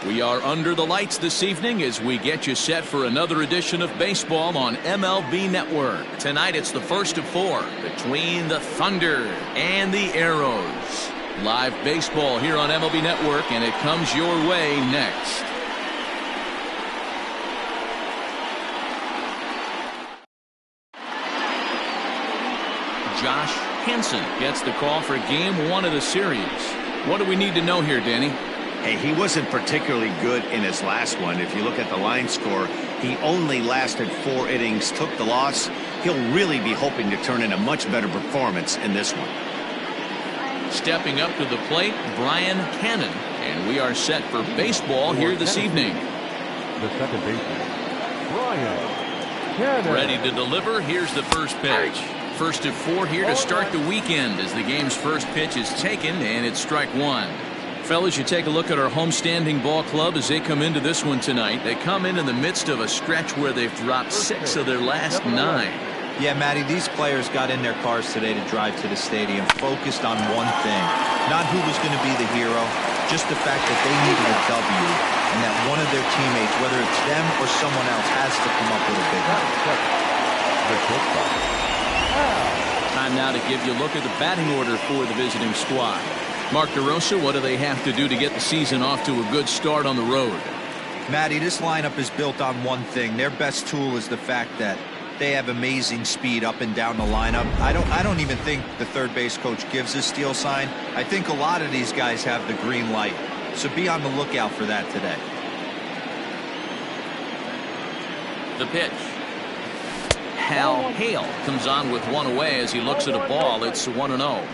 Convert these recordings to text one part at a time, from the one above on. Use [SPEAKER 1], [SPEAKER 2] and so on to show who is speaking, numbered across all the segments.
[SPEAKER 1] We are under the lights this evening as we get you set for another edition of baseball on MLB Network. Tonight it's the first of four between the Thunder and the Arrows. Live baseball here on MLB Network, and it comes your way next. Josh Hansen gets the call for game one of the series. What do we need to know here, Danny?
[SPEAKER 2] Hey, he wasn't particularly good in his last one. If you look at the line score, he only lasted 4 innings, took the loss. He'll really be hoping to turn in a much better performance in this one.
[SPEAKER 1] Stepping up to the plate, Brian Cannon, and we are set for baseball here this evening.
[SPEAKER 3] The second baseman, Brian Cannon.
[SPEAKER 1] Ready to deliver. Here's the first pitch. First of four here to start the weekend as the game's first pitch is taken, and it's strike one. Fellas, you take a look at our homestanding ball club as they come into this one tonight. They come in the midst of a stretch where they've dropped 6 of their last 9.
[SPEAKER 4] Yeah, Matty, these players got in their cars today to drive to the stadium focused on one thing. Not who was going to be the hero, just the fact that they needed a W and that one of their teammates, whether it's them or someone else, has to come up with a big one.
[SPEAKER 1] Time now to give you a look at the batting order for the visiting squad. Mark DeRosa, what do they have to do to get the season off to a good start on the road?
[SPEAKER 4] Matty, this lineup is built on one thing. Their best tool is the fact that they have amazing speed up and down the lineup. I don't even think the third base coach gives a steal sign. I think a lot of these guys have the green light. So be on the lookout for that today.
[SPEAKER 1] The pitch. Hal Hale comes on with one away as he looks at a ball. It's 1-0.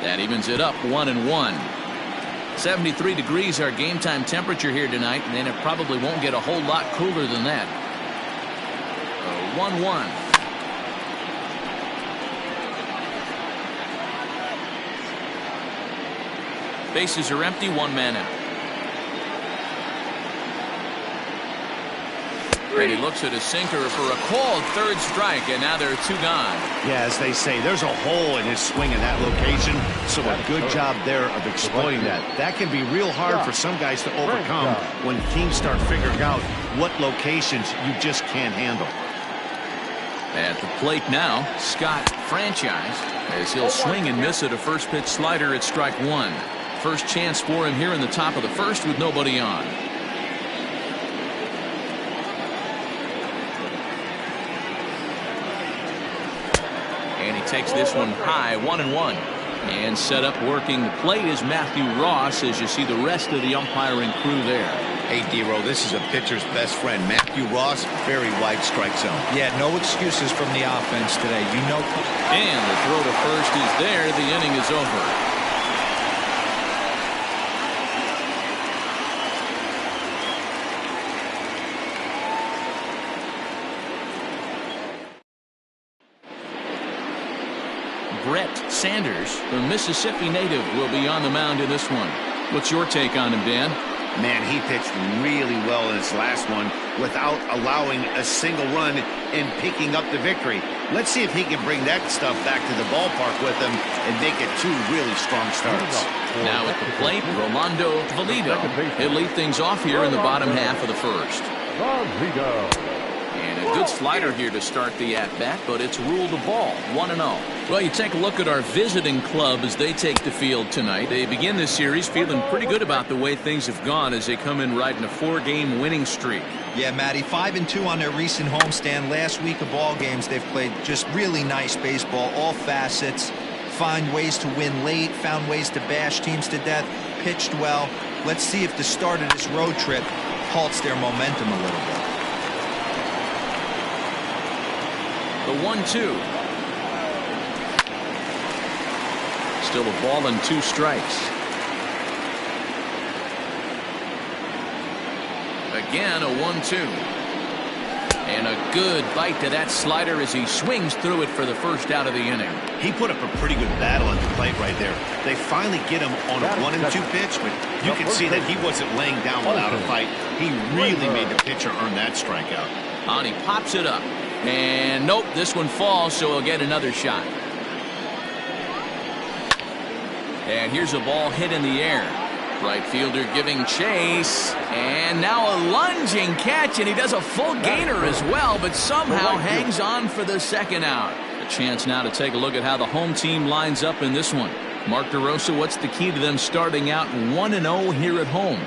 [SPEAKER 1] That evens it up 1-1. 73 degrees our game time temperature here tonight, and it probably won't get a whole lot cooler than that. 1-1. Bases are empty, 1 man out. And he looks at a sinker for a called third strike, and now there are 2 gone.
[SPEAKER 2] Yeah, as they say, there's a hole in his swing in that location, so a good job there of exploiting that. That can be real hard for some guys to overcome when teams start figuring out what locations you just can't handle.
[SPEAKER 1] At the plate now, Scott Franchise, as he'll swing and miss at a first pitch slider at strike 1. First chance for him here in the top of the first with nobody on. And he takes this one high, 1-1. And set up working the plate is Matthew Ross as you see the rest of the umpiring crew there.
[SPEAKER 2] Hey, D-Row, this is a pitcher's best friend. Matthew Ross, very wide strike zone.
[SPEAKER 4] Yeah, no excuses from the offense today. You know.
[SPEAKER 1] And the throw to first is there. The inning is over. Brett Sanders, the Mississippi native, will be on the mound in this one. What's your take on him, Dan?
[SPEAKER 2] Man, he pitched really well in his last one without allowing a single run and picking up the victory. Let's see if he can bring that stuff back to the ballpark with him and make it 2 really strong starts.
[SPEAKER 1] Now at the plate, Rolando Toledo. He'll lead things off here in the bottom half of the first. And a good slider here to start the at-bat, but it's ruled a ball, 1-0. Well, you take a look at our visiting club as they take the field tonight. They begin this series feeling pretty good about the way things have gone as they come in riding a 4-game winning streak.
[SPEAKER 4] Yeah, Matty, 5-2 on their recent homestand. Last week of ball games, they've played just really nice baseball, all facets. Find ways to win late, found ways to bash teams to death, pitched well. Let's see if the start of this road trip halts their momentum a little bit.
[SPEAKER 1] The 1-2. Still a ball and 2 strikes. Again, a 1-2. And a good bite to that slider as he swings through it for the first out of the inning.
[SPEAKER 2] He put up a pretty good battle at the plate right there. They finally get him on a 1-2 pitch, but you can see that he wasn't laying down without a fight. He really made the pitcher earn that strikeout.
[SPEAKER 1] And he pops it up. And nope, this one falls, so he'll get another shot. And here's a ball hit in the air. Right fielder giving chase, and now a lunging catch, and he does a full gainer as well, but somehow hangs on for the second out. A chance now to take a look at how the home team lines up in this one. Mark DeRosa, what's the key to them starting out 1-0 here at home?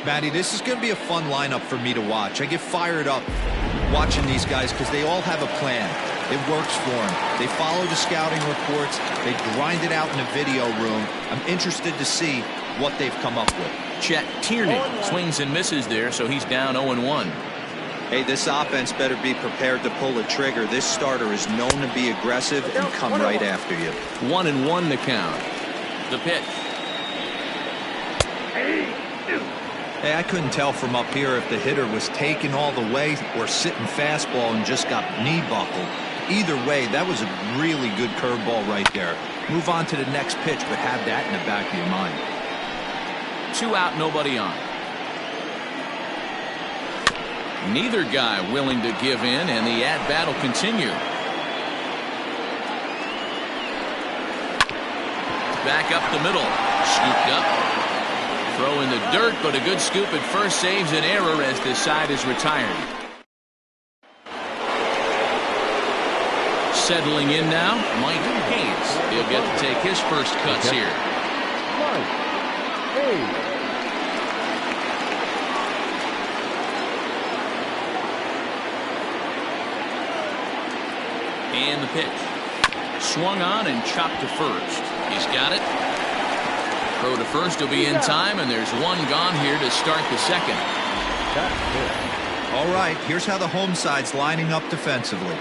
[SPEAKER 4] Matty, this is going to be a fun lineup for me to watch. I get fired up watching these guys because they all have a plan. It works for them. They follow the scouting reports. They grind it out in the video room. I'm interested to see what they've come up with.
[SPEAKER 1] Chet Tierney swings and misses there, so he's down 0-1.
[SPEAKER 4] Hey, this offense better be prepared to pull the trigger. This starter is known to be aggressive and come right after you.
[SPEAKER 1] 1-1 the count. The pitch.
[SPEAKER 4] Hey, I couldn't tell from up here if the hitter was taking all the way or sitting fastball and just got knee buckled. Either way, that was a really good curveball right there. Move on to the next pitch, but have that in the back of your mind.
[SPEAKER 1] 2 out, nobody on. Neither guy willing to give in, and the at-bat will continue. Back up the middle. Scooped up. Throw in the dirt, but a good scoop at first saves an error as this side is retired. Settling in now, Mike Hayes. He'll get to take his first cuts here. And the pitch. Swung on and chopped to first. He's got it. Throw to first will be in time, and there's one gone here to start the second.
[SPEAKER 4] All right, here's how the home side's lining up defensively.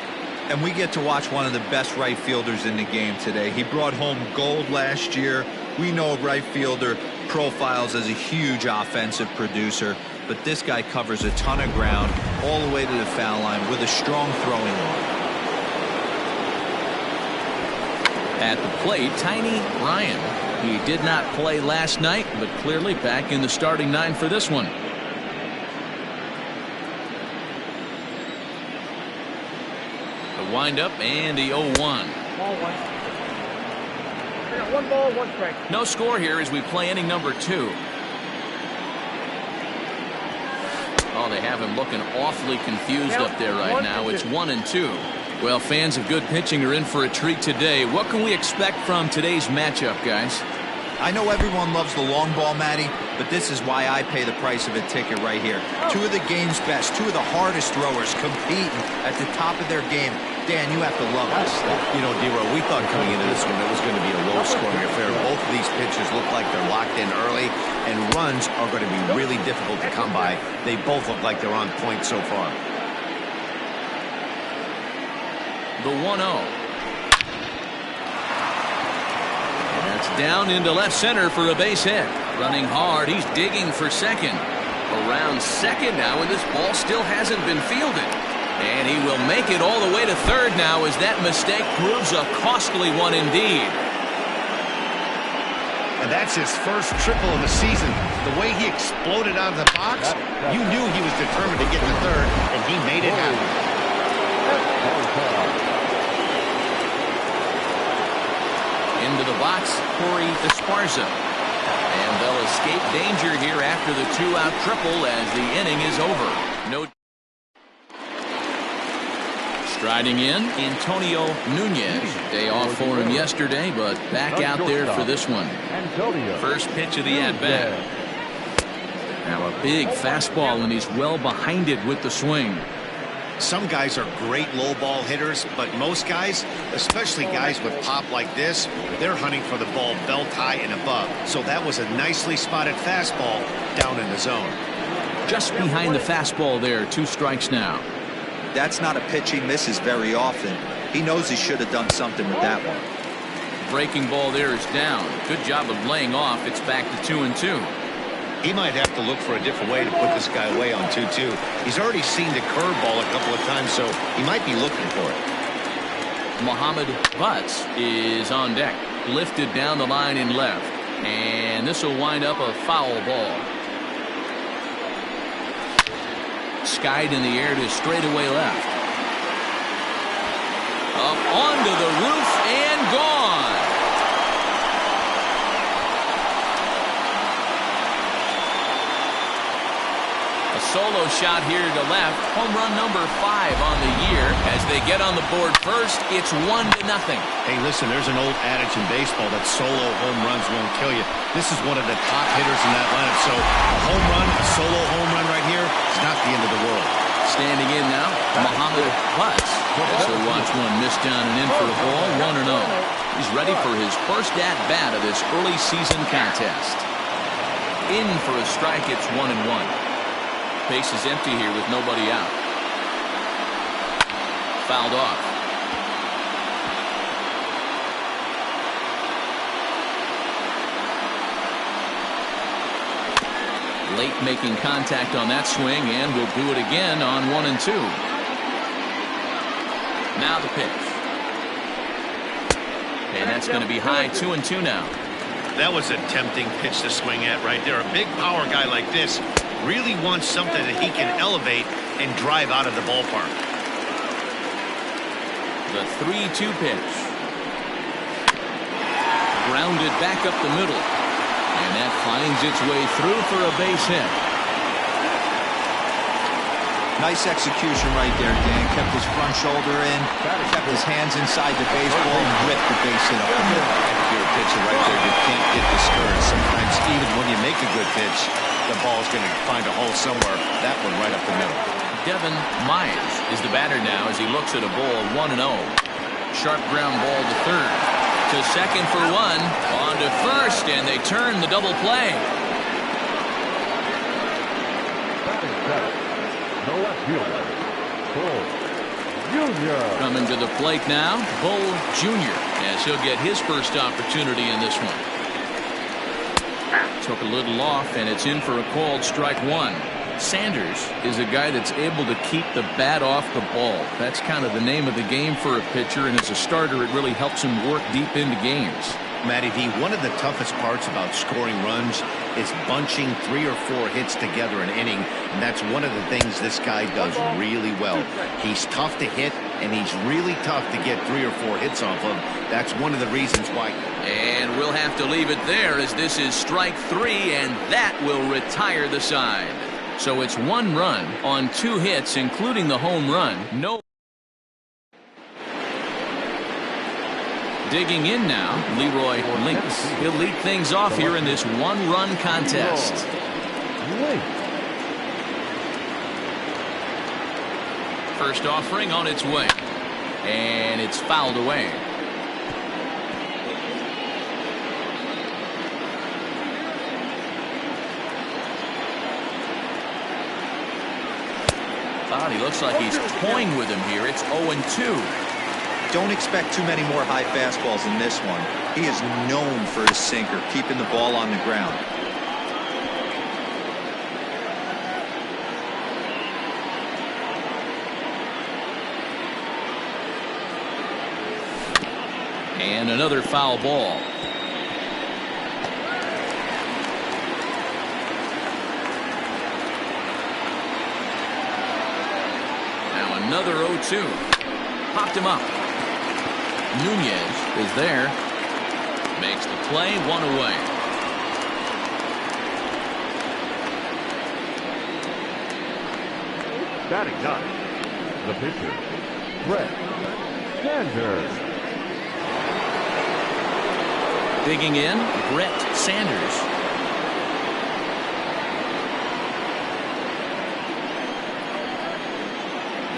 [SPEAKER 4] And we get to watch one of the best right fielders in the game today. He brought home gold last year. We know right fielder profiles as a huge offensive producer, but this guy covers a ton of ground all the way to the foul line with a strong throwing arm.
[SPEAKER 1] At the plate, Tiny Ryan. He did not play last night, but clearly back in the starting 9 for this one. The windup and the 0-1.
[SPEAKER 5] Ball 1. I got 1 ball, 1 strike.
[SPEAKER 1] No score here as we play inning number 2. Oh, they have him looking awfully confused up there right now. It's 1-2. Well, fans of good pitching are in for a treat today. What can we expect from today's matchup, guys?
[SPEAKER 4] I know everyone loves the long ball, Matty, but this is why I pay the price of a ticket right here. 2 of the game's best, 2 of the hardest throwers competing at the top of their game. Dan, you have to love this stuff.
[SPEAKER 2] You know, D-Row, we thought coming into this one it was going to be a low-scoring affair. Both of these pitches look like they're locked in early, and runs are going to be really difficult to come by. They both look like they're on point so far.
[SPEAKER 1] The 1-0. That's down into left center for a base hit. Running hard, he's digging for second. Around second now, and this ball still hasn't been fielded. And he will make it all the way to third now as that mistake proves a costly one indeed.
[SPEAKER 2] And that's his first triple of the season. The way he exploded out of the box, you knew he was determined to get to third, and he made it happen.
[SPEAKER 1] Into the box, Corey Esparza. And they'll escape danger here after the 2-out triple as the inning is over. No. Striding in, Antonio Nunez. Day off for him yesterday, but back out there for this one. First pitch of the at-bat. Now a big fastball, and he's well behind it with the swing.
[SPEAKER 2] Some guys are great low ball hitters, but most guys, especially guys with pop like this, they're hunting for the ball belt high and above. So that was a nicely spotted fastball down in the zone.
[SPEAKER 1] Just behind the fastball there, 2 strikes now.
[SPEAKER 4] That's not a pitch he misses very often. He knows he should have done something with that one.
[SPEAKER 1] Breaking ball there is down. Good job of laying off. It's back to 2-2.
[SPEAKER 2] He might have to look for a different way to put this guy away on 2-2. He's already seen the curveball a couple of times, so he might be looking for it.
[SPEAKER 1] Muhammad Butts is on deck. Lifted down the line in left. And this will wind up a foul ball. Skied in the air to straightaway left. Up onto the roof and gone. A solo shot here to left. Home run number 5 on the year. As they get on the board first, it's 1-0.
[SPEAKER 2] Hey, listen, there's an old adage in baseball that solo home runs won't kill you. This is one of the top hitters in that lineup. So a home run, a solo home run right here is not the end of the world.
[SPEAKER 1] Standing in now, Muhammad Butts. So watch one miss down and in for a ball, 1-0. He's ready for his first at-bat of this early season contest. In for a strike, it's 1-1. Base is empty here with nobody out. Fouled off. Late making contact on that swing, and will do it again on 1-2. Now the pitch. And that's going to be high, 2-2 now.
[SPEAKER 2] That was a tempting pitch to swing at right there. A big power guy like this really wants something that he can elevate and drive out of the ballpark.
[SPEAKER 1] The 3-2 pitch. Grounded back up the middle. And that finds its way through for a base hit.
[SPEAKER 4] Nice execution right there, Dan. Kept his front shoulder in, kept his hands inside the baseball, and ripped the base hit up the middle.
[SPEAKER 2] If you're a pitcher right there, you can't get discouraged. Sometimes even when you make a good pitch, the ball's going to find a hole somewhere. That one right up the middle.
[SPEAKER 1] Devin Myers is the batter now as he looks at a ball 1-0. Sharp ground ball to third. To second for one. On to first, and they turn the double play.
[SPEAKER 3] Batting seventh, the left fielder, Bull Jr.
[SPEAKER 1] Coming to the plate now, Bull Jr. as he'll get his first opportunity in this one. Took a little off, and it's in for a called strike 1. Sanders is a guy that's able to keep the bat off the ball. That's kind of the name of the game for a pitcher, and as a starter, it really helps him work deep into games.
[SPEAKER 2] Matty V, one of the toughest parts about scoring runs is bunching 3 or 4 hits together an inning, and that's one of the things this guy does really well. He's tough to hit, and he's really tough to get 3 or 4 hits off of. That's one of the reasons why.
[SPEAKER 1] And we'll have to leave it there as this is strike 3, and that will retire the side. So it's 1 run on 2 hits, including the home run. No. Digging in now, Leroy Links. He'll lead things off here in this 1-run contest. First offering on its way. And it's fouled away. He looks like he's toying with him here. It's 0-2.
[SPEAKER 4] Don't expect too many more high fastballs in this one. He is known for his sinker, keeping the ball on the ground.
[SPEAKER 1] And another foul ball. Another 0-2. Popped him up. Nunez is there. Makes the play, 1 away.
[SPEAKER 3] Batting 9, the pitcher, Brett Sanders.
[SPEAKER 1] Digging in, Brett Sanders.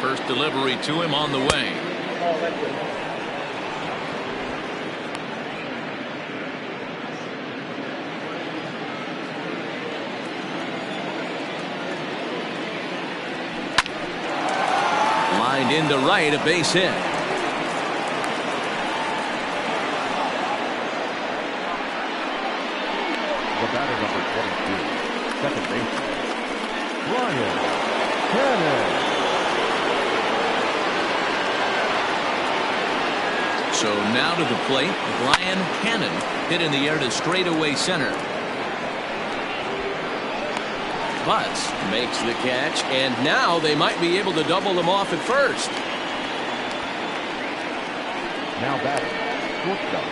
[SPEAKER 1] First delivery to him on the way. Lined into right, a base hit.
[SPEAKER 3] The batter number 22, second base, Ryan Cannon.
[SPEAKER 1] So now to the plate, Brian Hannon hit in the air to straightaway center. Butts makes the catch, and now they might be able to double them off at first.
[SPEAKER 3] Now batting, shortstop,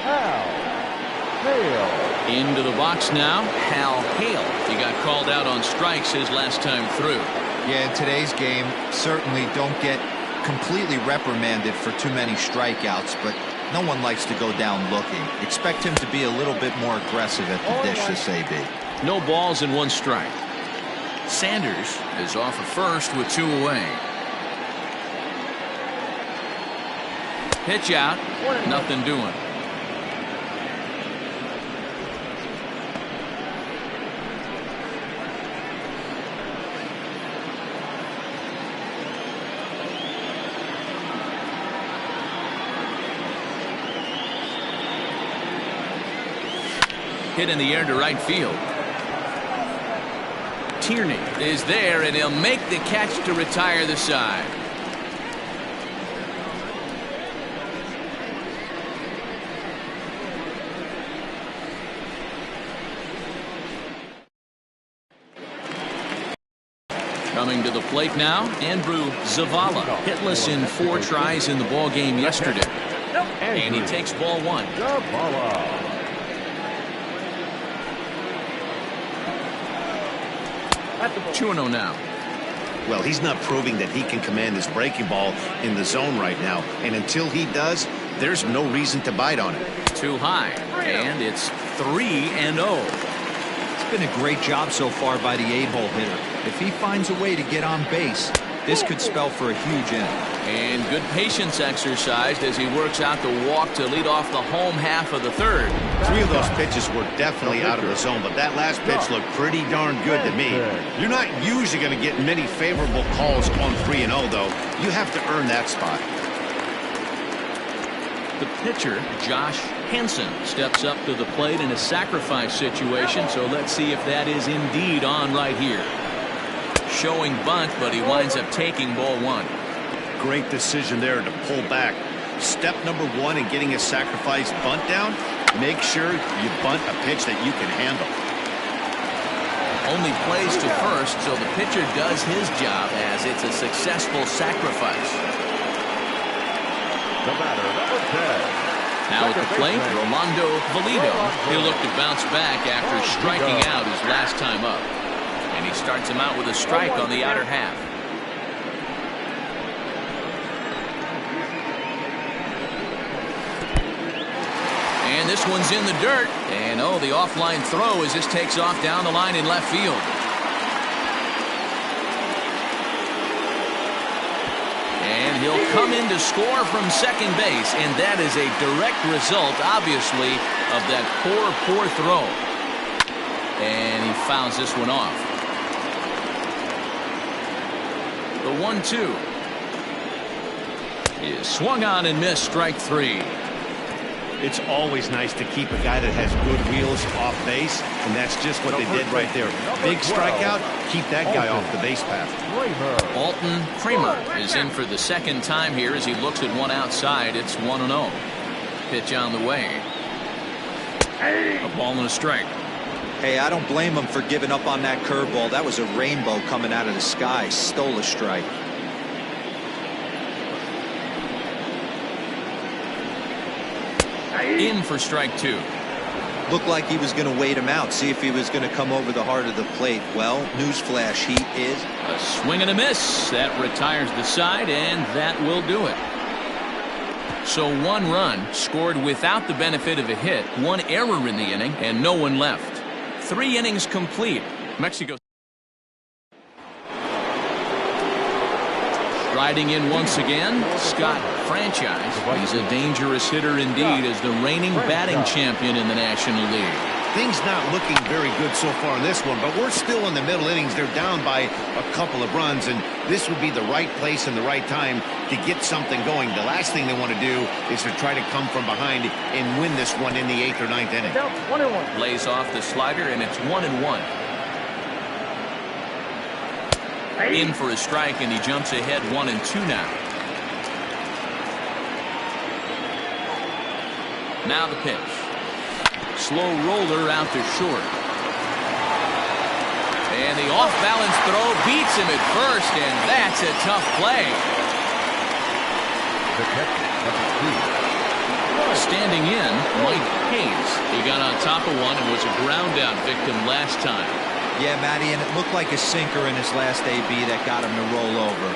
[SPEAKER 3] Hal Hale.
[SPEAKER 1] Into the box now, Hal Hale. He got called out on strikes his last time through.
[SPEAKER 4] Yeah, in today's game, certainly don't get completely reprimanded for too many strikeouts, but no one likes to go down looking. Expect him to be a little bit more aggressive at the dish this AB.
[SPEAKER 1] No balls and 1 strike. Sanders is off at first with 2 away. Pitch out, nothing doing. Hit in the air to right field. Tierney is there, and he'll make the catch to retire the side. Coming to the plate now, Andrew Zavala, hitless in 4 tries in the ball game yesterday. And he takes ball 1.
[SPEAKER 3] Zavala.
[SPEAKER 1] 2-0 now.
[SPEAKER 2] Well, he's not proving that he can command his breaking ball in the zone right now. And until he does, there's no reason to bite on it.
[SPEAKER 1] Too high. And it's 3-0.
[SPEAKER 4] It's been a great job so far by the 8-hole hitter. If he finds a way to get on base, this could spell for a huge inning.
[SPEAKER 1] And good patience exercised as he works out the walk to lead off the home half of the 3rd.
[SPEAKER 2] 3 of those pitches were definitely out of the zone, but that last pitch looked pretty darn good to me. You're not usually going to get many favorable calls on 3-0, though. You have to earn that spot.
[SPEAKER 1] The pitcher, Josh Hansen, steps up to the plate in a sacrifice situation, so let's see if that is indeed on right here. Showing bunt, but he winds up taking ball 1.
[SPEAKER 2] Great decision there to pull back. Step number 1 in getting a sacrifice bunt down, make sure you bunt a pitch that you can handle.
[SPEAKER 1] Only plays to first, so the pitcher does his job as it's a successful sacrifice.
[SPEAKER 3] The batter, number 10.
[SPEAKER 1] Now at the plate, Rolando Valido. He'll look to bounce back after striking out his last time up. And he starts him out with a strike on the outer half. And this one's in the dirt. And oh, the offline throw as this takes off down the line in left field. And he'll come in to score from second base. And that is a direct result, obviously, of that poor throw. And he fouls this one off. The 1-2 is swung on and missed, strike 3.
[SPEAKER 2] It's always nice to keep a guy that has good wheels off base, and that's just what they did right there. Big strikeout, keep that guy off the base path.
[SPEAKER 1] Alton Kramer is in for the 2nd time here as he looks at one outside. It's 1-0. Pitch on the way. A ball and a strike.
[SPEAKER 4] Hey, I don't blame him for giving up on that curveball. That was a rainbow coming out of the sky. Stole a strike.
[SPEAKER 1] In for strike 2.
[SPEAKER 4] Looked like he was going to wait him out, see if he was going to come over the heart of the plate. Well, newsflash, he is.
[SPEAKER 1] A swing and a miss. That retires the side, and that will do it. So 1 run scored without the benefit of a hit, 1 error in the inning, and no one left. 3 innings complete. Mexico riding in once again, Scott Franchise. He's a dangerous hitter indeed as the reigning batting champion in the National League.
[SPEAKER 2] Things not looking very good so far in this one, but we're still in the middle innings. They're down by a couple of runs, and this would be the right place and the right time to get something going. The last thing they want to do is to try to come from behind and win this one in the 8th or 9th inning.
[SPEAKER 1] Lays off the slider, and it's 1-1. In for a strike, and he jumps ahead 1-2 now. Now the pitch. Slow roller out to short. And the off-balance throw beats him at first, and that's a tough play. Standing in, Mike Hayes. He got on top of one and was a ground-out victim last time.
[SPEAKER 4] Yeah, Matty, and it looked like a sinker in his last AB that got him to roll over.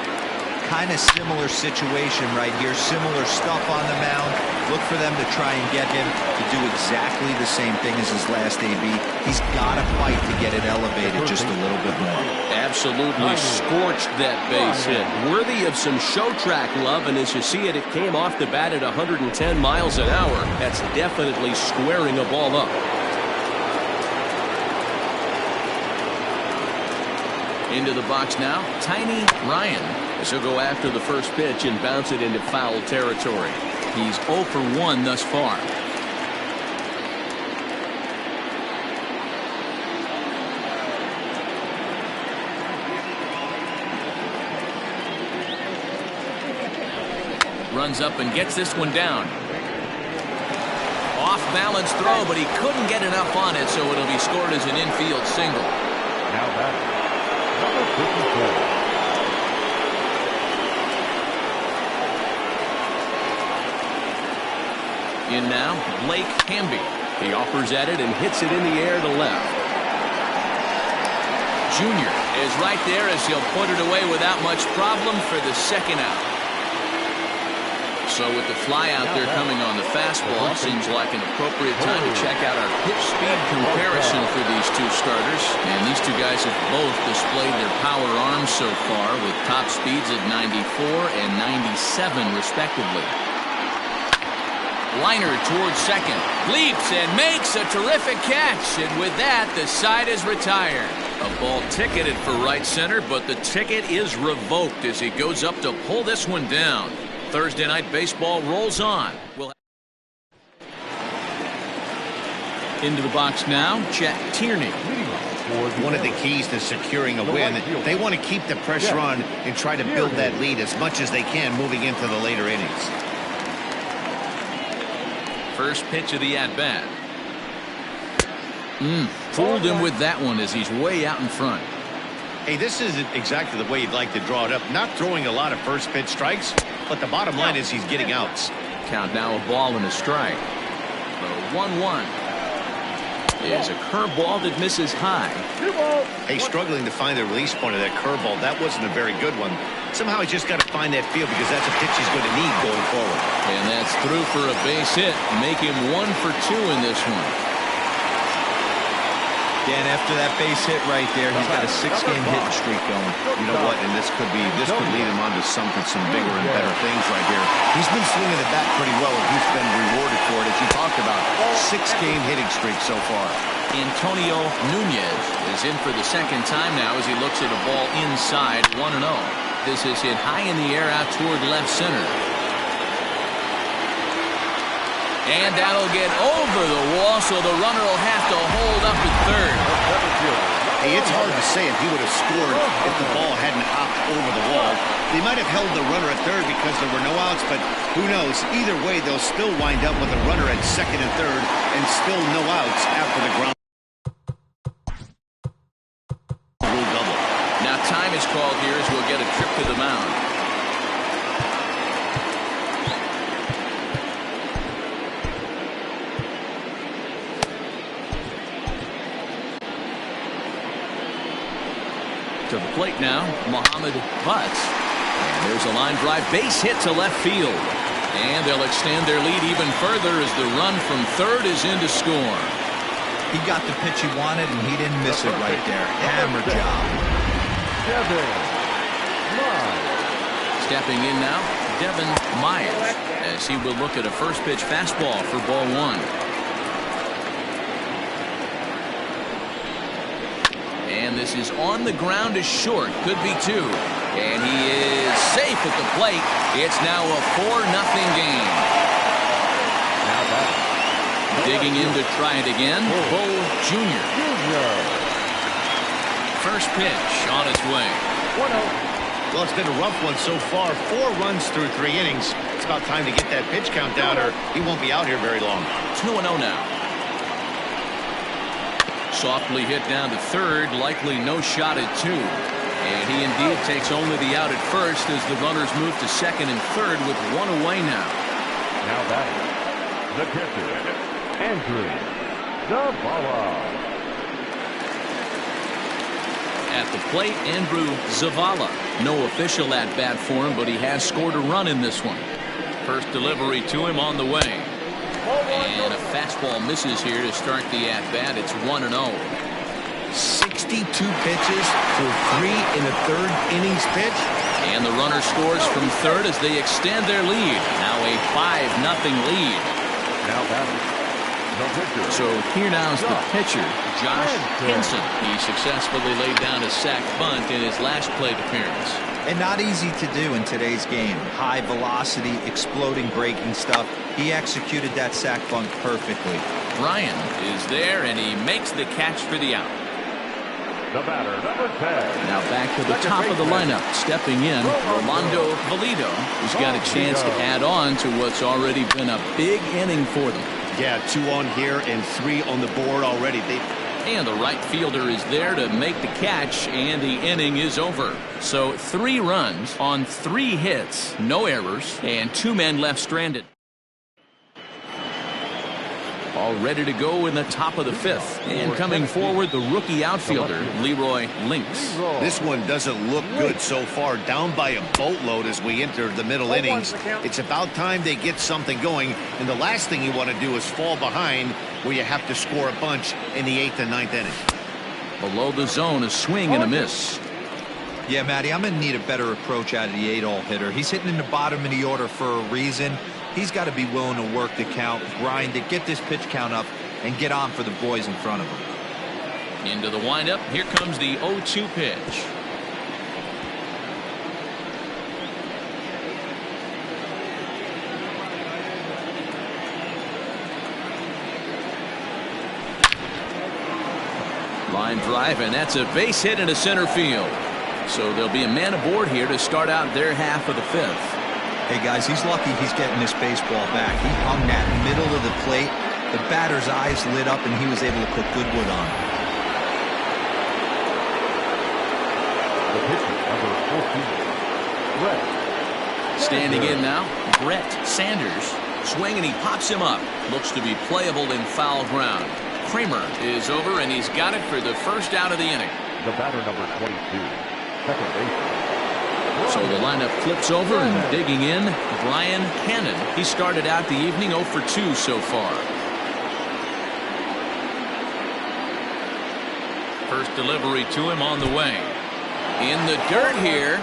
[SPEAKER 4] Kind of similar situation right here. Similar stuff on the mound. Look for them to try and get him to do exactly the same thing as his last AB. He's got to fight to get it elevated just a little bit more.
[SPEAKER 6] Absolutely scorched that base hit. Worthy of some show track love, and as you see it, it came off the bat at 110 miles an hour. That's definitely squaring a ball up.
[SPEAKER 1] Into the box now, Tiny Ryan, as he'll go after the first pitch and bounce it into foul territory. He's 0 for 1 thus far. Runs up and gets this one down. Off balance throw, but he couldn't get enough on it, so it'll be scored as an infield single.
[SPEAKER 3] Now batting, number 54.
[SPEAKER 1] In now, Blake Hamby. He offers at it and hits it in the air to left. Junior is right there as he'll put it away without much problem for the second out. So with the fly out there coming on the fastball, seems like an appropriate time to check out our pitch speed comparison for these two starters. And these two guys have both displayed their power arms so far with top speeds at 94 and 97 respectively. Liner towards second, leaps and makes a terrific catch, and with that the side is retired. A ball ticketed for right center, but the ticket is revoked as he goes up to pull this one down. Thursday night baseball rolls on. Into the box now, Chet Tierney.
[SPEAKER 2] One of the keys to securing a win, they want to keep the pressure on and try to build that lead as much as they can moving into the later innings.
[SPEAKER 1] First pitch of the at-bat. Fooled him with that one as he's way out in front.
[SPEAKER 2] Hey, this isn't exactly the way you'd like to draw it up. Not throwing a lot of first pitch strikes, but the bottom line is he's getting outs.
[SPEAKER 1] Count now a ball and a strike. The 1-1 is a curveball that misses high.
[SPEAKER 2] Hey, struggling to find the release point of that curveball. That wasn't a very good one. Somehow he's just got to find that feel because that's a pitch he's going to need going forward.
[SPEAKER 1] And that's through for a base hit. Make him 1 for 2 in this one.
[SPEAKER 4] Dan, after that base hit right there, he's got a 6-game hitting streak going.
[SPEAKER 2] You know what? And this could lead him on to some bigger and better things right here. He's been swinging the bat pretty well, and he's been rewarded for it, as you talked about. 6-game hitting streak so far.
[SPEAKER 1] Antonio Nunez is in for the second time now as he looks at a ball inside 1-0. This is hit high in the air out toward left center. And that'll get over the wall, so the runner will have to hold up at third.
[SPEAKER 2] Hey, it's hard to say if he would have scored if the ball hadn't hopped over the wall. They might have held the runner at third because there were no outs, but who knows? Either way, they'll still wind up with a runner at second and third and still no outs after the ground rule double.
[SPEAKER 1] Now time is called here as we'll get a trip to the mound. To the plate now, Mohamed Butts. And there's a line drive base hit to left field. And they'll extend their lead even further as the run from third is in to score.
[SPEAKER 4] He got the pitch he wanted, and he didn't miss it right there. Hammer job.
[SPEAKER 1] Stepping in now, Devin Myers, as he will look at a first pitch fastball for ball 1. And this is on the ground to short. Could be 2. And he is safe at the plate. It's now a 4-0 game. Digging in to try it again, Bo Jr. First pitch on its way.
[SPEAKER 2] Well, it's been a rough one so far. 4 runs through 3 innings. It's about time to get that pitch count down, or he won't be out here very long.
[SPEAKER 1] 2-0 now. Softly hit down to third, likely no shot at 2. And he indeed takes only the out at first as the runners move to second and third with 1 away now.
[SPEAKER 3] Now batting, the catcher, Andrew Zavala.
[SPEAKER 1] At the plate, Andrew Zavala. No official at-bat for him, but he has scored a run in this one. First delivery to him on the way. And a fastball misses here to start the at-bat. It's 1-0.
[SPEAKER 4] 62 pitches for 3 in the 3rd innings pitch.
[SPEAKER 1] And the runner scores from third as they extend their lead. Now a 5-0 lead.
[SPEAKER 3] Now batting, the pitcher.
[SPEAKER 1] So here now is the pitcher, Josh Henson. He successfully laid down a sac bunt in his last plate appearance.
[SPEAKER 4] And not easy to do in today's game. High velocity, exploding breaking stuff. He executed that sac bunt perfectly.
[SPEAKER 1] Bryan is there, and he makes the catch for the out.
[SPEAKER 3] The batter, number 10.
[SPEAKER 1] Now back to the top of the lineup. Stepping in, Rolando Valido, who's got a chance to add on to what's already been a big inning for them.
[SPEAKER 2] Yeah, 2 on here and 3 on the board already.
[SPEAKER 1] And the right fielder is there to make the catch, and the inning is over. So 3 runs on 3 hits, no errors, and 2 men left stranded. All ready to go in the top of the 5th. And coming forward, the rookie outfielder, Leroy Links.
[SPEAKER 2] This one doesn't look good so far. Down by a boatload as we enter the middle innings. It's about time they get something going. And the last thing you want to do is fall behind where you have to score a bunch in the 8th and 9th inning.
[SPEAKER 1] Below the zone, a swing and a miss.
[SPEAKER 4] Yeah, Matty, I'm going to need a better approach out of the 8-hole hitter. He's hitting in the bottom of the order for a reason. He's got to be willing to work the count, grind it, get this pitch count up, and get on for the boys in front of him.
[SPEAKER 1] Into the windup. Here comes the 0-2 pitch. Line drive, and that's a base hit into center field. So there'll be a man aboard here to start out their half of the 5th.
[SPEAKER 4] Hey, guys, he's lucky he's getting this baseball back. He hung that middle of the plate. The batter's eyes lit up, and he was able to put good wood on.
[SPEAKER 3] The pitcher, number 14, Brett.
[SPEAKER 1] Standing in now, Brett Sanders. Swing, and he pops him up. Looks to be playable in foul ground. Kramer is over, and he's got it for the first out of the inning.
[SPEAKER 3] The batter, number 22, second baseman.
[SPEAKER 1] So the lineup flips over, and digging in, Brian Cannon. He started out the evening 0 for 2 so far. First delivery to him on the way. In the dirt here.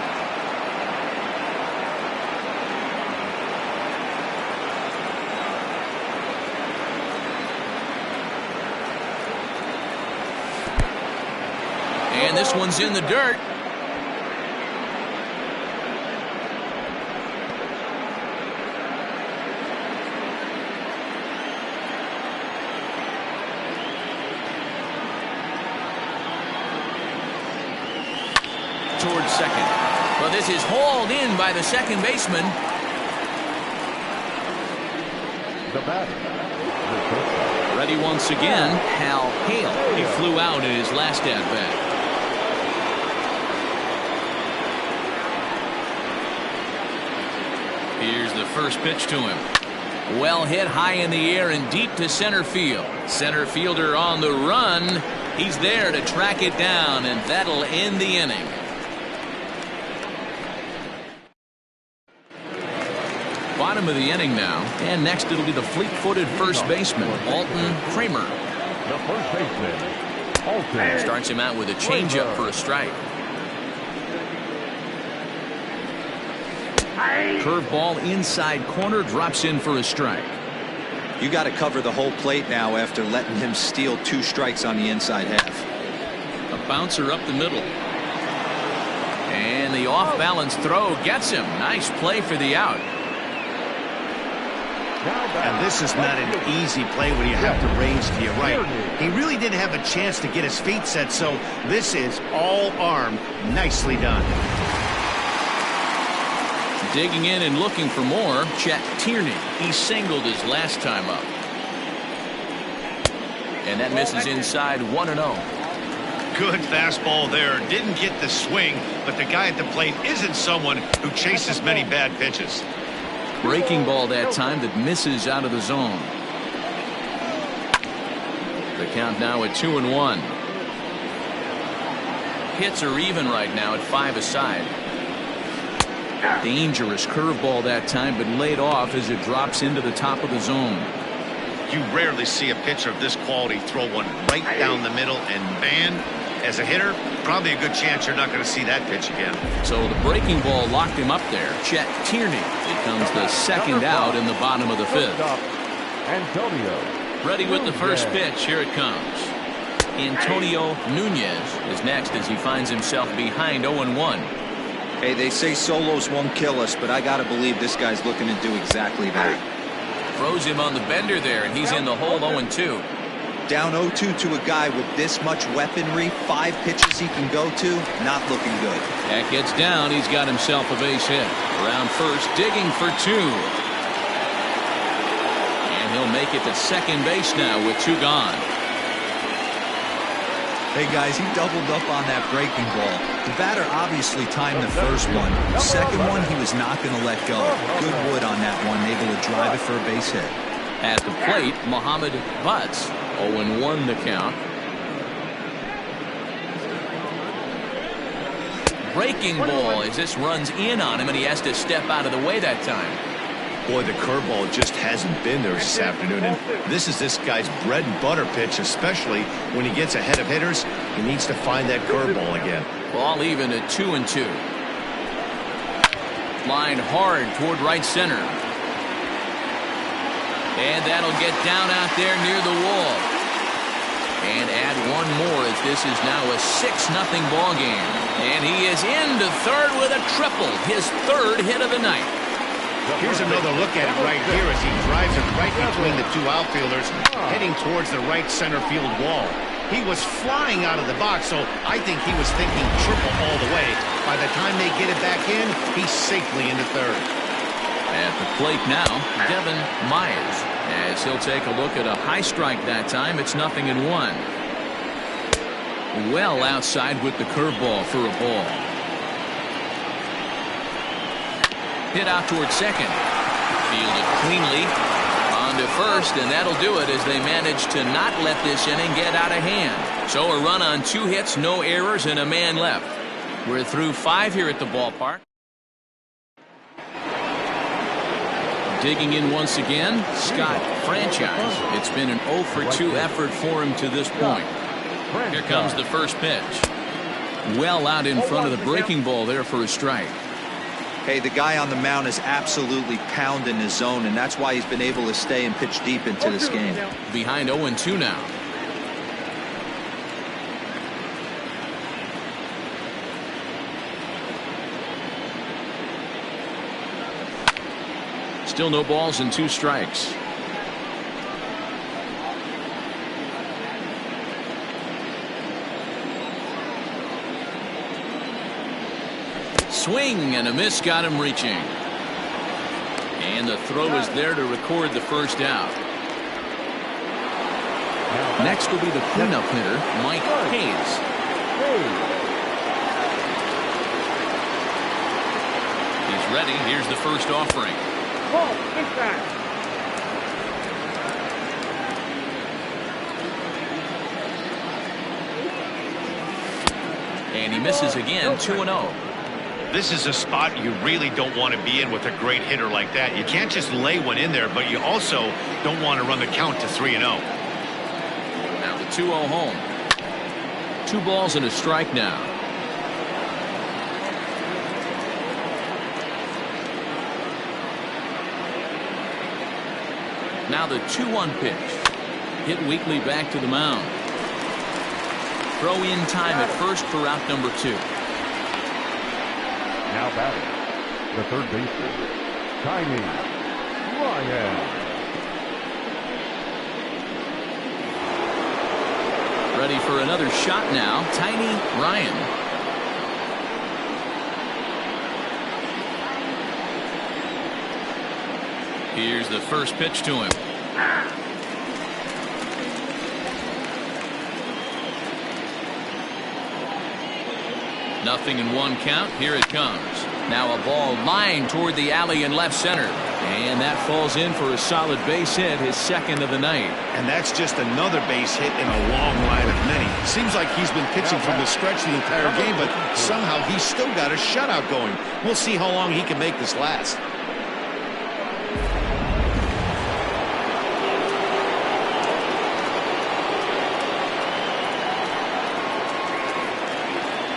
[SPEAKER 1] And this one's in the dirt. Towards second. Well, this is hauled in by the second baseman.
[SPEAKER 3] The batter.
[SPEAKER 1] Ready once again, Hal Hale. He flew out in his last at-bat. Here's the first pitch to him. Well hit high in the air and deep to center field. Center fielder on the run. He's there to track it down, and that'll end the inning. Bottom of the inning now, and next it'll be the fleet-footed first baseman, Alton Kramer.
[SPEAKER 3] The first baseman, Alton.
[SPEAKER 1] Starts him out with a changeup for a strike. Curveball inside corner, drops in for a strike.
[SPEAKER 4] You got to cover the whole plate now after letting him steal 2 strikes on the inside half.
[SPEAKER 1] A bouncer up the middle. And the off-balance throw gets him. Nice play for the out.
[SPEAKER 2] And this is not an easy play when you have to range to your right. He really didn't have a chance to get his feet set, so this is all arm. Nicely done.
[SPEAKER 1] Digging in and looking for more, Chet Tierney. He singled his last time up. And that misses inside 1-0.
[SPEAKER 2] Good fastball there. Didn't get the swing, but the guy at the plate isn't someone who chases many bad pitches.
[SPEAKER 1] Breaking ball that time that misses out of the zone. The count now at 2-1. Hits are even right now at 5 aside. Dangerous curveball that time, but laid off as it drops into the top of the zone.
[SPEAKER 2] You rarely see a pitcher of this quality throw one right down the middle, and man, as a hitter, probably a good chance you're not going to see that pitch again.
[SPEAKER 1] So the breaking ball locked him up there. Chet Tierney becomes the second out in the bottom of the 5th.
[SPEAKER 3] Antonio.
[SPEAKER 1] Ready with the first pitch. Here it comes. Antonio Nunez is next as he finds himself behind 0-1.
[SPEAKER 4] Hey, they say solos won't kill us, but I got to believe this guy's looking to do exactly that.
[SPEAKER 1] Throws him on the bender there, and he's in the hole 0-2.
[SPEAKER 4] Down 0-2 to a guy with this much weaponry, 5 pitches he can go to, not looking good.
[SPEAKER 1] That gets down. He's got himself a base hit. Around first, digging for 2. And he'll make it to second base now with 2 gone.
[SPEAKER 4] Hey guys, he doubled up on that breaking ball. The batter obviously timed the first one. The second one, he was not going to let go. Good wood on that one, able to drive it for a base hit.
[SPEAKER 1] At the plate, Mohamed Butts. 0-1 the count. Breaking ball as this runs in on him, and he has to step out of the way that time.
[SPEAKER 2] Boy, the curveball just hasn't been there this afternoon, and this is this guy's bread and butter pitch, especially when he gets ahead of hitters. He needs to find that curveball again.
[SPEAKER 1] Ball even at 2-2. Line hard toward right center. And that'll get down out there near the wall. And add one more as this is now a 6-0 ball game. And he is into third with a triple, his 3rd hit of the night.
[SPEAKER 2] Here's another look at it right here as he drives it right between the 2 outfielders, heading towards the right center field wall. He was flying out of the box, so I think he was thinking triple all the way. By the time they get it back in, he's safely into third.
[SPEAKER 1] At the plate now, Devin Myers, as he'll take a look at a high strike that time. It's 0-1. Well outside with the curveball for a ball. Hit out toward second. Fielded cleanly. On to first, and that'll do it as they manage to not let this inning get out of hand. So a run on 2 hits, no errors, and a man left. We're through 5 here at the ballpark. Digging in once again, Scott Franchise. It's been an 0-for-2 effort for him to this point. Here comes the first pitch. Well out in front of the breaking ball there for a strike.
[SPEAKER 4] Hey, the guy on the mound is absolutely pounding his zone, and that's why he's been able to stay and pitch deep into this game.
[SPEAKER 1] Behind 0-2 now. Still no balls and 2 strikes. Swing and a miss got him reaching. And the throw is there to record the first out. Next will be the cleanup hitter, Mike Hayes. He's ready. Here's the first offering. And he misses again, 2-0.
[SPEAKER 2] This is a spot you really don't want to be in with a great hitter like that. You can't just lay one in there, but you also don't want to run the count to 3-0.
[SPEAKER 1] Now the 2-0 home. 2 balls and a strike now. Now the 2-1 pitch. Hit weakly back to the mound. Throw in time at first for out number 2.
[SPEAKER 3] Now batting, the third baseman, Tiny Ryan.
[SPEAKER 1] Ready for another shot now. Tiny Ryan. Here's the first pitch to him. Nothing in one count. Here it comes. Now a ball lined toward the alley in left center. And that falls in for a solid base hit, his second of the night.
[SPEAKER 2] And that's just another base hit in a long line of many. Seems like he's been pitching from the stretch the entire game, but somehow he's still got a shutout going. We'll see how long he can make this last.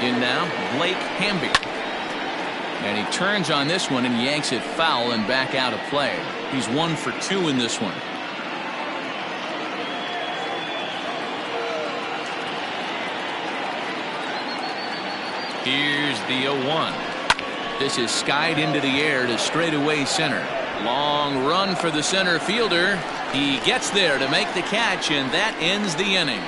[SPEAKER 1] In now, Blake Hamby. And he turns on this one and yanks it foul and back out of play. He's 1 for 2 in this one. Here's the 0-1. This is skied into the air to straightaway center. Long run for the center fielder. He gets there to make the catch, and that ends the inning.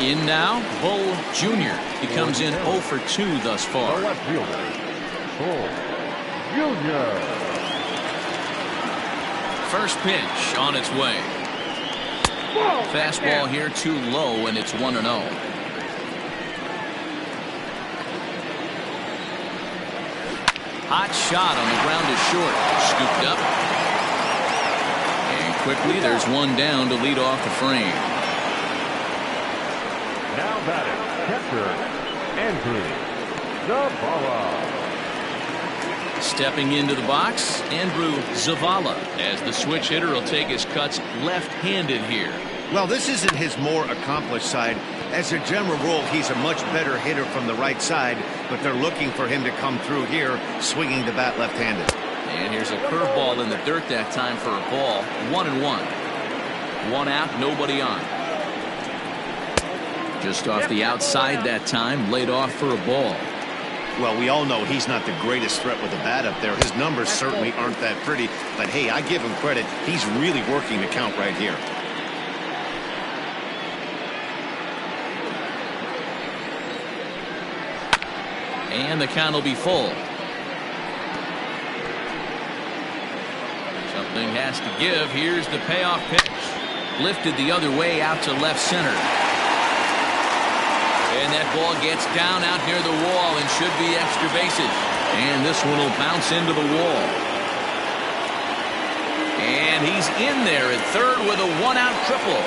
[SPEAKER 1] In now, Bull Jr. He comes in 0 for 2 thus far.
[SPEAKER 3] Left fielder, Bull Jr.
[SPEAKER 1] First pitch on its way. Fastball here too low, and it's 1-0. Hot shot on the ground to short. Scooped up. And quickly there's one down to lead off the frame.
[SPEAKER 3] Now batting, catcher, Andrew Zavala.
[SPEAKER 1] Stepping into the box, Andrew Zavala, as the switch hitter will take his cuts left-handed here.
[SPEAKER 2] Well, this isn't his more accomplished side. As a general rule, he's a much better hitter from the right side, but they're looking for him to come through here, swinging the bat left-handed.
[SPEAKER 1] And here's a curveball in the dirt that time for a ball. 1-1. One out, nobody on. Just off the outside that time, laid off for a ball.
[SPEAKER 2] Well, we all know he's not the greatest threat with the bat up there. His numbers certainly aren't that pretty, but hey, I give him credit. He's really working the count right here.
[SPEAKER 1] And the count will be full. Something has to give. Here's the payoff pitch. Lifted the other way out to left center. And that ball gets down out near the wall and should be extra bases. And this one will bounce into the wall. And he's in there at third with a one-out triple.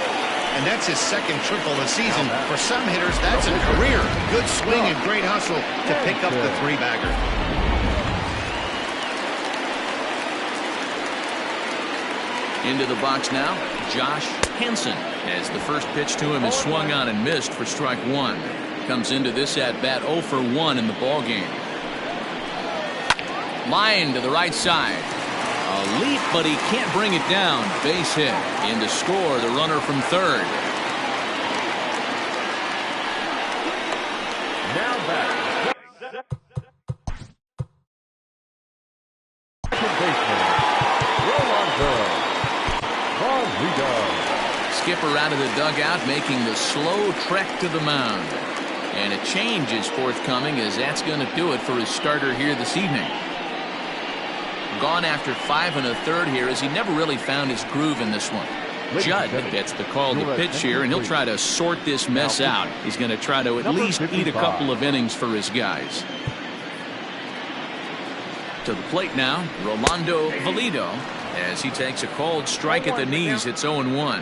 [SPEAKER 2] And that's his second triple of the season. For some hitters, that's a career. Good swing and great hustle to pick up the three-bagger.
[SPEAKER 1] Into the box now, Josh Hansen, as the first pitch to him is swung on and missed for strike one. Comes into this at-bat 0 for 1 in the ballgame. Line to the right side. A leap, but he can't bring it down. Base hit. In to score, the runner from third.
[SPEAKER 3] Now back. Second baseman, Rolando.
[SPEAKER 1] Skipper out of the dugout, making the slow trek to the mound. And a change is forthcoming, as that's going to do it for his starter here this evening. Gone after 5 1/3 here, as he never really found his groove in this one. Judd gets the call to pitch here, and he'll try to sort this mess out. He's going to try to at least eat a couple of innings for his guys. To the plate now, Rolando Valido, as he takes a cold strike at the knees. It's 0-1.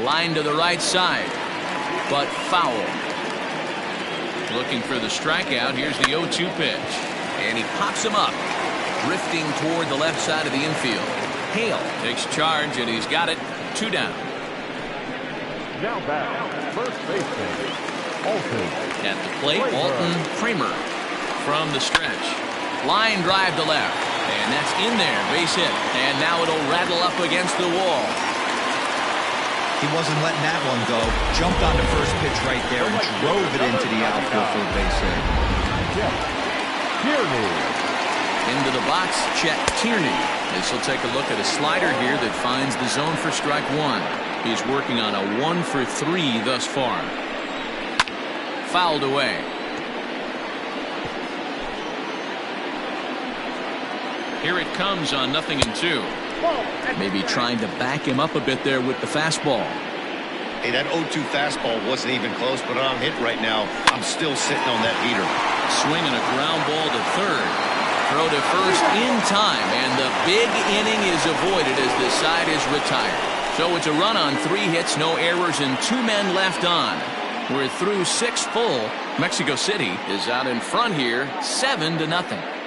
[SPEAKER 1] Line to the right side, but foul. Looking for the strikeout. Here's the 0-2 pitch, and he pops him up, drifting toward the left side of the infield. Hale takes charge, and he's got it. 2 down.
[SPEAKER 3] Now back, first baseman, Alton.
[SPEAKER 1] At the plate, Alton Kramer from the stretch. Line drive to left, and that's in there. Base hit, and now it'll rattle up against the wall.
[SPEAKER 4] He wasn't letting that one go. Jumped on the first pitch right there and drove it into the outfield for a base hit.
[SPEAKER 3] Tierney.
[SPEAKER 1] Into the box, Chet Tierney. This will take a look at a slider here that finds the zone for strike one. He's working on a 1 for 3 thus far. Fouled away. Here it comes on 0-2. Maybe trying to back him up a bit there with the fastball.
[SPEAKER 2] Hey, that 0-2 fastball wasn't even close, but I'm hit right now. I'm still sitting on that heater.
[SPEAKER 1] Swinging a ground ball to third. Throw to first in time, and the big inning is avoided as the side is retired. So it's a run on 3 hits, no errors, and 2 men left on. We're through 6 full. Mexico City is out in front here, 7-0.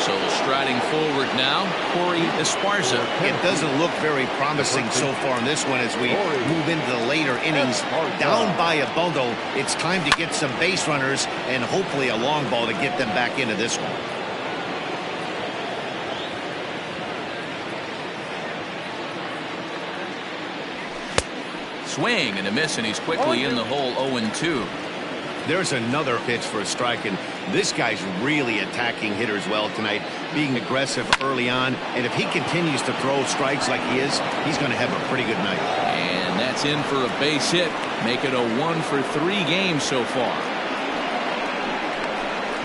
[SPEAKER 1] So striding forward now, Corey Esparza.
[SPEAKER 2] It doesn't look very promising so far in this one as we move into the later innings. Down by a bundle, it's time to get some base runners and hopefully a long ball to get them back into this one.
[SPEAKER 1] Swing and a miss, and he's quickly in the hole. 0-2.
[SPEAKER 2] There's another pitch for a strike, and this guy's really attacking hitters well tonight, being aggressive early on, and if he continues to throw strikes like he is, he's going to have a pretty good night.
[SPEAKER 1] And that's in for a base hit. Make it a 1 for 3 game so far.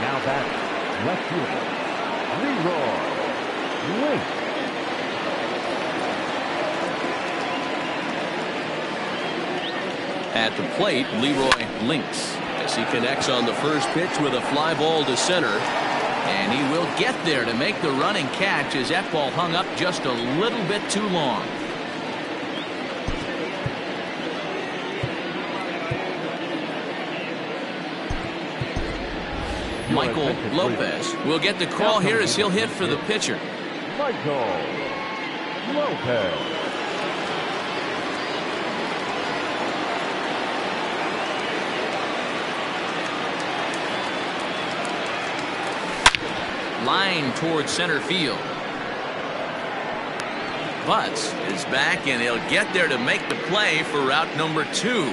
[SPEAKER 3] Now back, left fielder, Leroy Link.
[SPEAKER 1] At the plate, Leroy Links, as he connects on the first pitch with a fly ball to center. And he will get there to make the running catch as that ball hung up just a little bit too long. Michael Lopez will get the call here as he'll hit for the pitcher.
[SPEAKER 3] Michael Lopez.
[SPEAKER 1] Line towards center field. Butts is back, and he'll get there to make the play for route number 2.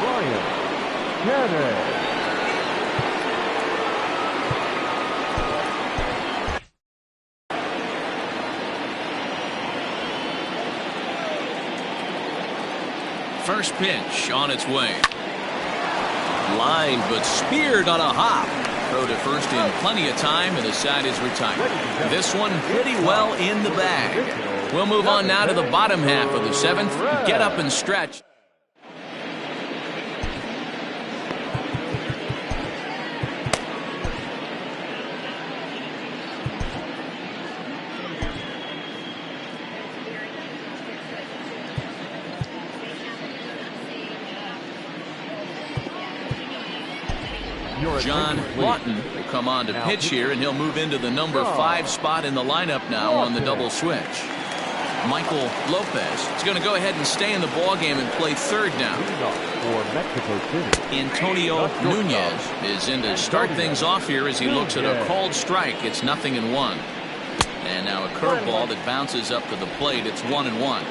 [SPEAKER 3] Brian Kennedy.
[SPEAKER 1] First pitch on its way. Line, but speared on a hop. Throw to first in plenty of time, and the side is retired. This one pretty well in the bag. We'll move on now to the bottom half of the 7th. Get up and stretch. John Lawton will come on to pitch here, and he'll move into the number 5 spot in the lineup now on the double switch. Michael Lopez is going to go ahead and stay in the ballgame and play third down.
[SPEAKER 3] For Mexico City,
[SPEAKER 1] Antonio Nunez is in to start things off here as he looks at a called strike. It's 0-1. And now a curveball that bounces up to the plate. It's 1-1.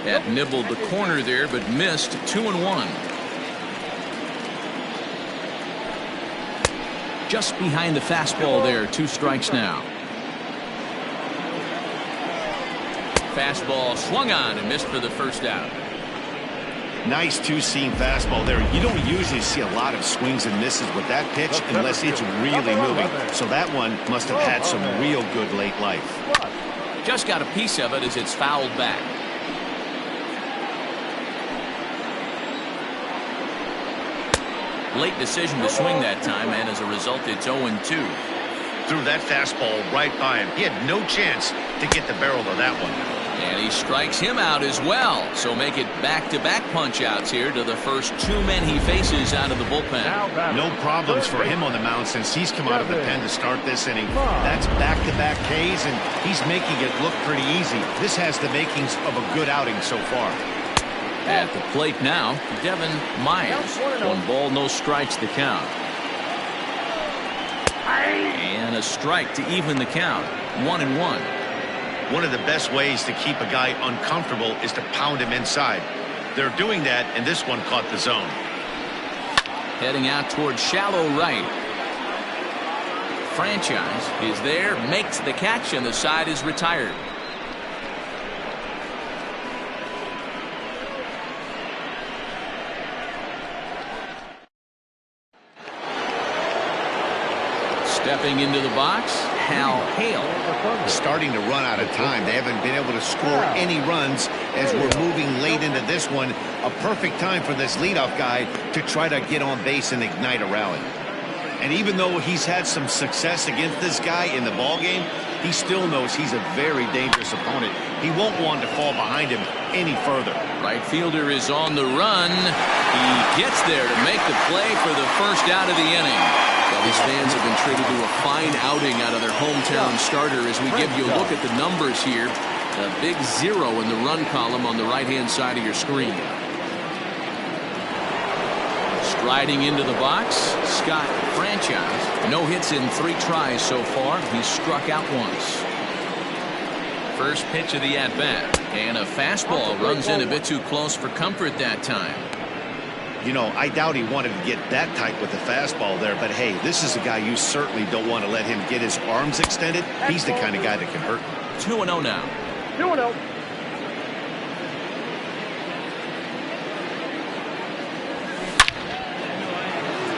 [SPEAKER 1] That nibbled the corner there, but missed. 2-1. Just behind the fastball there. 2 strikes now. Fastball swung on and missed for the first out.
[SPEAKER 2] Nice 2-seam fastball there. You don't usually see a lot of swings and misses with that pitch unless it's really moving. So that one must have had some real good late life.
[SPEAKER 1] Just got a piece of it as it's fouled back. Late decision to swing that time, and as a result, it's 0-2.
[SPEAKER 2] Threw that fastball right by him. He had no chance to get the barrel of that one.
[SPEAKER 1] And he strikes him out as well. So make it back-to-back punch-outs here to the first 2 men he faces out of the bullpen.
[SPEAKER 2] No problems for him on the mound since he's come out of the pen to start this inning. That's back-to-back Ks, and he's making it look pretty easy. This has the makings of a good outing so far.
[SPEAKER 1] At the plate now, Devin Myers. 1 ball, no strikes to count. And a strike to even the count. 1-1.
[SPEAKER 2] One of the best ways to keep a guy uncomfortable is to pound him inside. They're doing that, and this one caught the zone.
[SPEAKER 1] Heading out towards shallow right. Franchise is there, makes the catch, and the side is retired. Stepping into the box, Hal Hale.
[SPEAKER 2] Starting to run out of time. They haven't been able to score any runs as we're moving late into this one. A perfect time for this leadoff guy to try to get on base and ignite a rally. And even though he's had some success against this guy in the ballgame, he still knows he's a very dangerous opponent. He won't want to fall behind him any further.
[SPEAKER 1] Right fielder is on the run. He gets there to make the play for the first out of the inning. These fans have been treated to a fine outing out of their hometown starter as we give you a look at the numbers here. A big 0 in the run column on the right-hand side of your screen. Striding into the box, Scott Franchise. No hits in 3 tries so far. He's struck out once. First pitch of the at-bat. And a fastball runs in a bit too close for comfort that time.
[SPEAKER 2] You know, I doubt he wanted to get that tight with the fastball there, but hey, this is a guy you certainly don't want to let him get his arms extended. He's the kind of guy that can hurt.
[SPEAKER 1] 2-0 now.
[SPEAKER 5] 2-0.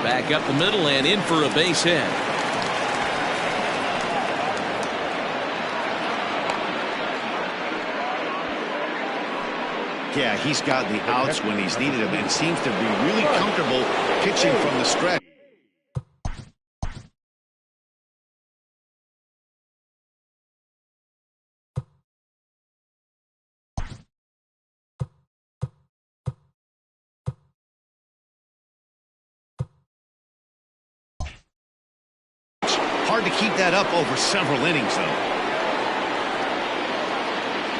[SPEAKER 1] Back up the middle and in for a base hit.
[SPEAKER 2] Yeah, he's got the outs when he's needed them and seems to be really comfortable pitching from the stretch. Hard to keep that up over several innings, though.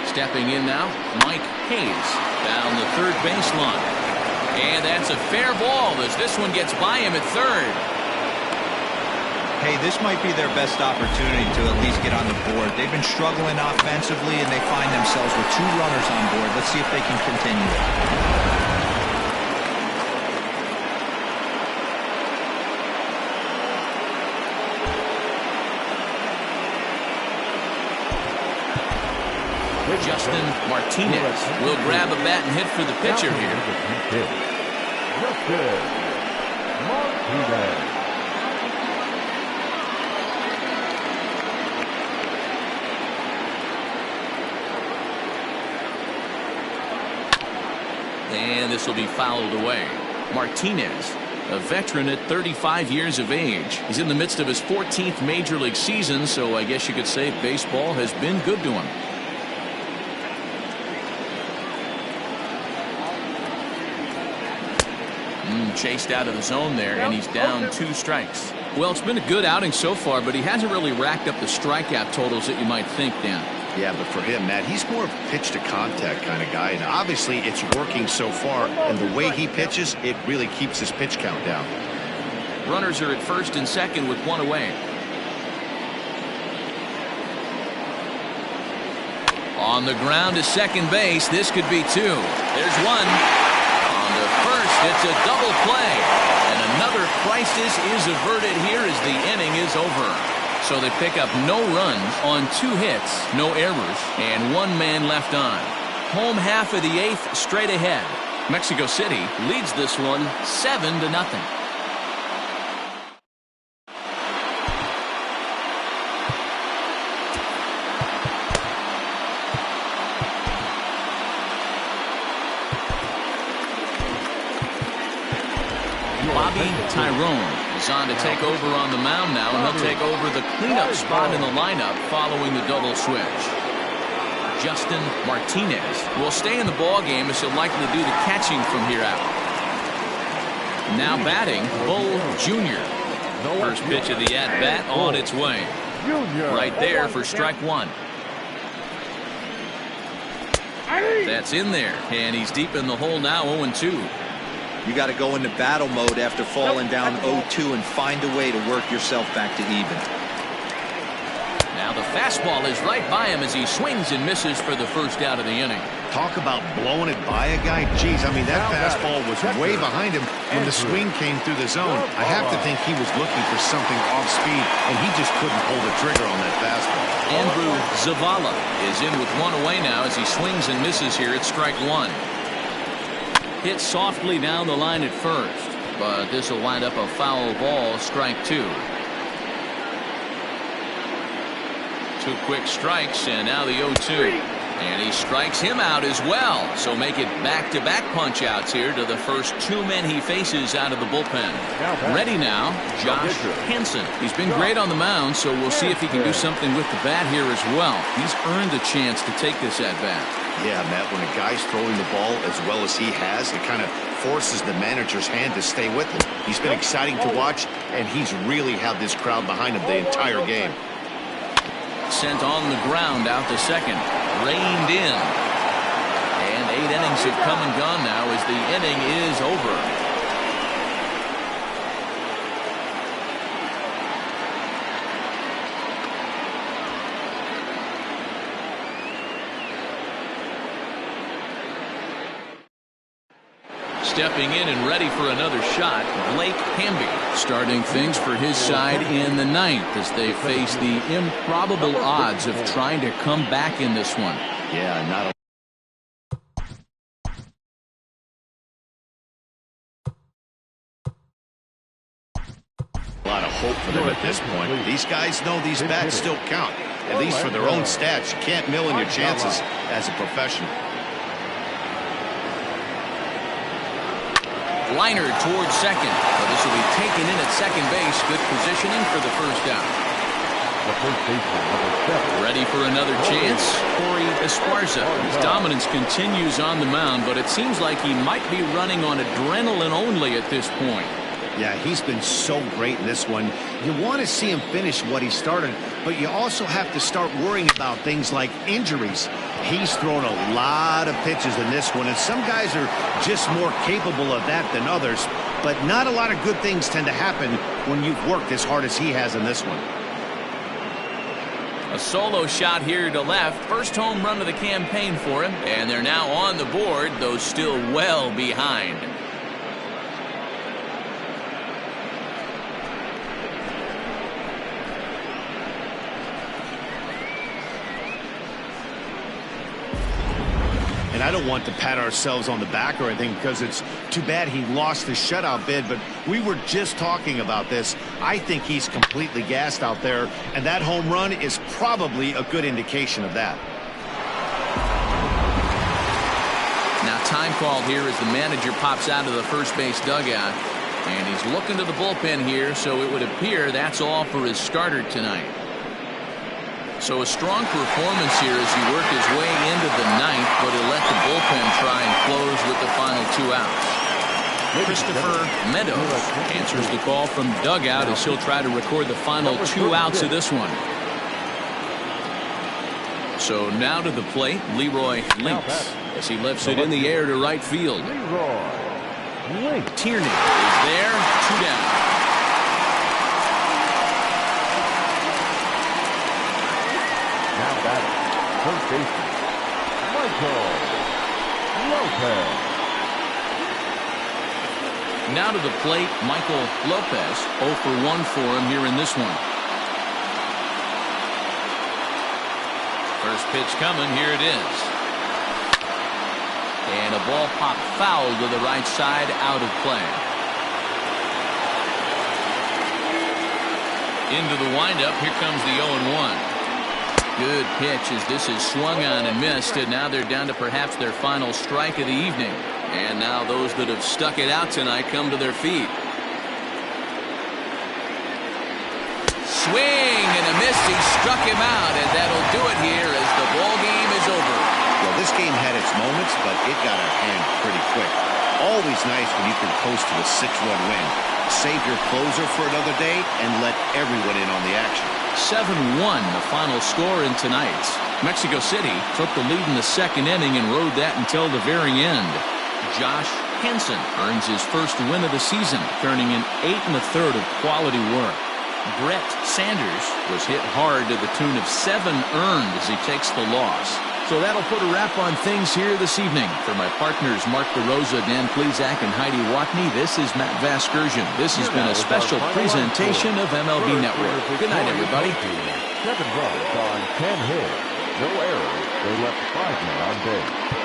[SPEAKER 1] Stepping in now, Mike Hayes down the third baseline. And that's a fair ball as this one gets by him at third.
[SPEAKER 4] Hey, this might be their best opportunity to at least get on the board. They've been struggling offensively, and they find themselves with 2 runners on board. Let's see if they can continue it.
[SPEAKER 1] Justin Martinez will grab a bat and hit for the pitcher here.
[SPEAKER 3] Justin Martinez.
[SPEAKER 1] And this will be fouled away. Martinez, a veteran at 35 years of age. He's in the midst of his 14th major league season, so I guess you could say baseball has been good to him. Chased out of the zone there, and he's down 2 strikes. Well, it's been a good outing so far, but he hasn't really racked up the strikeout totals that you might think, Dan.
[SPEAKER 2] Yeah, but for him, Matt, he's more of a pitch-to-contact kind of guy, and obviously it's working so far, and the way he pitches, it really keeps his pitch count down.
[SPEAKER 1] Runners are at first and second with 1 away. On the ground to second base, this could be 2. There's 1. It's a double play, and another crisis is averted here as the inning is over. So they pick up no runs on 2 hits, no errors, and 1 man left on. Home half of the 8th straight ahead. Mexico City leads this one 7-0. Bobby Tyrone is on to take over on the mound now, and he'll take over the cleanup spot in the lineup following the double switch. Justin Martinez will stay in the ballgame as he'll likely do the catching from here out. Now batting, Bull Jr. First pitch of the at-bat on its way. Right there for strike 1. That's in there, and he's deep in the hole now, 0-2.
[SPEAKER 4] You got to go into battle mode after falling down 0-2 and find a way to work yourself back to even.
[SPEAKER 1] Now the fastball is right by him as he swings and misses for the first out of the inning.
[SPEAKER 2] Talk about blowing it by a guy. Geez, I mean, that fastball was way behind him when the swing came through the zone. I have to think he was looking for something off speed, and he just couldn't pull the trigger on that fastball.
[SPEAKER 1] Andrew Zavala is in with one away now as he swings and misses here at strike one. Hit softly down the line at first, but this will wind up a foul ball, strike two. Two quick strikes, and now the 0-2. And he strikes him out as well. So make it back-to-back punch-outs here to the first two men he faces out of the bullpen. Ready now, Josh Hansen. He's been great on the mound, so we'll see if he can do something with the bat here as well. He's earned a chance to take this at-bat.
[SPEAKER 2] Yeah, Matt, when a guy's throwing the ball as well as he has, it kind of forces the manager's hand to stay with him. He's been exciting to watch, and he's really had this crowd behind him the entire game.
[SPEAKER 1] Sent on the ground out to second. Reined in. And 8 innings have come and gone now as the inning is over. Stepping in and ready for another shot, Blake Hamby. Starting things for his side in the ninth as they face the improbable odds of trying to come back in this one.
[SPEAKER 2] Yeah, not a lot of hope for them at this point. These guys know these bats still count, at least for their own stats. You can't mill in your chances as a professional.
[SPEAKER 1] Liner towards second. But this will be taken in at second base. Good positioning for the first out. Ready for another chance. Corey Esparza. His dominance continues on the mound, but it seems like he might be running on adrenaline only at this point.
[SPEAKER 2] Yeah, he's been so great in this one. You want to see him finish what he started, but you also have to start worrying about things like injuries. He's thrown a lot of pitches in this one, and some guys are just more capable of that than others, but not a lot of good things tend to happen when you've worked as hard as he has in this one.
[SPEAKER 1] A solo shot here to left. First home run of the campaign for him, and they're now on the board, though still well behind.
[SPEAKER 2] And I don't want to pat ourselves on the back or anything because it's too bad he lost the shutout bid, but we were just talking about this. I think he's completely gassed out there, and that home run is probably a good indication of that.
[SPEAKER 1] Now time called here as the manager pops out of the first base dugout, and he's looking to the bullpen here, so it would appear that's all for his starter tonight. So a strong performance here as he worked his way into the ninth, but he'll let the bullpen try and close with the final 2 outs. Christopher Meadows answers the call from dugout as he'll try to record the final 2 outs of this one. So now to the plate, Leroy Links as he lifts it in the air to right field. Tierney is there, 2 down.
[SPEAKER 3] First baseman, Michael Lopez.
[SPEAKER 1] Now to the plate, Michael Lopez. 0 for 1 for him here in this one. First pitch coming, here it is. And a ball pop foul to the right side, out of play. Into the windup, here comes the 0-1. Good pitch as this is swung on and missed, and now they're down to perhaps their final strike of the evening. And now those that have stuck it out tonight come to their feet. Swing and a miss. He struck him out, and that'll do it here as the ball game is over.
[SPEAKER 2] Well, this game had its moments, but it got out of hand pretty quick. Always nice when you can coast to a 6-run win. Save your closer for another day and let everyone in on the action.
[SPEAKER 1] 7-1 the final score in tonight's. Mexico City took the lead in the second inning and rode that until the very end. Josh Henson earns his first win of the season, turning in 8 1/3 of quality work. Brett Sanders was hit hard to the tune of 7 earned as he takes the loss. So that'll put a wrap on things here this evening. For my partners Mark DeRosa, Dan Plesac, and Heidi Watney, this is Matt Vasgersian. This has been a special presentation of MLB Network. Good night, everybody.
[SPEAKER 3] 7 runs on 10 hits. No errors. They left 5 men on base.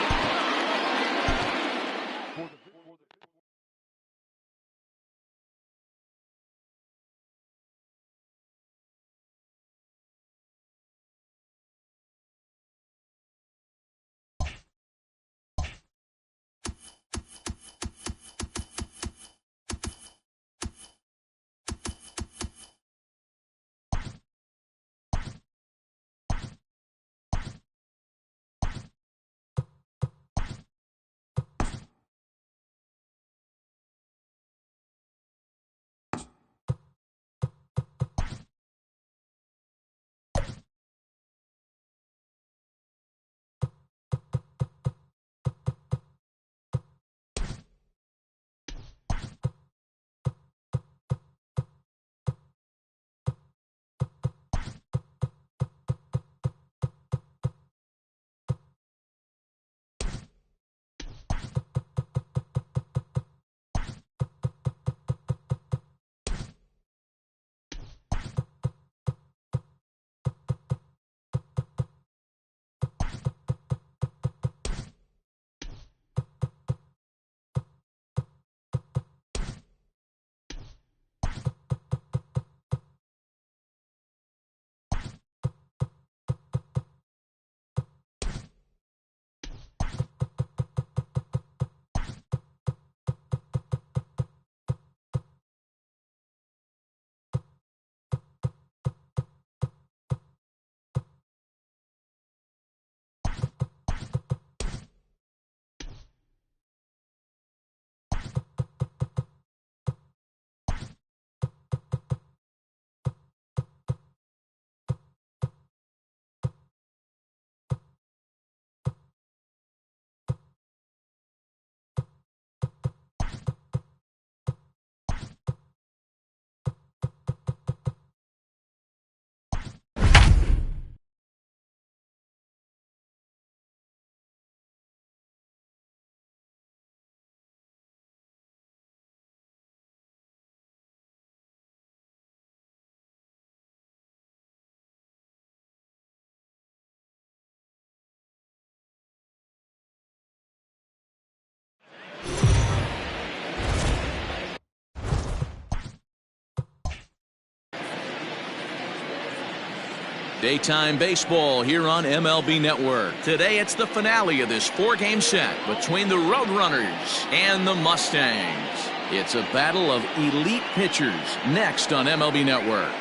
[SPEAKER 1] Daytime baseball here on MLB Network. Today it's the finale of this 4-game set between the Roadrunners and the Mustangs. It's a battle of elite pitchers next on MLB Network.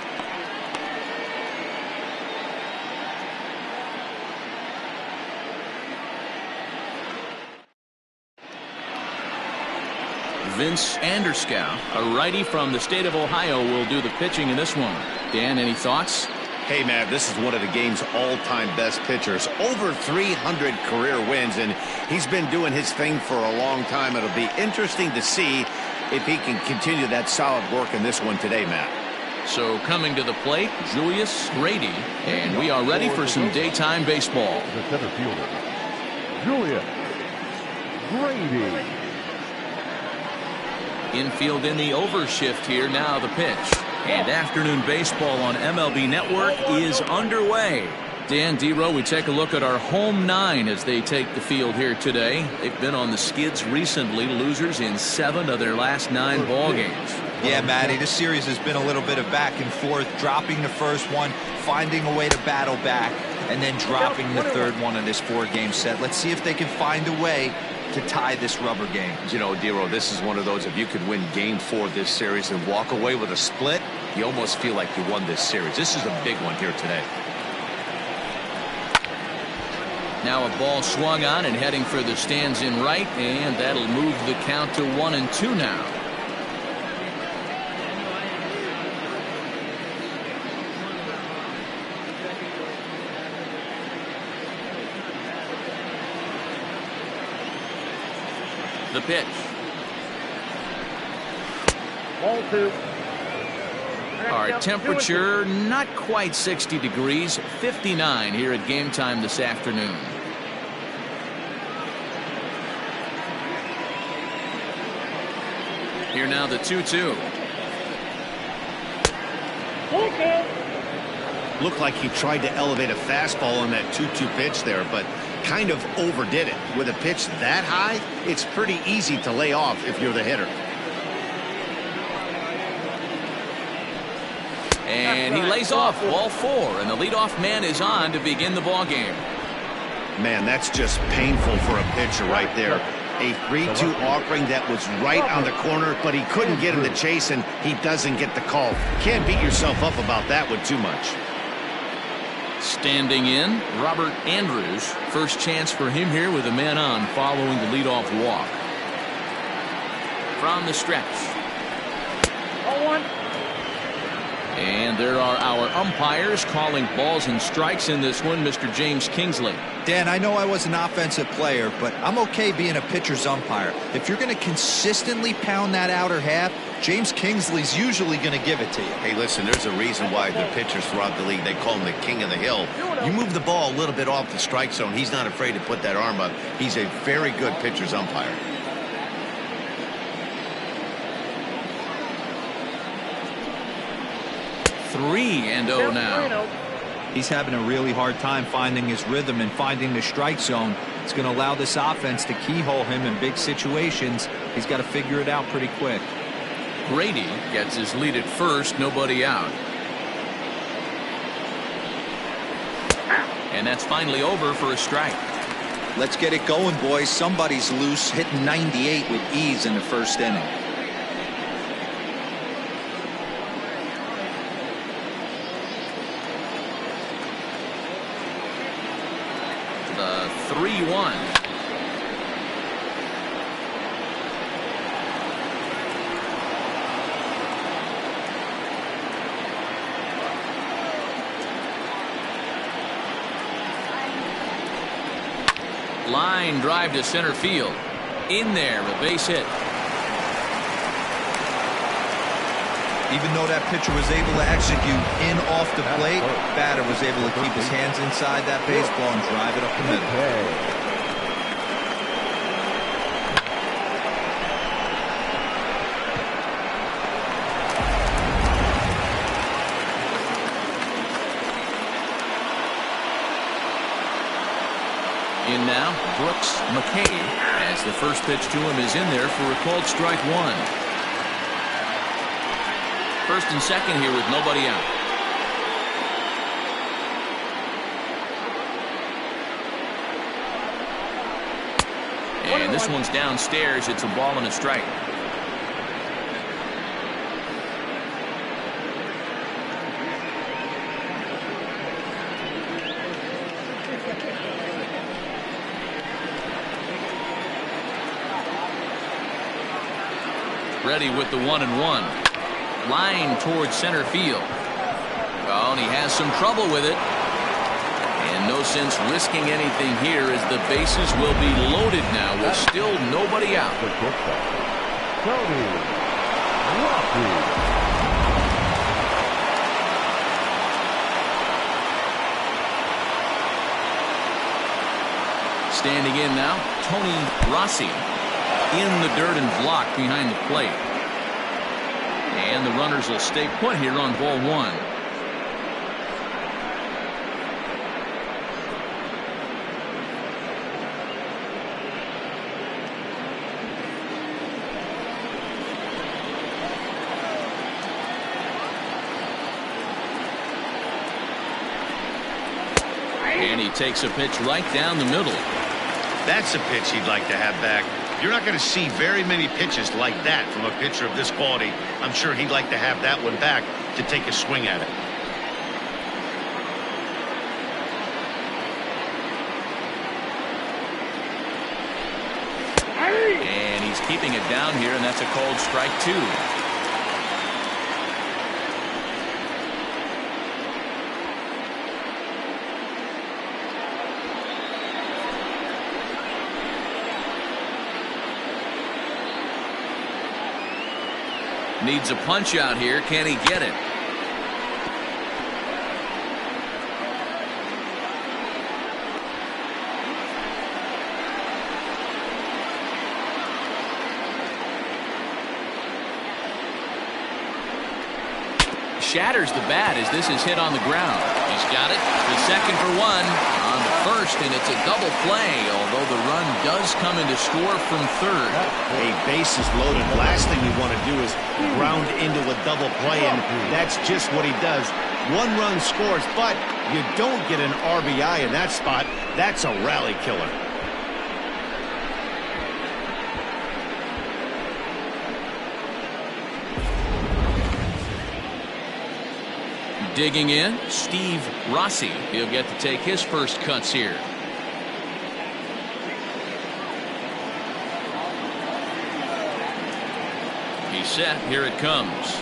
[SPEAKER 1] Vince Anderscow, a righty from the state of Ohio, will do the pitching in this one. Dan, any thoughts?
[SPEAKER 2] Hey, man, this is one of the game's all-time best pitchers. Over 300 career wins, and he's been doing his thing for a long time. It'll be interesting to see if he can continue that solid work in this one today, Matt.
[SPEAKER 1] So coming to the plate, Julius Grady, and we are ready for some daytime baseball.
[SPEAKER 3] The center fielder, Julius Grady.
[SPEAKER 1] Infield in the overshift here. Now the pitch. And afternoon baseball on MLB Network is underway. Dan, D-Row, we take a look at our home 9 as they take the field here today. They've been on the skids recently, losers in 7 of their last 9 ball games.
[SPEAKER 4] Yeah, Matty, this series has been a little bit of back and forth, dropping the first one, finding a way to battle back, and then dropping the third one of this 4-game set. Let's see if they can find a way to tie this rubber game.
[SPEAKER 2] You know, D-Row, this is one of those, if you could win game 4 of this series and walk away with a split, you almost feel like you won this series. This is a big one here today.
[SPEAKER 1] Now a ball swung on and heading for the stands in right, and that'll move the count to 1-2 now. The pitch.
[SPEAKER 5] Ball 2.
[SPEAKER 1] Our temperature not quite 60 degrees, 59 here at game time this afternoon. Here now the 2-2.
[SPEAKER 2] Looked like he tried to elevate a fastball on that 2-2 pitch there, but kind of overdid it. With a pitch that high, it's pretty easy to lay off if you're the hitter.
[SPEAKER 1] And he lays off ball 4, and the leadoff man is on to begin the ball game.
[SPEAKER 2] Man, that's just painful for a pitcher right there. A 3-2 offering that was right on the corner, but he couldn't get in the chase, and he doesn't get the call. Can't beat yourself up about that one too much.
[SPEAKER 1] Standing in, Robert Andrews. First chance for him here with a man on following the leadoff walk. From the stretch.
[SPEAKER 5] 0-1.
[SPEAKER 1] And there are our umpires calling balls and strikes in this one, Mr. James Kingsley.
[SPEAKER 4] Dan, I know I was an offensive player, but I'm okay being a pitcher's umpire. If you're going to consistently pound that outer half, James Kingsley's usually going to give it to you.
[SPEAKER 2] Hey, listen, there's a reason why the pitchers throughout the league, they call him the king of the hill. You move the ball a little bit off the strike zone, he's not afraid to put that arm up. He's a very good pitcher's umpire.
[SPEAKER 1] Three and 0 now.
[SPEAKER 4] He's having a really hard time finding his rhythm and finding the strike zone. It's going to allow this offense to keyhole him in big situations. He's got to figure it out pretty quick.
[SPEAKER 1] Grady gets his lead at first, nobody out. And that's finally over for a strike.
[SPEAKER 4] Let's get it going, boys. Somebody's loose, hitting 98 with ease in the first inning.
[SPEAKER 1] The 3-1. Line drive to center field. In there, a base hit.
[SPEAKER 4] Even though that pitcher was able to execute in off the plate, batter was able to keep his hands inside that baseball and drive it up the middle.
[SPEAKER 1] In now, Brooks McCabe, as the first pitch to him is in there for a called strike 1. First and second here with nobody out. And this one's downstairs. It's a ball and a strike. Ready with the 1-1. Line towards center field. Oh, and he has some trouble with it. And no sense risking anything here as the bases will be loaded now with still nobody out.
[SPEAKER 3] Tony Rocky.
[SPEAKER 1] Standing in now, Tony Rossi in the dirt and blocked behind the plate. And the runners will stay put here on ball 1. And he takes a pitch right down the middle.
[SPEAKER 2] That's a pitch he'd like to have back. You're not going to see very many pitches like that from a pitcher of this quality. I'm sure he'd like to have that one back to take a swing at it.
[SPEAKER 1] And he's keeping it down here, and that's a called strike 2. Needs a punch out here. Can he get it? Shatters the bat as this is hit on the ground. He's got it. The second for one on the first, and it's a double play, although the run does come into score from third.
[SPEAKER 2] A bases loaded. Last thing you want to do is ground into a double play, and that's just what he does. One run scores, but you don't get an RBI in that spot. That's a rally killer.
[SPEAKER 1] Digging in, Steve Rossi. He'll get to take his first cuts here. He's set. Here it comes.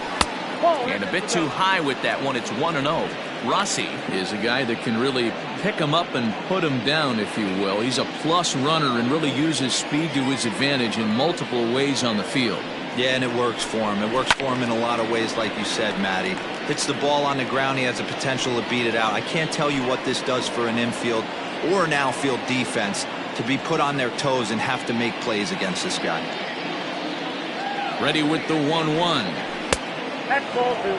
[SPEAKER 1] And a bit too high with that one. It's 1-0. Rossi is a guy that can really pick him up and put him down, if you will. He's a plus runner and really uses speed to his advantage in multiple ways on the field.
[SPEAKER 4] Yeah, and it works for him. It works for him in a lot of ways, like you said, Matty. Hits the ball on the ground. He has the potential to beat it out. I can't tell you what this does for an infield or an outfield defense to be put on their toes and have to make plays against this guy.
[SPEAKER 1] Ready with the 1-1.
[SPEAKER 5] That's ball 2.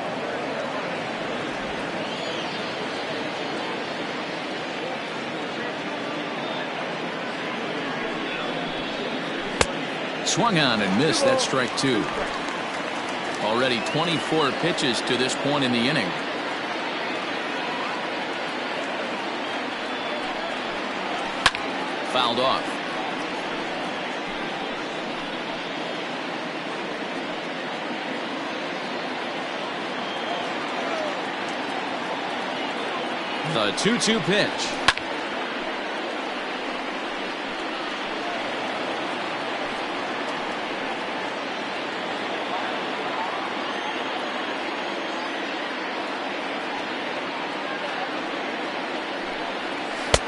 [SPEAKER 1] Swung on and missed. That's strike 2. Already 24 pitches to this point in the inning. Fouled off. The 2-2 pitch.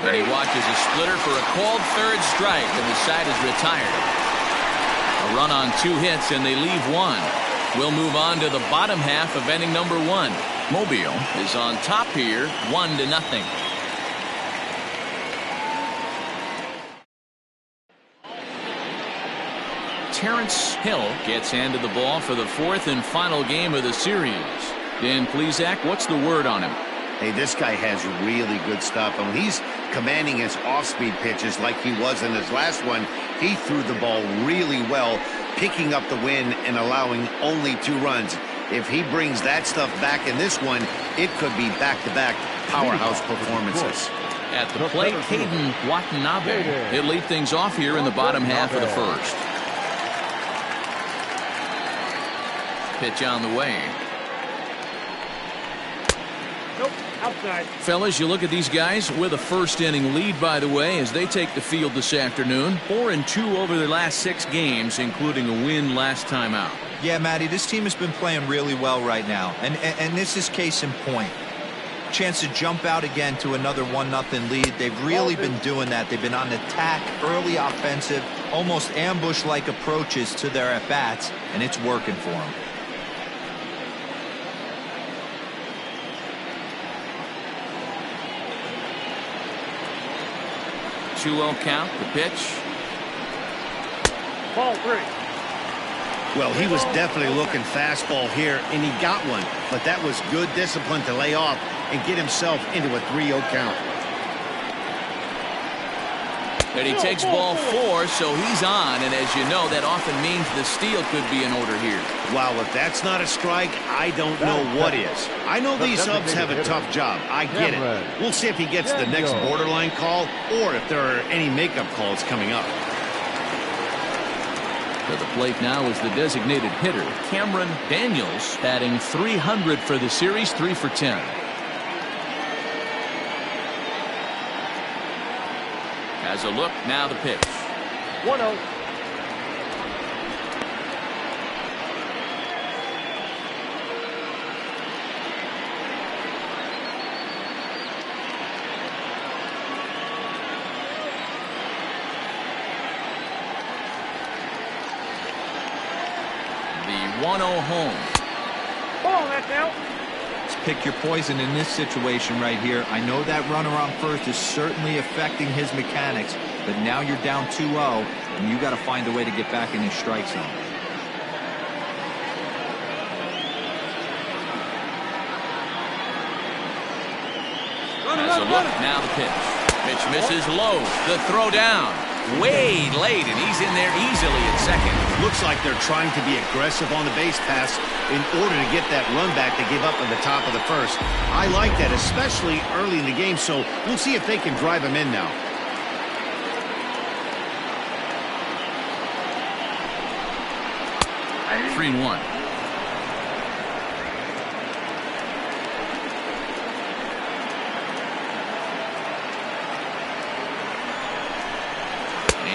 [SPEAKER 1] And he watches a splitter for a called third strike, and the side is retired. A run on 2 hits, and they leave 1. We'll move on to the bottom half of inning number 1. Mobile is on top here, 1-0. Terrence Hill gets handed the ball for the 4th and final game of the series. Dan Plesac, what's the word on him?
[SPEAKER 2] Hey, this guy has really good stuff. And he's commanding his off-speed pitches like he was in his last one. He threw the ball really well, picking up the win and allowing only 2 runs. If he brings that stuff back in this one, it could be back-to-back powerhouse performances.
[SPEAKER 1] At the plate, Hayden Watanabe. He'll lead things off here in the bottom half of the first. Pitch on the way.
[SPEAKER 5] Nope, outside.
[SPEAKER 1] Fellas, you look at these guys with a first inning lead, by the way, as they take the field this afternoon. 4-2 over their last 6 games, including a win last time out.
[SPEAKER 4] Yeah, Matty, this team has been playing really well right now, and this is case in point. Chance to jump out again to another 1-0 lead. They've really been doing that. They've been on attack, early offensive, almost ambush-like approaches to their at-bats, and it's working for them.
[SPEAKER 1] 2-0 count, the pitch.
[SPEAKER 5] Ball 3.
[SPEAKER 2] Well, he was definitely looking fastball here, and he got one. But that was good discipline to lay off and get himself into a 3-0 count.
[SPEAKER 1] And he takes ball 4, so he's on. And as you know, that often means the steal could be in order here.
[SPEAKER 2] Wow, if that's not a strike, I don't know what is. I know these subs have a tough job. I get it. We'll see if he gets the next borderline call or if there are any makeup calls coming up.
[SPEAKER 1] To the plate now is the designated hitter, Cameron Daniels, batting .300 for the series, 3 for 10. As a look, now the pitch.
[SPEAKER 5] 1-0.
[SPEAKER 1] The 1-0 home.
[SPEAKER 5] Ball, that's out.
[SPEAKER 4] Let's pick your poison in this situation right here. I know that runner on first is certainly affecting his mechanics, but now you're down 2-0, and you got to find a way to get back in his strike zone.
[SPEAKER 1] Has a look, now the pitch. Pitch misses low. The throw down. Way late, and he's in there easily at second.
[SPEAKER 2] Looks like they're trying to be aggressive on the base pass in order to get that run back they gave up in the top of the first. I like that, especially early in the game, so we'll see if they can drive him in now.
[SPEAKER 1] Three and one.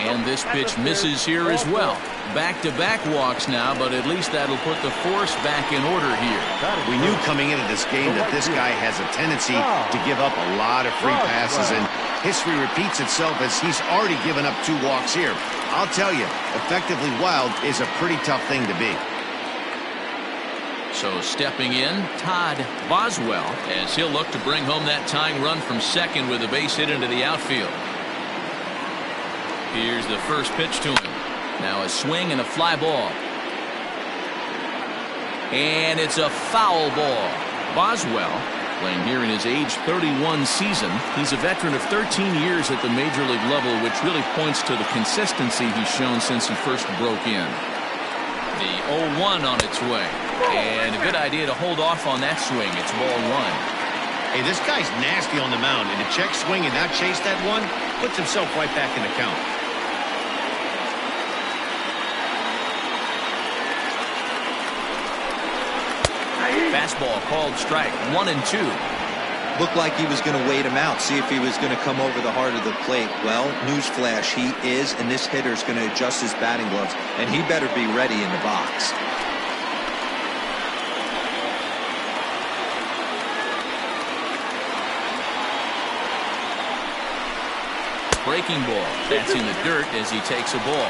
[SPEAKER 1] And this pitch misses here as well. Back-to-back walks now, but at least that'll put the force back in order here.
[SPEAKER 2] We knew coming into this game that this guy has a tendency to give up a lot of free passes, and history repeats itself as he's already given up 2 walks here. I'll tell you, effectively wild is a pretty tough thing to be.
[SPEAKER 1] So stepping in, Todd Boswell, as he'll look to bring home that tying run from second with a base hit into the outfield. Here's the first pitch to him. Now a swing and a fly ball. And it's a foul ball. Boswell, playing here in his age 31 season. He's a veteran of 13 years at the major league level, which really points to the consistency he's shown since he first broke in. The 0-1 on its way. And a good idea to hold off on that swing. It's ball 1.
[SPEAKER 2] Hey, this guy's nasty on the mound, and to check swing and not chase that one puts himself right back in the count.
[SPEAKER 1] Fastball called strike. 1-2.
[SPEAKER 4] Looked like he was going to wait him out, see if he was going to come over the heart of the plate. Well, newsflash, he is, and this hitter's going to adjust his batting gloves, and he better be ready in the box.
[SPEAKER 1] Breaking ball. That's in the dirt as he takes a ball.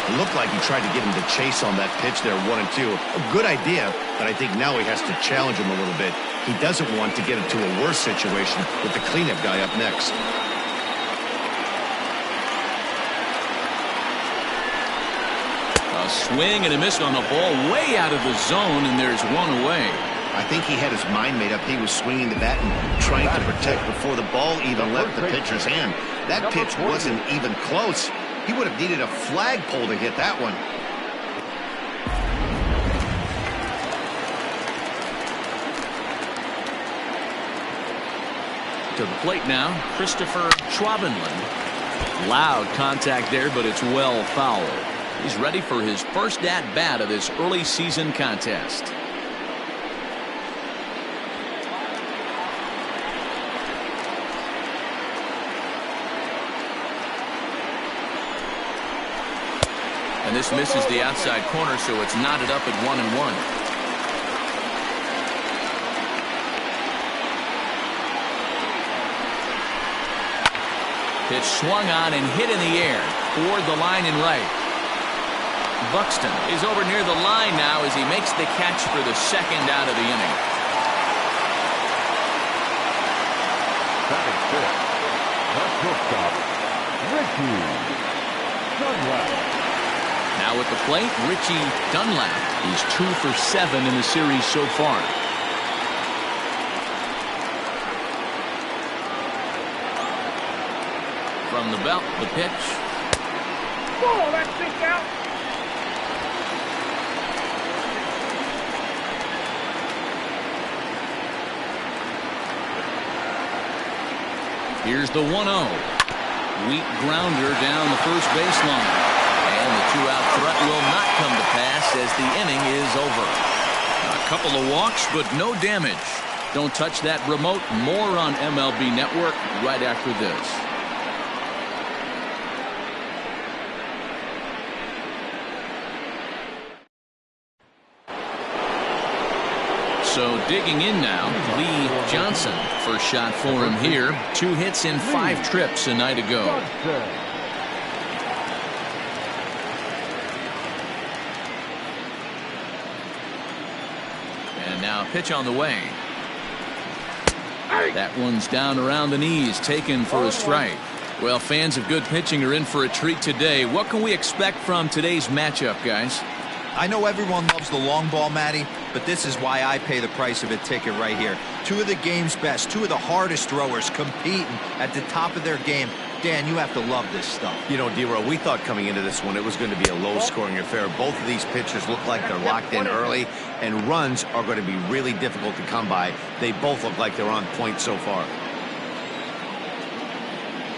[SPEAKER 2] It looked like he tried to get him to chase on that pitch there, 1-2. A good idea, but I think now he has to challenge him a little bit. He doesn't want to get into a worse situation with the cleanup guy up next.
[SPEAKER 1] A swing and a miss on the ball way out of the zone, and there's one away.
[SPEAKER 2] I think he had his mind made up. He was swinging the bat and trying to protect before the ball even left the pitcher's hand. That pitch wasn't even close. He would have needed a flagpole to hit that one.
[SPEAKER 1] To the plate now, Christopher Schwabenland. Loud contact there, but it's well fouled. He's ready for his first at-bat of this early season contest. And this misses the outside corner, so it's knotted up at 1-1. Pitch swung on and hit in the air toward the line and right. Buxton is over near the line now as he makes the catch for the second out of the inning.
[SPEAKER 3] Batting fifth, the shortstop, Richie Dunlap.
[SPEAKER 1] Now at the plate, Richie Dunlap. He's 2 for 7 in the series so far. From the belt, the pitch.
[SPEAKER 5] Ball, that's 6 out.
[SPEAKER 1] Here's the 1-0. Weak grounder down the first baseline. And the 2-out threat will not come to pass as the inning is over. A couple of walks, but no damage. Don't touch that remote. More on MLB Network right after this. So digging in now, Lee Johnson. First shot for him here. 2 hits in 5 trips a night ago. Now pitch on the way. That one's down around the knees, taken for a strike. Well, fans of good pitching are in for a treat today. What can we expect from today's matchup, guys?
[SPEAKER 4] I know everyone loves the long ball, Matty, but this is why I pay the price of a ticket right here. Two of the game's best, two of the hardest throwers competing at the top of their game. Dan, you have to love this stuff.
[SPEAKER 2] You know, D-Row, we thought coming into this one it was going to be a low-scoring affair. Both of these pitchers look like they're locked in early, and runs are going to be really difficult to come by. They both look like they're on point so far.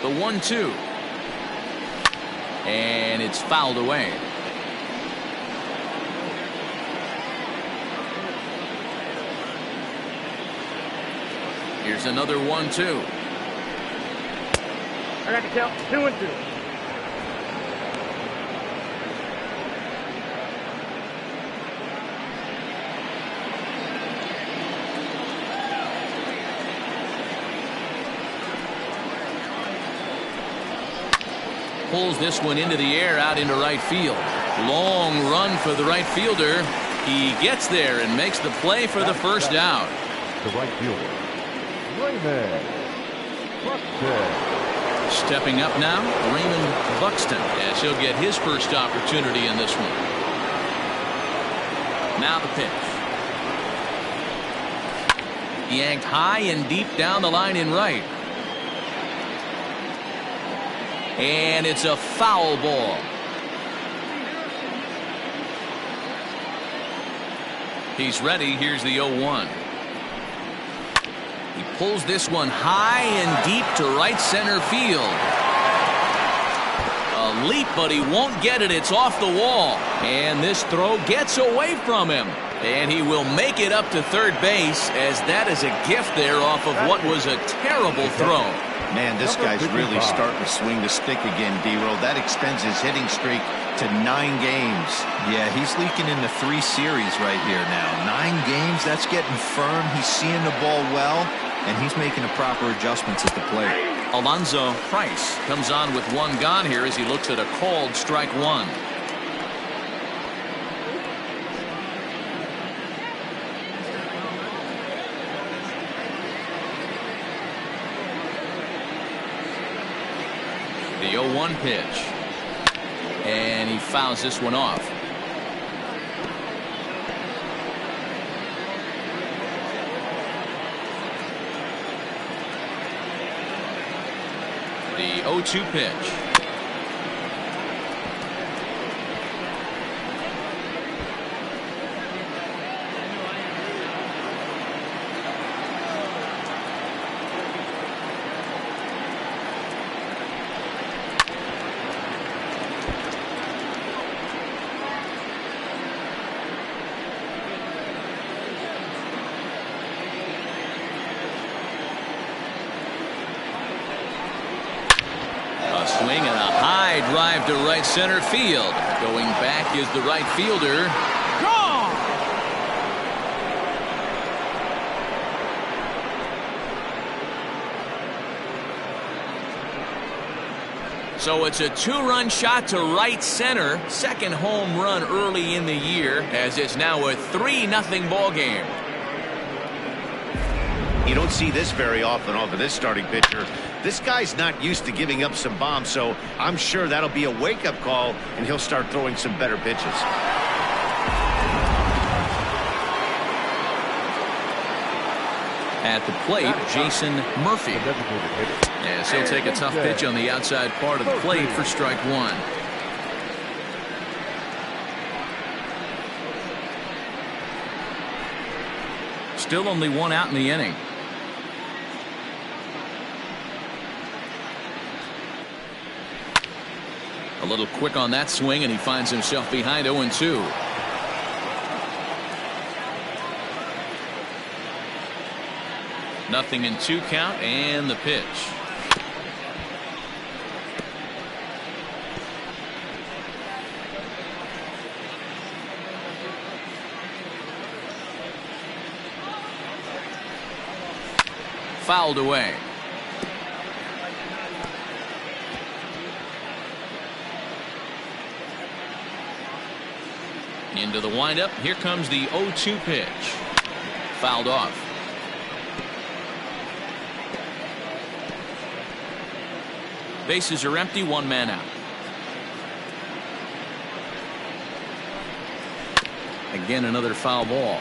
[SPEAKER 1] The 1-2. And it's fouled away. Here's another 1-2.
[SPEAKER 5] I got to count 2-2.
[SPEAKER 1] Pulls this one into the air out into right field. Long run for the right fielder. He gets there and makes the play for the first out.
[SPEAKER 3] The right fielder, Raymond Buxton.
[SPEAKER 1] Stepping up now, Raymond Buxton, as he'll get his first opportunity in this one. Now the pitch. Yanked high and deep down the line in right. And it's a foul ball. He's ready. Here's the 0-1. He pulls this one high and deep to right center field. A leap, but he won't get it. It's off the wall. And this throw gets away from him. And he will make it up to third base, as that is a gift there off of what was a terrible throw.
[SPEAKER 2] Man, this guy's really starting to swing the stick again, D-Row. That extends his hitting streak to 9 games.
[SPEAKER 4] Yeah, he's leaking into 3 series right here now. 9 games, that's getting firm. He's seeing the ball well, and he's making the proper adjustments at the plate.
[SPEAKER 1] Alonzo Price comes on with 1 gone here as he looks at a called strike 1. The 0-1 pitch. And he fouls this one off. The 0-2 pitch. Swing and a high drive to right center field. Going back is the right fielder. Gone! So it's a 2-run shot to right center. Second home run early in the year, as it's now a 3-0 ball game.
[SPEAKER 2] You don't see this very often off of this starting pitcher. This guy's not used to giving up some bombs, so I'm sure that'll be a wake-up call, and he'll start throwing some better pitches.
[SPEAKER 1] At the plate, Jason Murphy. Yes, he'll take a tough pitch on the outside part of the plate for strike 1. Still only 1 out in the inning. A little quick on that swing, and he finds himself behind 0-2. Nothing in 2 count, and the pitch. Fouled away. Into the windup. Here comes the 0-2 pitch. Fouled off. Bases are empty, one man out. Again, another foul ball.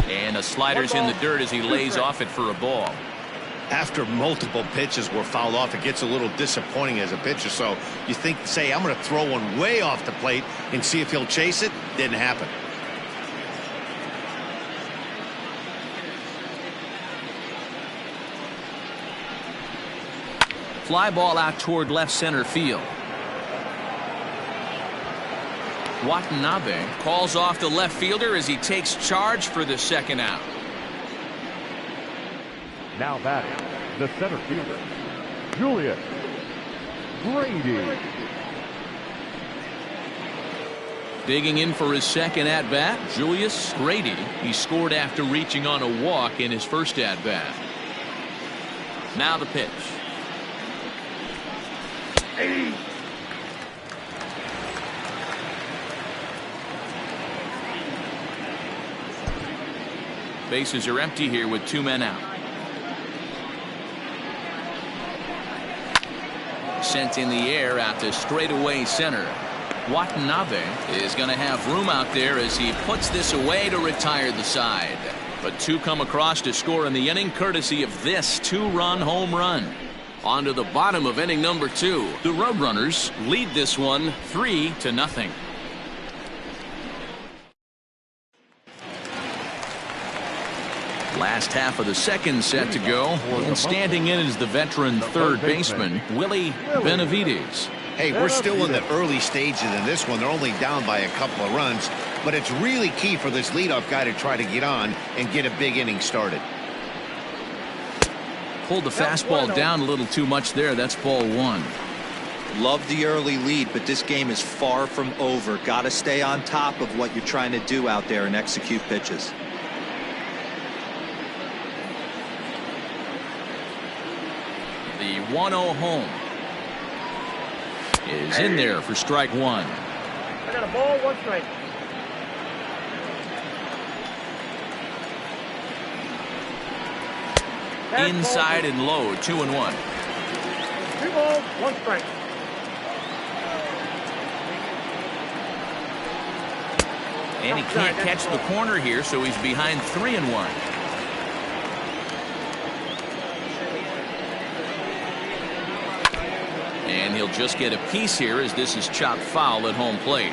[SPEAKER 1] And a slider's in the dirt as he lays off it for a ball.
[SPEAKER 2] After multiple pitches were fouled off, it gets a little disappointing as a pitcher. So you think, say, I'm going to throw one way off the plate and see if he'll chase it. Didn't happen.
[SPEAKER 1] Fly ball out toward left center field. Watanabe calls off the left fielder as he takes charge for the second out.
[SPEAKER 3] Now batting, the center fielder, Julius Grady.
[SPEAKER 1] Digging in for his second at-bat, Julius Grady. He scored after reaching on a walk in his first at-bat. Now the pitch. Bases are empty here with two men out. Sent in the air out to straightaway center. Watanabe is going to have room out there as he puts this away to retire the side. But two come across to score in the inning courtesy of this two-run home run. On to the bottom of inning number 2. The Roadrunners lead this one 3-0. Last half of the second set to go, and standing in is the veteran third baseman, Willie Benavides.
[SPEAKER 2] Hey, we're still in the early stages in this one. They're only down by a couple of runs, but it's really key for this leadoff guy to try to get on and get a big inning started.
[SPEAKER 1] Pulled the fastball down a little too much there. That's ball 1.
[SPEAKER 4] Love the early lead, but this game is far from over. Got to stay on top of what you're trying to do out there and execute pitches.
[SPEAKER 1] The 1-0 home is in there for strike 1.
[SPEAKER 5] I got a ball, 1 strike.
[SPEAKER 1] Inside and low, 2-1.
[SPEAKER 5] 3 balls, 1 strike.
[SPEAKER 1] And he can't catch the corner here, so he's behind 3-1. And he'll just get a piece here as this is chopped foul at home plate.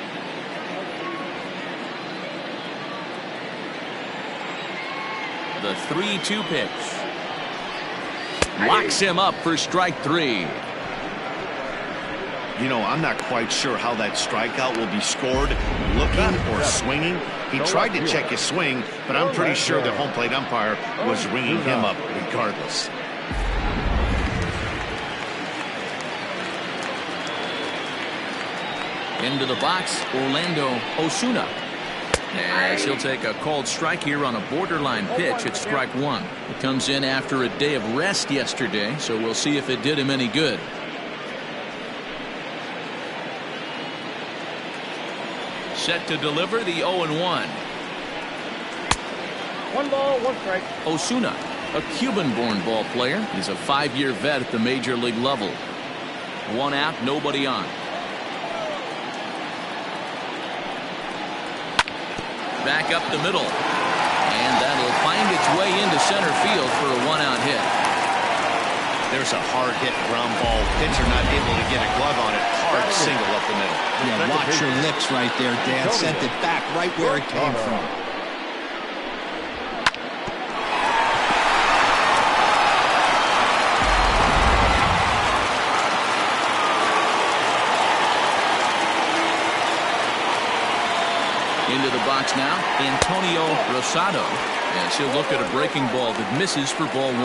[SPEAKER 1] The 3-2 pitch. Locks him up for strike 3.
[SPEAKER 2] You know, I'm not quite sure how that strikeout will be scored, looking or swinging. He tried to check his swing, but I'm pretty sure the home plate umpire was ringing him up regardless.
[SPEAKER 1] Into the box, Orlando Osuna. As he'll take a called strike here on a borderline pitch at strike 1. It comes in after a day of rest yesterday, so we'll see if it did him any good. Set to deliver the 0-1.
[SPEAKER 5] 1 ball, 1 strike.
[SPEAKER 1] Osuna, a Cuban-born ball player, is a 5-year vet at the major league level. 1 out, nobody on. Back up the middle, and that'll find its way into center field for a 1-out hit.
[SPEAKER 2] There's a hard hit ground ball. Pitcher not able to get a glove on it. Hard single up the middle.
[SPEAKER 4] Yeah, watch your lips right there, Dan. Sent it back right where it came from.
[SPEAKER 1] Into the box now, Antonio Rosado, as he'll look at a breaking ball that misses for ball 1.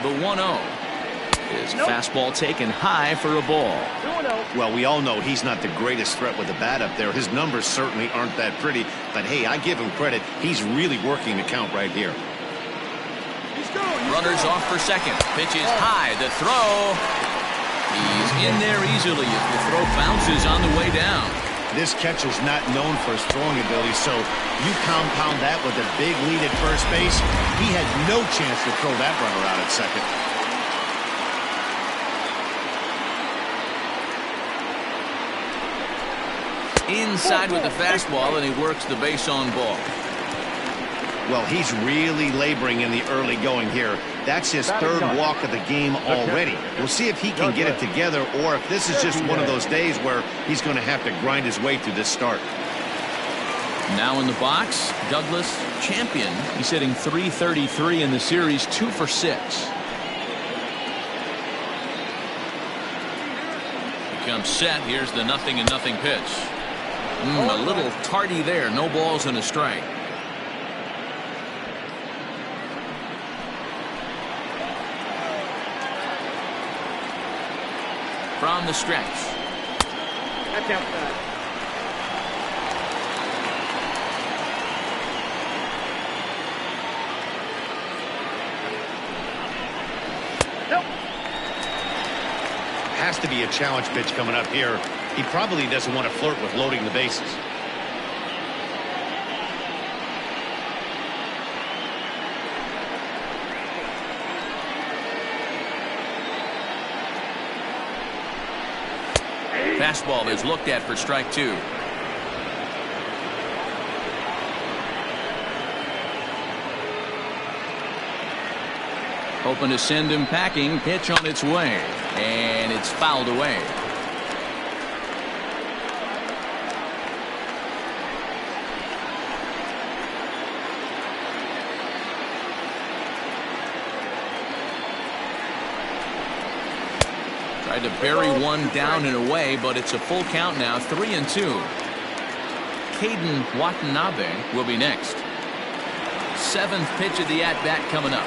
[SPEAKER 1] The 1-0. His fastball taken high for a ball.
[SPEAKER 2] Well, we all know he's not the greatest threat with the bat up there. His numbers certainly aren't that pretty. But, hey, I give him credit. He's really working the count right here.
[SPEAKER 1] Runners off for second. Pitch is high. The throw. He's in there easily as the throw bounces on the way down.
[SPEAKER 2] This catcher's not known for his throwing ability, so you compound that with a big lead at first base. He had no chance to throw that runner out at second.
[SPEAKER 1] Inside with the fastball, and he works the base on ball.
[SPEAKER 2] Well, he's really laboring in the early going here. That's his third walk of the game already. We'll see if he can get it together or if this is just one of those days where he's going to have to grind his way through this start.
[SPEAKER 1] Now in the box, Douglas Champion. He's hitting .333 in the series, 2 for 6. Becomes set. Here's the 0-0 pitch. A little tardy there. No balls and a strike. From the stretch.
[SPEAKER 5] That's outside. Nope.
[SPEAKER 2] Has to be a challenge pitch coming up here. He probably doesn't want to flirt with loading the bases.
[SPEAKER 1] Fastball is looked at for strike 2. Hoping to send him packing. Pitch on its way. And it's fouled away. Tried to bury one down and away, but it's a full count now, 3-2. Caden Watanabe will be next. 7th pitch of the at-bat coming up.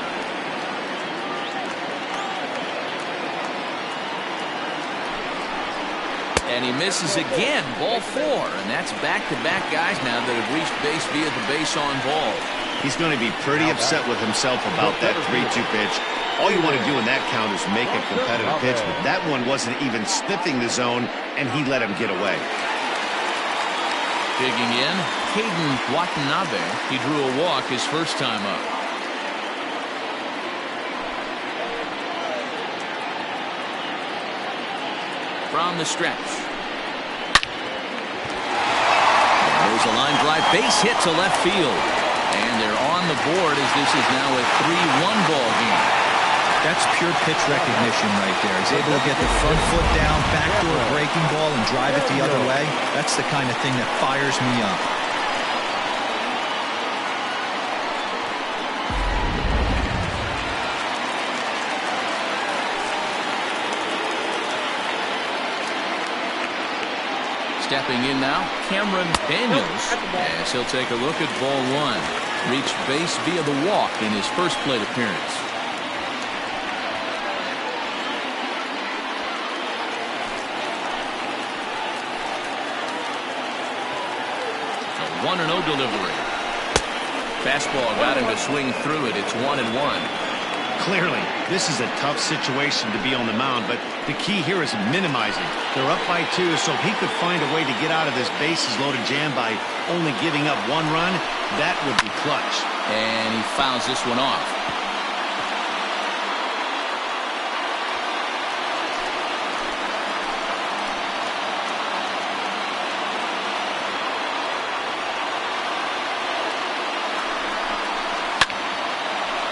[SPEAKER 1] And he misses again, ball 4, and that's back-to-back guys now that have reached base via the base on ball.
[SPEAKER 2] He's going to be pretty upset with himself about that 3-2 pitch. All you want to do in that count is make a competitive pitch, but that one wasn't even sniffing the zone, and he let him get away.
[SPEAKER 1] Digging in, Caden Watanabe. He drew a walk his first time up. From the stretch. There's a line drive, base hit to left field. And they're on the board as this is now a 3-1 ball game.
[SPEAKER 4] That's pure pitch recognition right there. He's able to get the front foot down, backdoor breaking ball, and drive it the other way. That's the kind of thing that fires me up.
[SPEAKER 1] Stepping in now, Cameron Daniels, as he'll take a look at ball 1. Reached base via the walk in his first plate appearance. A 1-0 delivery. Fastball got him to swing through it. It's 1-1.
[SPEAKER 2] Clearly, this is a tough situation to be on the mound, but the key here is minimizing. They're up by 2, so if he could find a way to get out of this bases-loaded jam by only giving up 1 run, that would be clutch.
[SPEAKER 1] And he fouls this one off.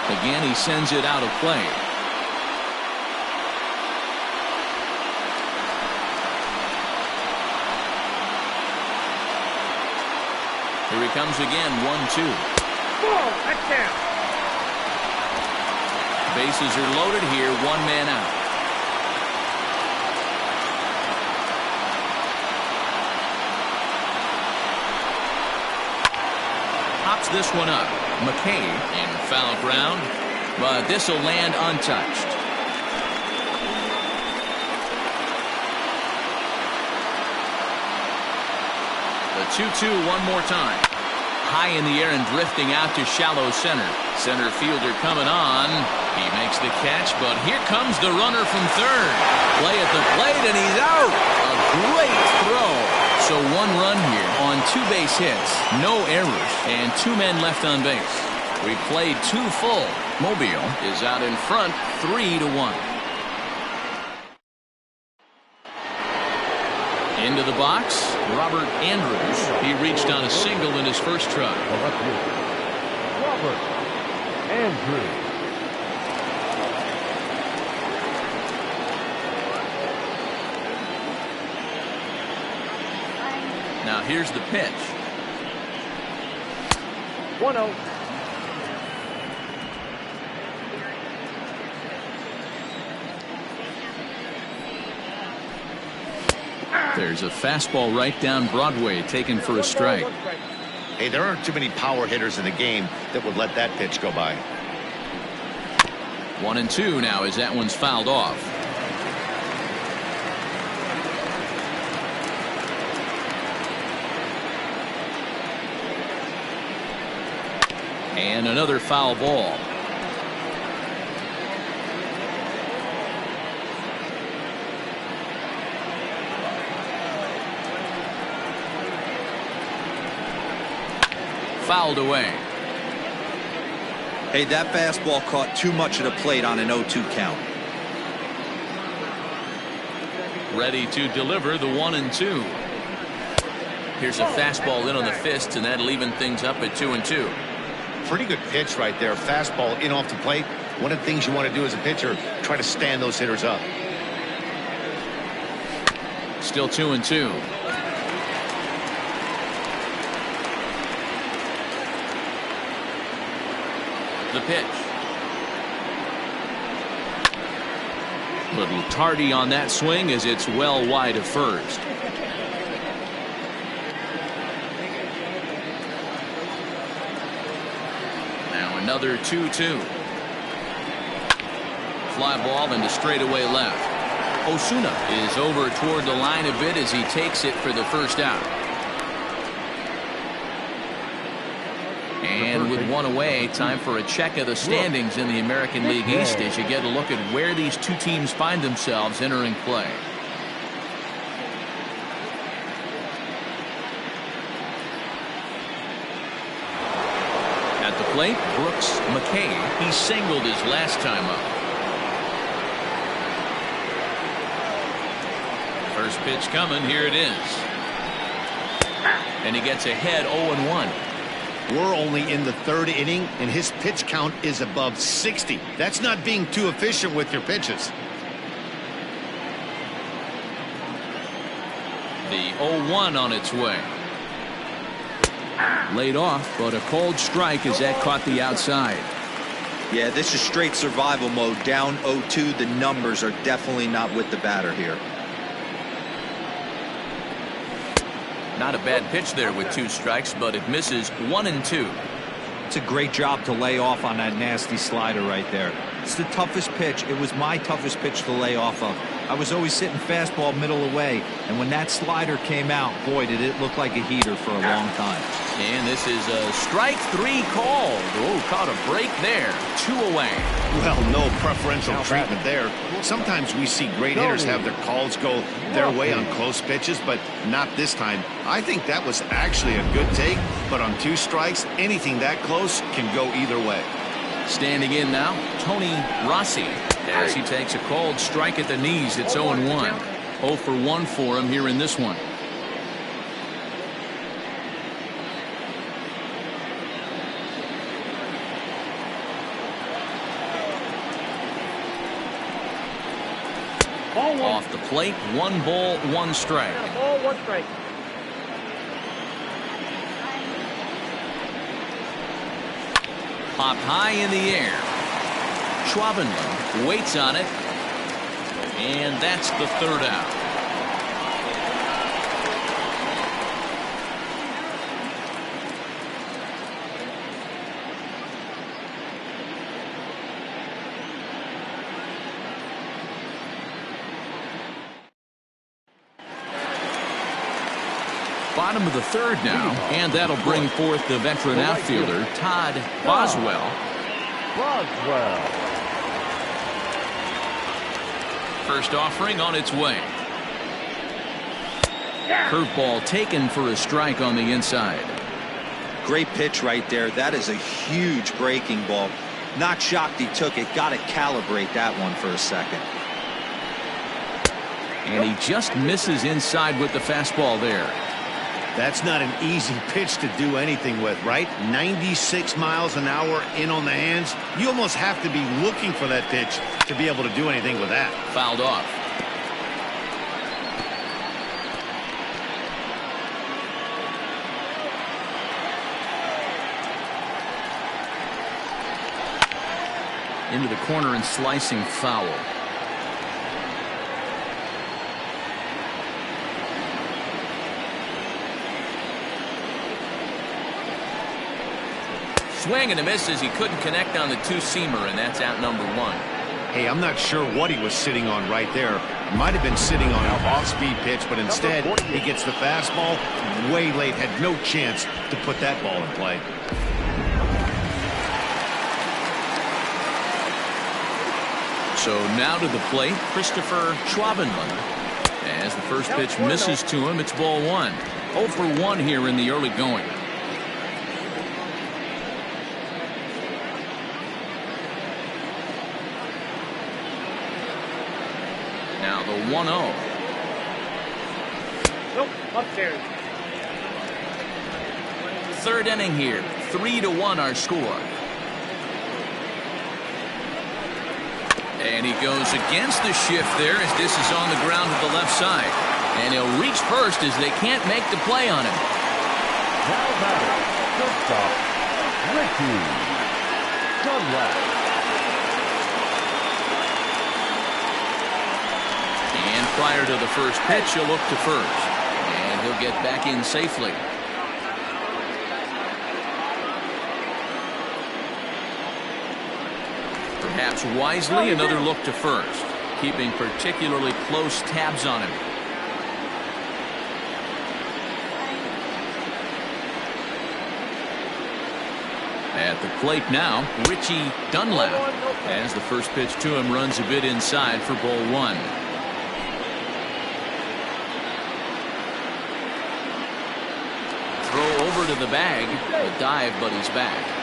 [SPEAKER 1] Again, he sends it out of play. Here he comes again, 1-2.
[SPEAKER 5] Ball, that's down.
[SPEAKER 1] Bases are loaded here, 1 man out. Pops this one up. McKay in foul ground, but this will land untouched. The 2-2 one more time. High in the air and drifting out to shallow center. Center fielder coming on. He makes the catch, but here comes the runner from third. Play at the plate, and he's out. A great throw. So 1 run here on 2 base hits, no errors, and 2 men left on base. We played 2 full. Mobile is out in front, 3-1. Into the box, Robert Andrews. He reached on a single in his first try.
[SPEAKER 3] Robert Andrews.
[SPEAKER 1] Now here's the pitch.
[SPEAKER 5] 1-0.
[SPEAKER 1] There's a fastball right down Broadway taken for a strike.
[SPEAKER 2] Hey, there aren't too many power hitters in the game that would let that pitch go by.
[SPEAKER 1] 1-2 now as that one's fouled off. And another foul ball. Fouled away.
[SPEAKER 4] Hey, that fastball caught too much of the plate on an 0-2 count.
[SPEAKER 1] Ready to deliver the 1-2. Here's a fastball in on the fist, and that'll even things up at 2-2.
[SPEAKER 2] Pretty good pitch right there. Fastball in off the plate. One of the things you want to do as a pitcher, try to stand those hitters up.
[SPEAKER 1] Still 2-2. The pitch. Little tardy on that swing as it's well wide of first. Now another 2-2. Fly ball into straightaway left. Osuna is over toward the line a bit as he takes it for the first out. And with 1 away, time for a check of the standings in the American League East as you get a look at where these 2 teams find themselves entering play. At the plate, Brooks McKay. He singled his last time up. First pitch coming. Here it is. And he gets ahead 0-1.
[SPEAKER 2] We're only in the 3rd inning, and his pitch count is above 60. That's not being too efficient with your pitches.
[SPEAKER 1] The 0-1 on its way. Laid off, but a cold strike as that caught the outside.
[SPEAKER 4] Yeah, this is straight survival mode. Down 0-2. The numbers are definitely not with the batter here.
[SPEAKER 1] Not a bad pitch there with 2 strikes, but it misses 1-2.
[SPEAKER 4] It's a great job to lay off on that nasty slider right there. It's the toughest pitch. It was my toughest pitch to lay off of. I was always sitting fastball middle away, and when that slider came out, boy, did it look like a heater for a long time.
[SPEAKER 1] And this is a strike 3 called. Oh, caught a break there. 2 away.
[SPEAKER 2] Well, no preferential treatment there. Sometimes we see great hitters have their calls go their way on close pitches, but not this time. I think that was actually a good take, but on 2 strikes, anything that close can go either way.
[SPEAKER 1] Standing in now, Tony Rossi, as he takes a called strike at the knees. It's 0-1. 0 for 1 for him here in this one. Off the plate, 1 ball, 1 strike.
[SPEAKER 5] Ball, 1 strike.
[SPEAKER 1] Popped high in the air. Schwabenland waits on it, and that's the 3rd out. Bottom of the third now, and that'll bring forth the veteran outfielder, Todd Boswell. First offering on its way. Curveball taken for a strike on the inside.
[SPEAKER 4] Great pitch right there. That is a huge breaking ball. Not shocked he took it. Got to calibrate that one for a second.
[SPEAKER 1] And he just misses inside with the fastball there.
[SPEAKER 2] That's not an easy pitch to do anything with, right? 96 miles an hour in on the hands. You almost have to be looking for that pitch to be able to do anything with that.
[SPEAKER 1] Fouled off. Into the corner and slicing foul. Swing and a miss as he couldn't connect on the two-seamer, and that's out number one.
[SPEAKER 2] Hey, I'm not sure what he was sitting on right there. Might have been sitting on an off-speed pitch, but instead he gets the fastball way late. Had no chance to put that ball in play.
[SPEAKER 1] So now to the plate, Christopher Schwabenmuller. As the first pitch misses to him, it's ball one. 0 for 1 here in the early going. Now the 1-0.
[SPEAKER 5] Nope, upstairs.
[SPEAKER 1] Third inning here. 3-1 our score. And he goes against the shift there as this is on the ground to the left side. And he'll reach first as they can't make the play on him.
[SPEAKER 3] Now batting, shortstop, Ricky Dunlap.
[SPEAKER 1] And prior to the first pitch, he'll look to first. And he'll get back in safely. Perhaps wisely, another look to first, keeping particularly close tabs on him. At the plate now, Richie Dunlap, as the first pitch to him runs a bit inside for ball one. Throw over to the bag, a dive, but he's back.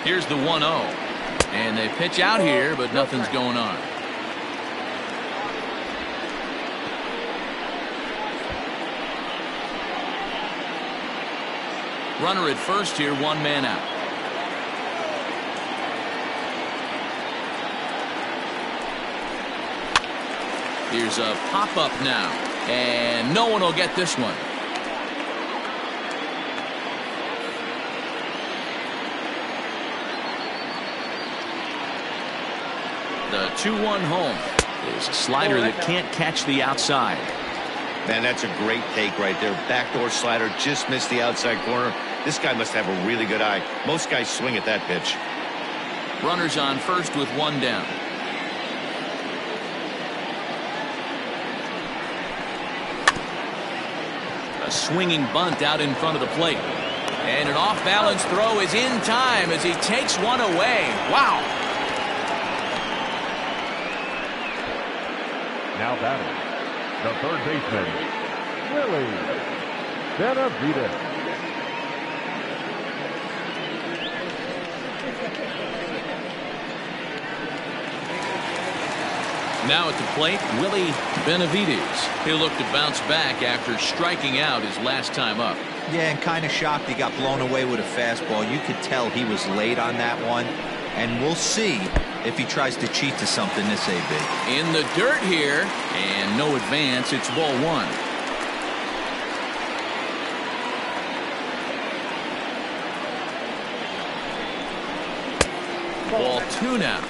[SPEAKER 1] Here's the 1-0. And they pitch out here, but nothing's going on. Runner at first here, 1 man out. Here's a pop-up now. And no one will get this one. The 2-1 home is a slider that can't catch the outside.
[SPEAKER 2] Man, that's a great take right there. Backdoor slider just missed the outside corner. This guy must have a really good eye. Most guys swing at that pitch.
[SPEAKER 1] Runners on first with 1 down. A swinging bunt out in front of the plate. And an off-balance throw is in time as he takes one away. Wow.
[SPEAKER 3] Now batting, the third baseman, Willie Benavides.
[SPEAKER 1] Now at the plate, Willie Benavides. He'll look to bounce back after striking out his last time up.
[SPEAKER 4] Yeah, and kind of shocked he got blown away with a fastball. You could tell he was late on that one. And we'll see if he tries to cheat to something this AB.
[SPEAKER 1] In the dirt here, and no advance. It's ball one. Ball two now.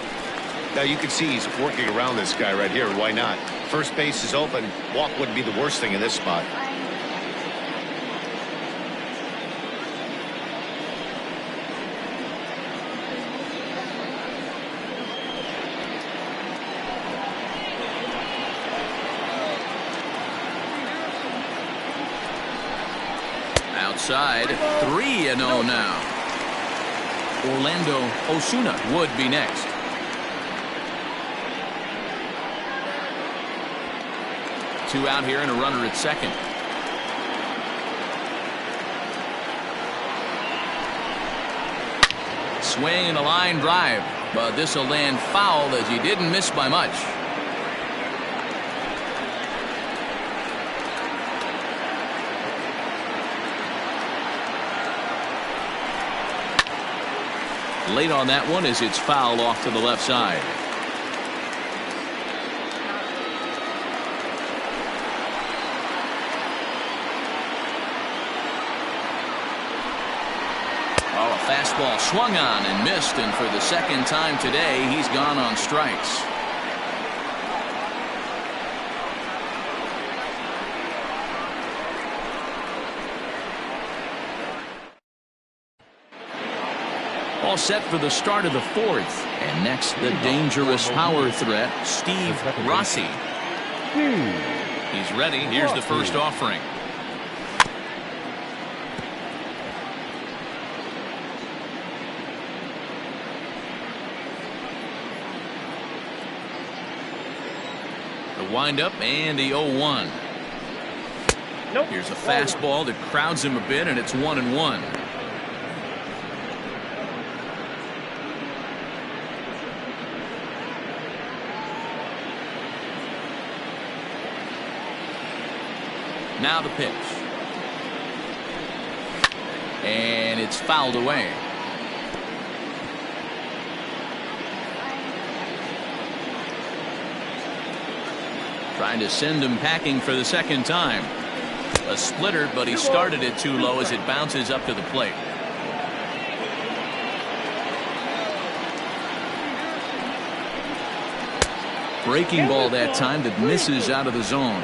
[SPEAKER 2] Now you can see he's working around this guy right here. Why not? First base is open. Walk wouldn't be the worst thing in this spot.
[SPEAKER 1] side. 3-0 now. Orlando Osuna would be next. Two out here and a runner at second. Swing and a line drive, but this will land foul as he didn't miss by much. Late on that one as it's fouled off to the left side. Oh, a fastball swung on and missed, and for the second time today he's gone on strikes. All set for the start of the fourth. And next, the dangerous power threat, Steve Rossi. He's ready. Here's the first offering. The windup and the 0-1.
[SPEAKER 5] Nope.
[SPEAKER 1] Here's a fastball that crowds him a bit, and it's 1-1. Now the pitch. And it's fouled away. Trying to send him packing for the second time. A splitter, but he started it too low as it bounces up to the plate. Breaking ball that time that misses out of the zone.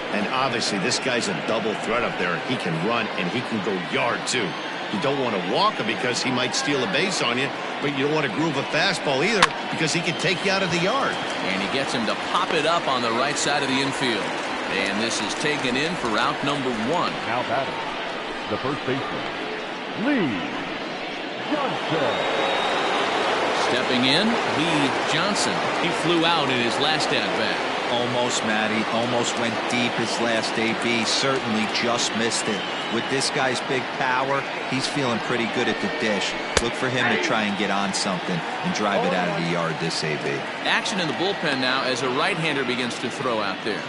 [SPEAKER 2] And obviously this guy's a double threat up there. He can run and he can go yard too. You don't want to walk him because he might steal a base on you, but you don't want to groove a fastball either because he can take you out of the yard.
[SPEAKER 1] And he gets him to pop it up on the right side of the infield. And this is taken in for out number 1.
[SPEAKER 3] Now batting, the first baseman, Lee Johnson.
[SPEAKER 1] Stepping in, Lee Johnson. He flew out in his last at-bat.
[SPEAKER 4] Almost, Matty. Almost went deep his last AB. Certainly just missed it. With this guy's big power, he's feeling pretty good at the dish. Look for him to try and get on something and drive it out of the yard this AB.
[SPEAKER 1] Action in the bullpen now as a right-hander begins to throw out there.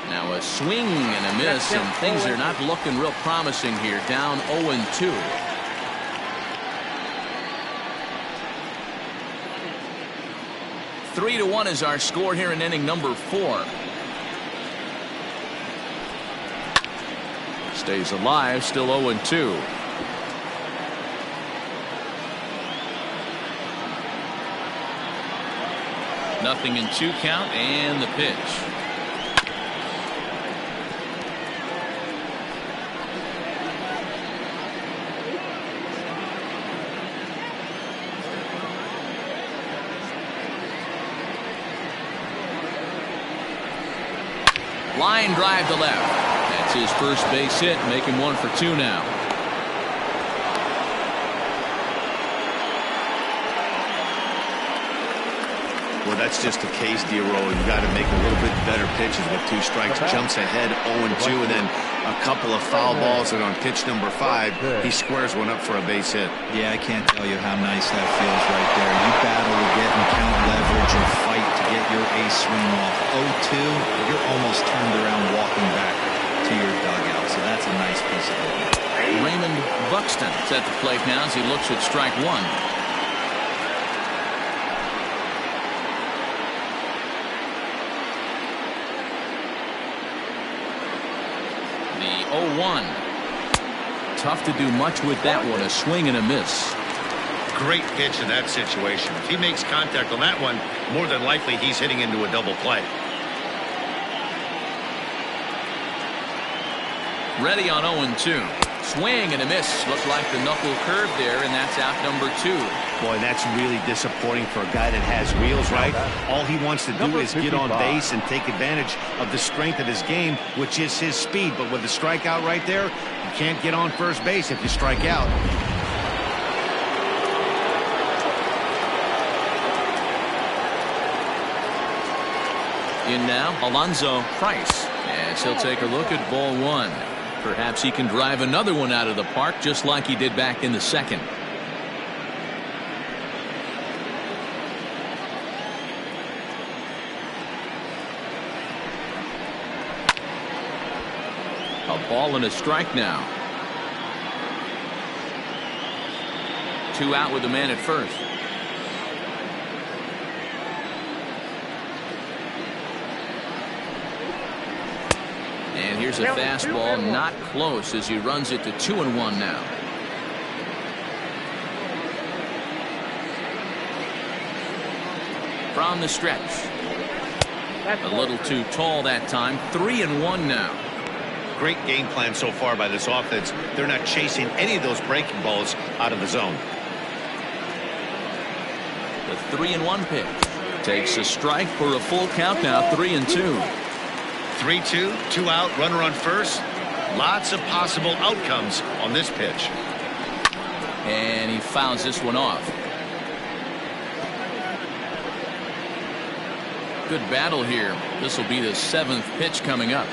[SPEAKER 1] Now a swing and a miss, and things are not looking real promising here. Down 0-2. Three to 1 is our score here in inning number 4. Stays alive, still 0-2. Nothing in 2 count, and the pitch. Line drive to left. That's his first base hit, making 1 for 2 now.
[SPEAKER 2] Well, that's just a case, Dero. You got to make a little bit better pitches with 2 strikes. Jumps ahead 0-2, and then a couple of foul balls, and on pitch number 5, he squares one up for a base hit.
[SPEAKER 4] Yeah, I can't tell you how nice that feels right there. You battle to get and count leverage and fight to get your ace swing off. 0-2, you're almost turned around walking back to your dugout, so that's a nice piece of it.
[SPEAKER 1] Raymond Buxton is at the plate now as he looks at strike 1. The 0-1. Tough to do much with that one. A swing and a miss.
[SPEAKER 2] Great pitch in that situation. If he makes contact on that one, more than likely he's hitting into a double play.
[SPEAKER 1] Ready on 0-2. Swing and a miss. Looked like the knuckle curve there, and that's out number 2.
[SPEAKER 2] Boy, that's really disappointing for a guy that has wheels, right? All he wants to do is get on base and take advantage of the strength of his game, which is his speed. But with the strikeout right there, you can't get on first base if you strike out.
[SPEAKER 1] In now, Alonzo Price, as he'll take a look at ball 1. Perhaps he can drive another one out of the park just like he did back in the second. A ball and a strike now. 2 out with the man at first. And here's a fastball, not close, as he runs it to 2-1 now. From the stretch. A little too tall that time. 3-1 now.
[SPEAKER 2] Great game plan so far by this offense. They're not chasing any of those breaking balls out of the zone.
[SPEAKER 1] The 3-1 pitch. Takes a strike for a full count now. 3-2.
[SPEAKER 2] 3-2, 2 out, runner on first. Lots of possible outcomes on this pitch.
[SPEAKER 1] And he fouls this one off. Good battle here. This will be the 7th pitch coming up.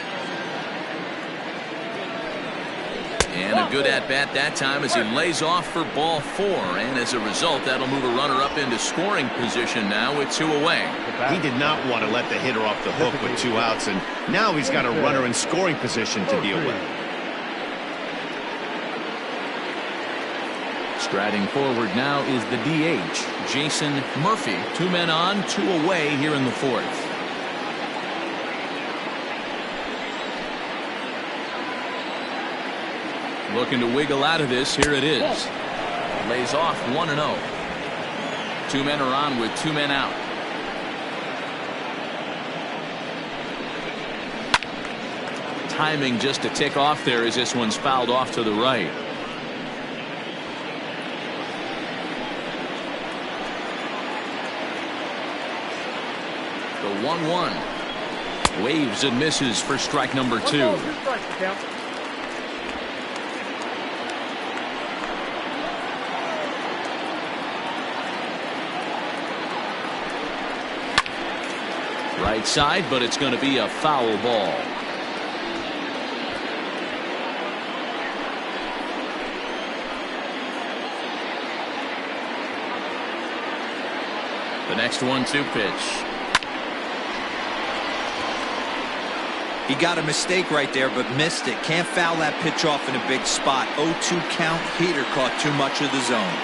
[SPEAKER 1] And a good at-bat that time as he lays off for ball 4. And as a result, that'll move a runner up into scoring position now with 2 away.
[SPEAKER 2] He did not want to let the hitter off the hook with 2 outs, and now he's got a runner in scoring position to deal with.
[SPEAKER 1] Striding forward now is the DH, Jason Murphy. 2 men on, 2 away here in the 4th. Looking to wiggle out of this. Here it is. Lays off 1-0. 2 men are on with 2 men out. Timing just to tick off there as this one's fouled off to the right. The 1-1. Waves and misses for strike number 2. Right side, but it's going to be a foul ball. The next 1-2 pitch.
[SPEAKER 4] He got a mistake right there, but missed it. Can't foul that pitch off in a big spot. 0-2 count. Heater caught too much of the zone.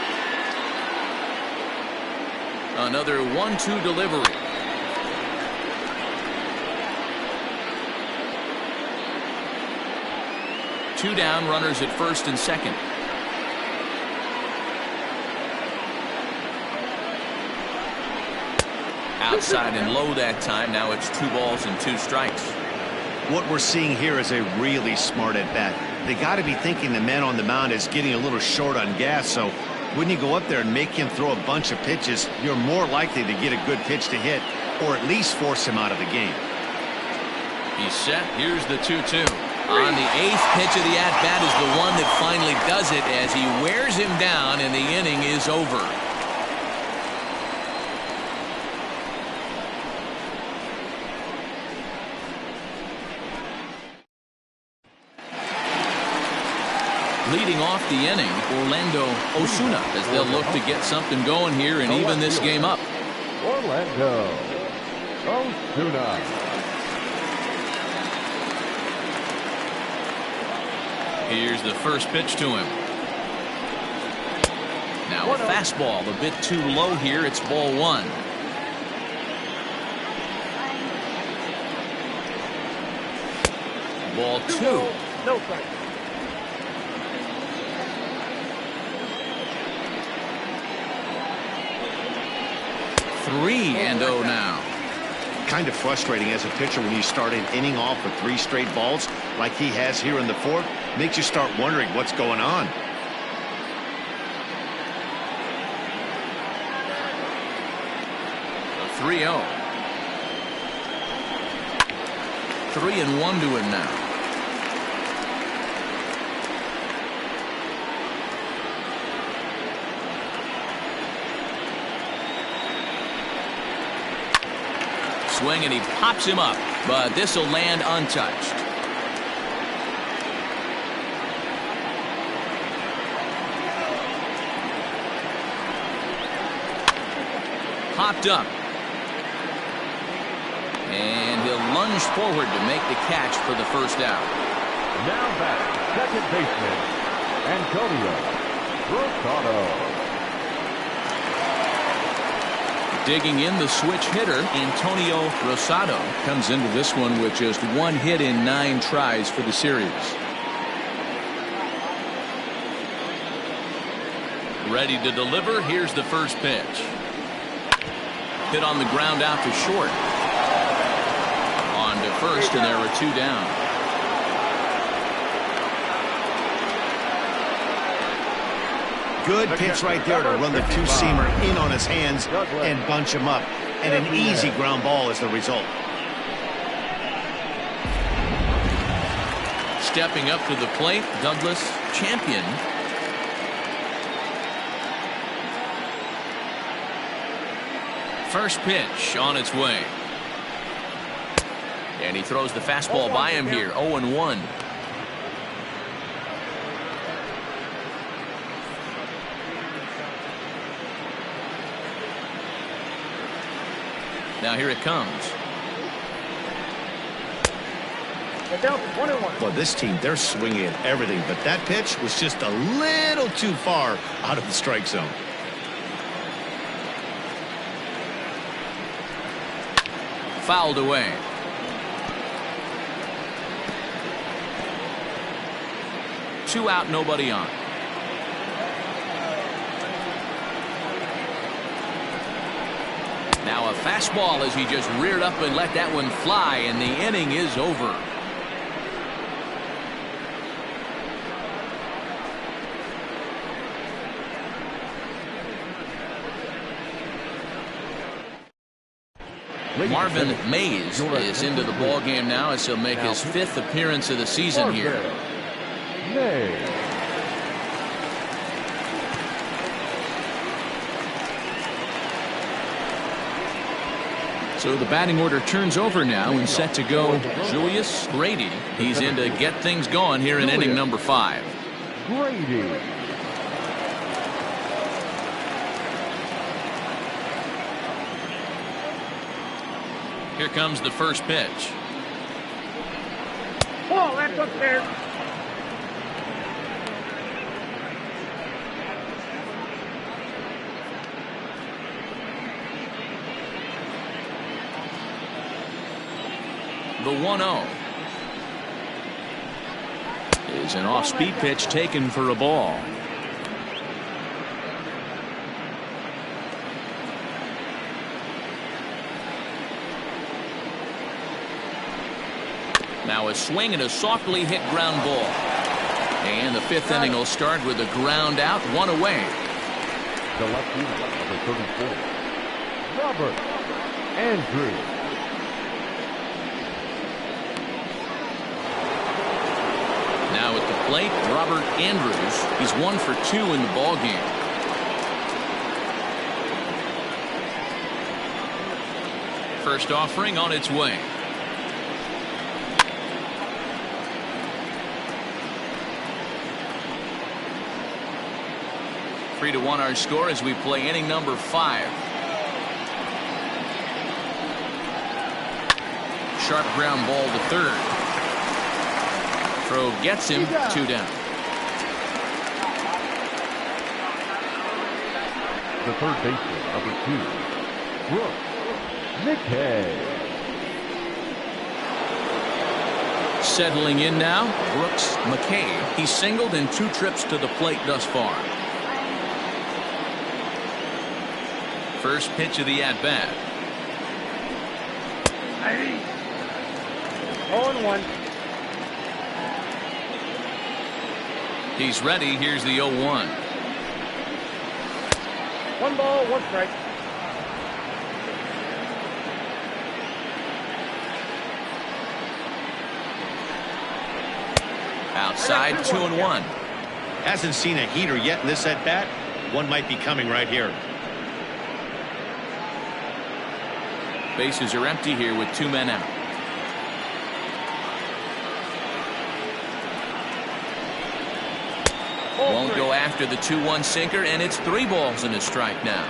[SPEAKER 1] Another 1-2 delivery. Two down, runners at first and second. Outside and low that time. Now it's 2 balls and 2 strikes.
[SPEAKER 2] What we're seeing here is a really smart at bat. They got to be thinking the man on the mound is getting a little short on gas, so when you go up there and make him throw a bunch of pitches, you're more likely to get a good pitch to hit, or at least force him out of the game.
[SPEAKER 1] He's set. Here's the 2-2. On the 8th pitch of the at-bat is the one that finally does it as he wears him down and the inning is over. Leading off the inning, Orlando Osuna, as they'll look to get something going here and even this game up.
[SPEAKER 3] Orlando Osuna.
[SPEAKER 1] Here's the first pitch to him. Now a fastball a bit too low here. It's ball 1. Ball 2.
[SPEAKER 5] No strike.
[SPEAKER 1] 3-0 now.
[SPEAKER 2] kind of frustrating as a pitcher when you start an inning off with 3 straight balls like he has here in the 4th. Makes you start wondering what's going on.
[SPEAKER 1] A 3-0. 3-1 to him now. Swing, and he pops him up, but this will land untouched. Popped up, and he'll lunge forward to make the catch for the first out.
[SPEAKER 3] Now back, second baseman, Antonio Rosado.
[SPEAKER 1] Digging in, the switch hitter, Antonio Rosado, comes into this one with just 1 hit in 9 tries for the series. Ready to deliver. Here's the first pitch. Hit on the ground out to short. On to first, and there are 2 down.
[SPEAKER 2] Good pitch right there to run the 2-seamer in on his hands and bunch him up. And an easy ground ball is the result.
[SPEAKER 1] Stepping up to the plate, Douglas Champion. First pitch on its way. And he throws the fastball by him here. 0-1. Now here it comes.
[SPEAKER 2] Well, this team, they're swinging at everything, but that pitch was just a little too far out of the strike zone.
[SPEAKER 1] Fouled away. Two out, nobody on. Now a fastball as he just reared up and let that one fly, and the inning is over. Marvin Mays is into the ball game now as he'll make his 5th appearance of the season here. So the batting order turns over now and set to go Julius Grady. He's in to get things going here in inning number 5.
[SPEAKER 3] Grady.
[SPEAKER 1] Here comes the first pitch.
[SPEAKER 5] Oh, that's up there.
[SPEAKER 1] The 1-0 is an off-speed pitch taken for a ball. Now a swing and a softly hit ground ball. And the 5th inning will start with a ground out, 1 away.
[SPEAKER 3] The lefty, number 34, Robert Andrews.
[SPEAKER 1] Now at the plate, Robert Andrews. He's 1 for 2 in the ball game. First offering on its way. Three to 1 our score as we play inning number 5. Sharp ground ball to third. Throw gets him, 2 down.
[SPEAKER 3] The third baseman, number 2, Brooks McKay.
[SPEAKER 1] Settling in now, Brooks McKay. He's singled in 2 trips to the plate thus far. First pitch of the at-bat.
[SPEAKER 5] 0-1.
[SPEAKER 1] He's ready. Here's the 0-1.
[SPEAKER 5] 1 ball, 1 strike.
[SPEAKER 1] Outside, 2-1.
[SPEAKER 2] Hasn't seen a heater yet in this at bat. One might be coming right here.
[SPEAKER 1] Bases are empty here with 2 men out. Won't go after the 2-1 sinker, and it's 3 balls and a strike now.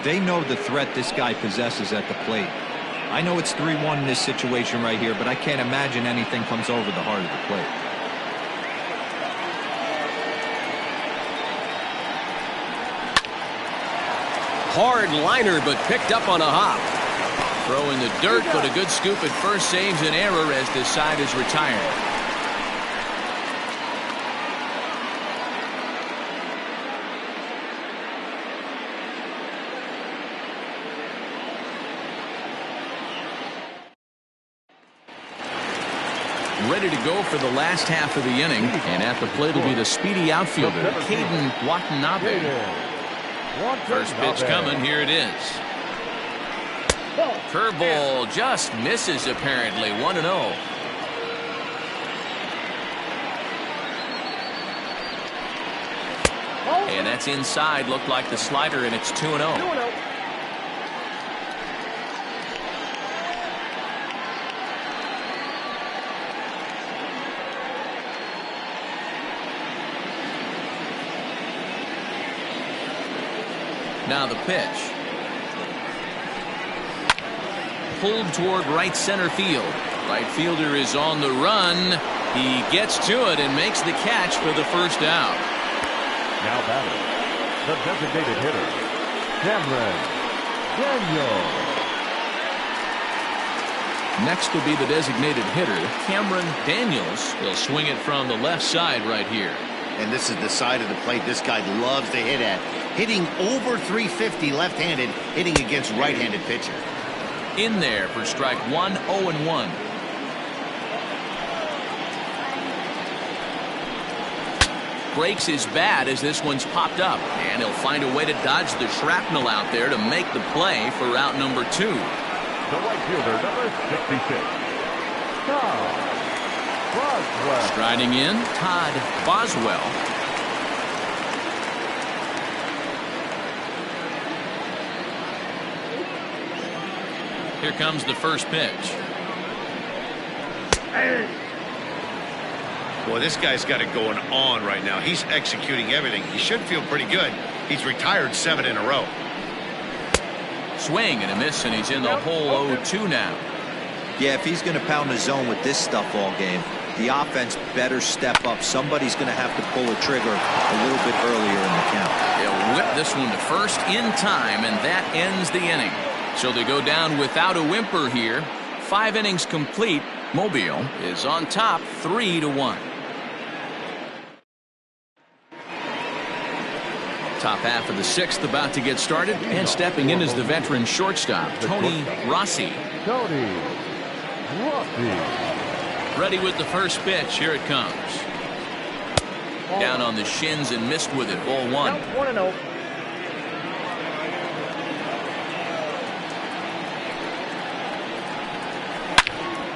[SPEAKER 4] They know the threat this guy possesses at the plate. I know it's 3-1 in this situation right here, but I can't imagine anything comes over the heart of the plate.
[SPEAKER 6] Hard liner, but picked up on a hop.
[SPEAKER 1] Throw in the dirt, but a good scoop at first saves an error as the side is retired. Ready to go for the last half of the inning, and at the plate will be the speedy outfielder, Caden Watanabe. First pitch coming, here it is. Curveball just misses apparently, 1-0. And that's inside, looked like the slider, and it's 2-0.
[SPEAKER 5] 2-0.
[SPEAKER 1] Now the pitch. Pulled toward right center field. Right fielder is on the run. He gets to it and makes the catch for the first out.
[SPEAKER 3] Now batting, the designated hitter, Cameron Daniels.
[SPEAKER 1] Next will be the designated hitter, Cameron Daniels. He'll swing it from the left side right here.
[SPEAKER 2] And this is the side of the plate this guy loves to hit at. Hitting over 350 left-handed, hitting against right-handed pitcher.
[SPEAKER 1] In there for strike 1, 0-1. Breaks his bat as this one's popped up, and he'll find a way to dodge the shrapnel out there to make the play for route number 2.
[SPEAKER 3] The right fielder, number 66, Todd Boswell.
[SPEAKER 1] Striding in, Todd Boswell. Here comes the first pitch.
[SPEAKER 2] Boy, this guy's got it going on right now. He's executing everything. He should feel pretty good. He's retired 7 in a row.
[SPEAKER 1] Swing and a miss, and he's in the hole 0-2 now.
[SPEAKER 4] Yeah, if he's going to pound the zone with this stuff all game, the offense better step up. Somebody's going to have to pull a trigger a little bit earlier in the count.
[SPEAKER 1] They'll whip this one to first in time, and that ends the inning. So they go down without a whimper here. 5 innings complete. Mobile is on top 3-1. Top half of the 6th about to get started, and stepping in is the veteran shortstop, Tony Rossi.
[SPEAKER 3] Tony Rossi.
[SPEAKER 1] Ready with the first pitch. Here it comes. Down on the shins and missed with it. Ball 1.
[SPEAKER 5] 1-0.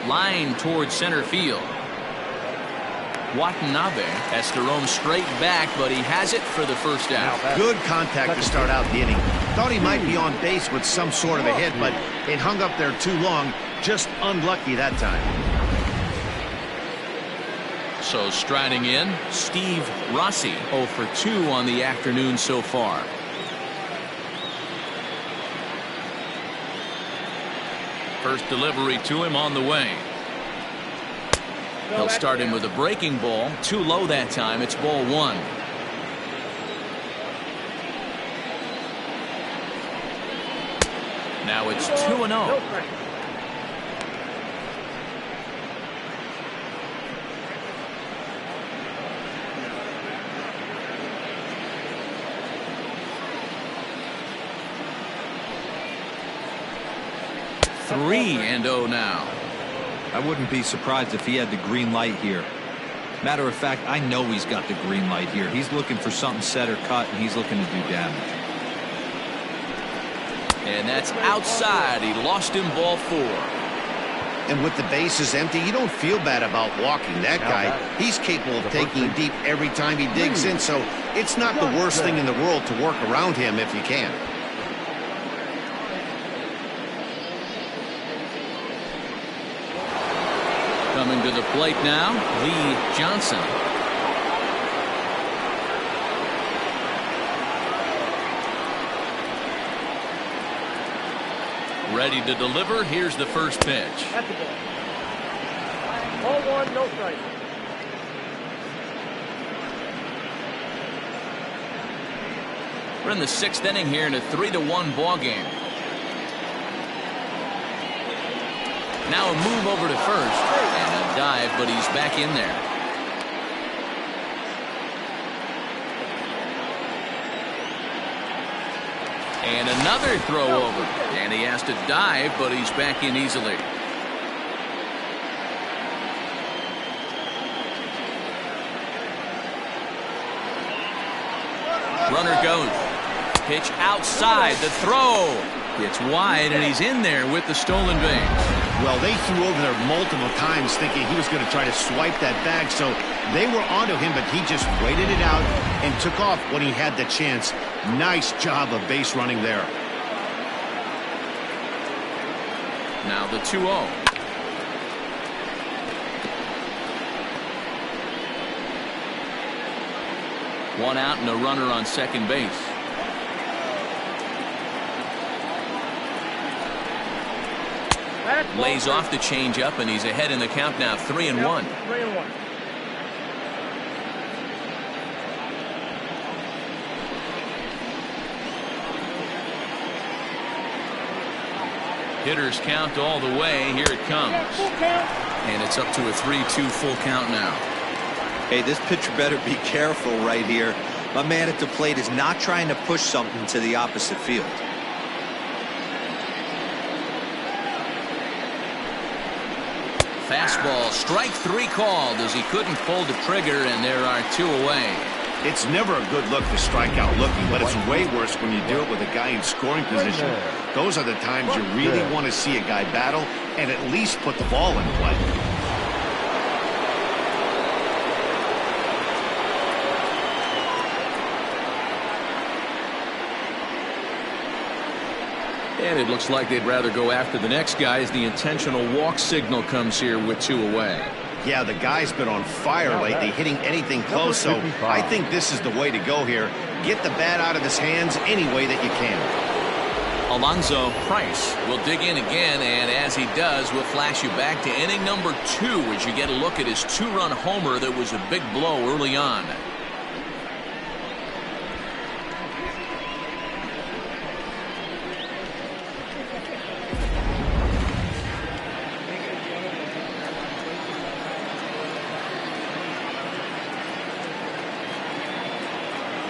[SPEAKER 1] Line towards center field. Watanabe has to roam straight back, but he has it for the first out.
[SPEAKER 2] Good contact to start out the inning. Thought he might be on base with some sort of a hit, but it hung up there too long. Just unlucky that time.
[SPEAKER 1] So striding in, Steve Rossi, 0 for 2 on the afternoon so far. First delivery to him on the way. He'll start him with a breaking ball. Too low that time. It's ball 1. Now it's 2-0. 3-0 now.
[SPEAKER 4] I wouldn't be surprised if he had the green light here. Matter of fact, I know he's got the green light here. He's looking for something set or cut, and he's looking to do damage.
[SPEAKER 1] And that's outside. He lost him, ball 4.
[SPEAKER 2] And with the bases empty, you don't feel bad about walking that guy. He's capable of taking deep every time he digs in, so it's not the worst thing in the world to work around him if you can.
[SPEAKER 1] Coming to the plate now, Lee Johnson. Ready to deliver. Here's the first pitch.
[SPEAKER 5] That's the ball. Ball 1, no strike.
[SPEAKER 1] We're in the 6th inning here in a 3-1 ball game. Now a move over to first and a dive, but he's back in there. And another throw over, and he has to dive, but he's back in easily. Runner goes. Pitch outside. The throw gets wide, and he's in there with the stolen base.
[SPEAKER 2] Well, they threw over there multiple times thinking he was going to try to swipe that bag, so they were onto him, but he just waited it out and took off when he had the chance. Nice job of base running there.
[SPEAKER 1] Now the 2-0. One out and a runner on second base. Lays off the changeup, and he's ahead in the count now, 3-1.
[SPEAKER 5] 3-1.
[SPEAKER 1] Hitters count all the way. Here it comes. And it's up to a 3-2 full count now.
[SPEAKER 4] Hey, this pitcher better be careful right here. My man at the plate is not trying to push something to the opposite field.
[SPEAKER 1] Fastball, strike 3 called as he couldn't pull the trigger, and there are 2 away.
[SPEAKER 2] It's never a good look to strike out looking, but it's way worse when you do it with a guy in scoring position. Those are the times you really want to see a guy battle and at least put the ball in play.
[SPEAKER 1] And it looks like they'd rather go after the next guy as the intentional walk signal comes here with 2 away.
[SPEAKER 2] Yeah, the guy's been on fire lately, hitting anything close, so I think this is the way to go here. Get the bat out of his hands any way that you can.
[SPEAKER 1] Alonzo Price will dig in again, and as he does, we'll flash you back to inning number 2 as you get a look at his 2-run homer that was a big blow early on.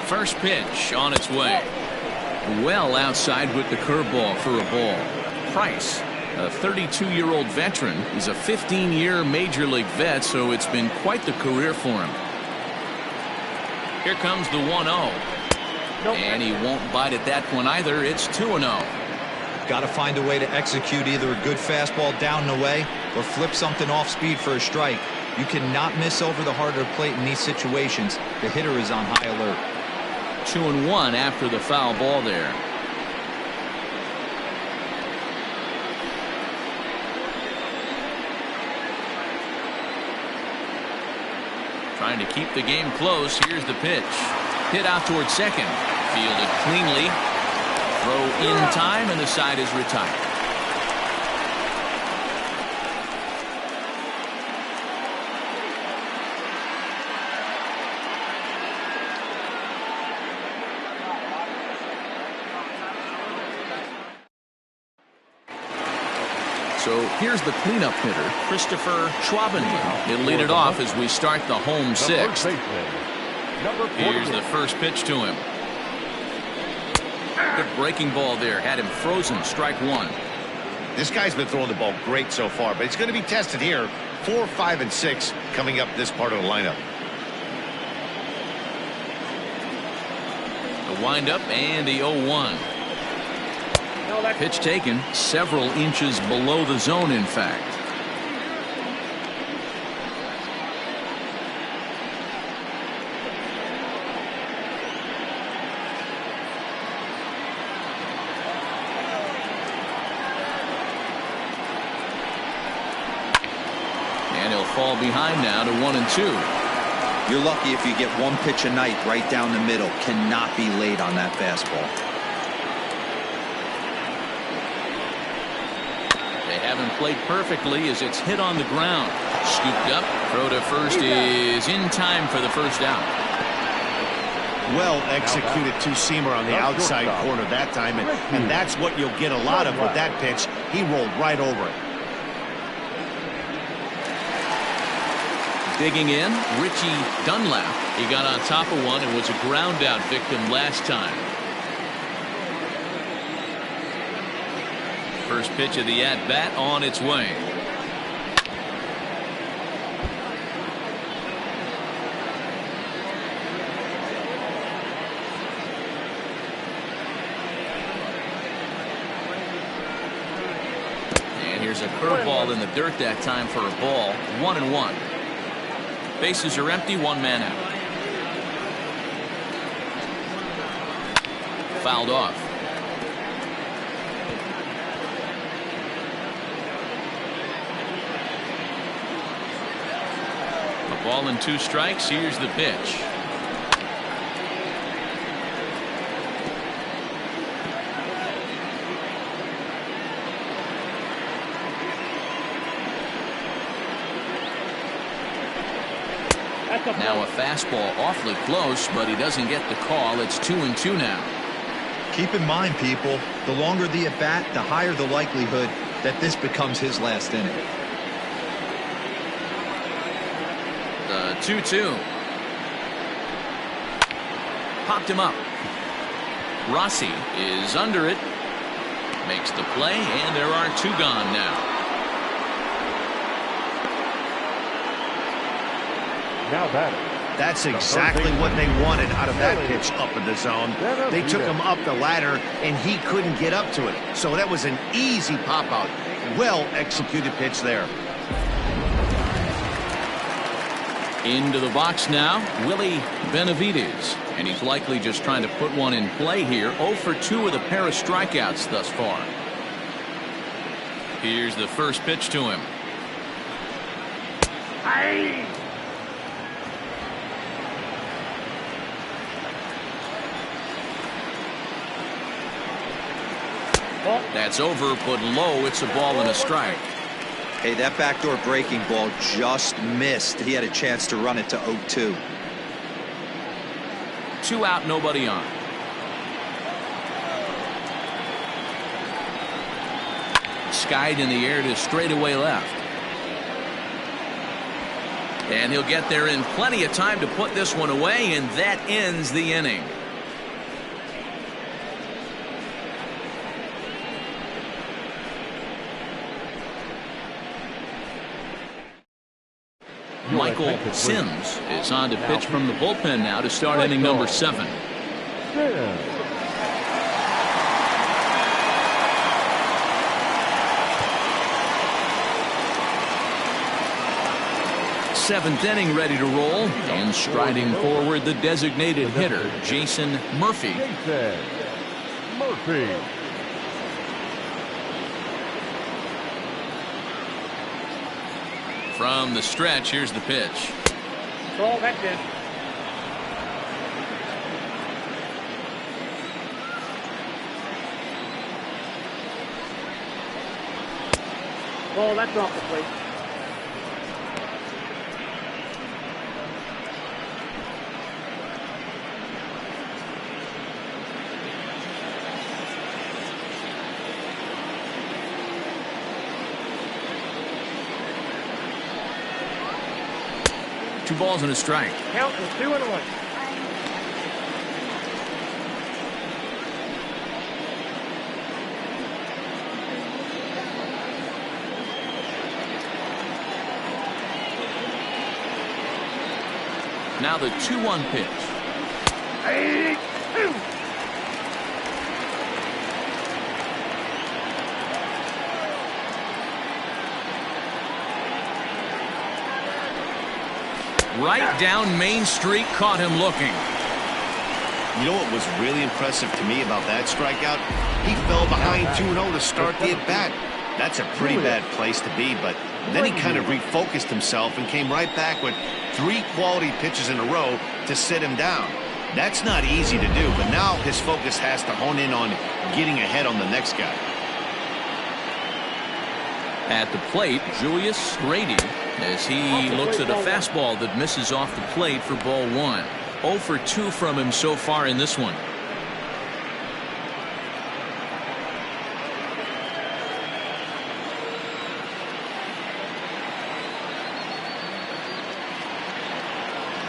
[SPEAKER 1] First pitch on its way. Well outside with the curveball for a ball. Price, a 32-year-old veteran, is a 15-year major league vet, so it's been quite the career for him. Here comes the 1-0. And he won't bite at that one either. It's 2-0.
[SPEAKER 4] Got to find a way to execute either a good fastball down and away or flip something off speed for a strike. You cannot miss over the heart of the plate in these situations. The hitter is on high alert.
[SPEAKER 1] 2-1 after the foul ball there. Trying to keep the game close. Here's the pitch. Hit out towards second. Fielded cleanly. Throw in time, and the side is retired. So here's the cleanup hitter, Christopher Schwab. He'll lead it off as we start the home 6th. Here's the first pitch to him. Good breaking ball there. Had him frozen. Strike 1.
[SPEAKER 2] This guy's been throwing the ball great so far, but he's going to be tested here. 4, 5, and 6 coming up this part of the lineup.
[SPEAKER 1] The windup and the 0-1. Pitch taken several inches below the zone, in fact. And he'll fall behind now to 1-2.
[SPEAKER 4] You're lucky if you get one pitch a night right down the middle. Cannot be late on that fastball.
[SPEAKER 1] They haven't played perfectly as it's hit on the ground. Scooped up. Throw to first is in time for the first out.
[SPEAKER 2] Well executed two-seamer on the outside corner that time, and that's what you'll get a lot of with that pitch. He rolled right over it.
[SPEAKER 1] Digging in, Richie Dunlap. He got on top of one and was a ground out victim last time. First pitch of the at-bat on its way. And here's a curveball in the dirt that time for a ball. 1-1. Bases are empty, one man out. Fouled off. A ball and 2 strikes. Here's the pitch. Now a fastball awfully close, but he doesn't get the call. It's 2-2 now.
[SPEAKER 4] Keep in mind, people, the longer the at-bat, the higher the likelihood that this becomes his last inning.
[SPEAKER 1] The 2-2. Popped him up. Rossi is under it. Makes the play, and there are 2 gone now.
[SPEAKER 3] Now batting.
[SPEAKER 2] That's exactly what they wanted out of that pitch up in the zone. They took him up the ladder, and he couldn't get up to it. So that was an easy pop-out. Well-executed pitch there.
[SPEAKER 1] Into the box now, Willie Benavides. And he's likely just trying to put one in play here. 0 for 2 with a pair of strikeouts thus far. Here's the first pitch to him.
[SPEAKER 5] Aye.
[SPEAKER 1] That's over, put low. It's a ball and a strike.
[SPEAKER 4] Hey, that backdoor breaking ball just missed. He had a chance to run it to 0-2.
[SPEAKER 1] 2 out, nobody on. Skied in the air to straightaway left. And he'll get there in plenty of time to put this one away, and that ends the inning. Michael Sims is on to pitch from the bullpen now to start inning number 7. Seventh inning ready to roll, and striding forward the designated hitter Jason Murphy. From the stretch, here's the pitch.
[SPEAKER 5] Ball, that's it. Ball, that's off the plate.
[SPEAKER 1] Two balls and a strike.
[SPEAKER 5] Count is 2-1.
[SPEAKER 1] Now the 2-1 pitch.
[SPEAKER 5] 82.
[SPEAKER 1] Right down Main Street, caught him looking.
[SPEAKER 2] You know what was really impressive to me about that strikeout? He fell behind 2-0 to start the at-bat. That's a pretty bad place to be, but then he kind of refocused himself and came right back with 3 quality pitches in a row to sit him down. That's not easy to do, but now his focus has to hone in on getting ahead on the next guy.
[SPEAKER 1] At the plate, Julius Grady, as he looks at a fastball that misses off the plate for ball 1. 0 for 2 from him so far in this one.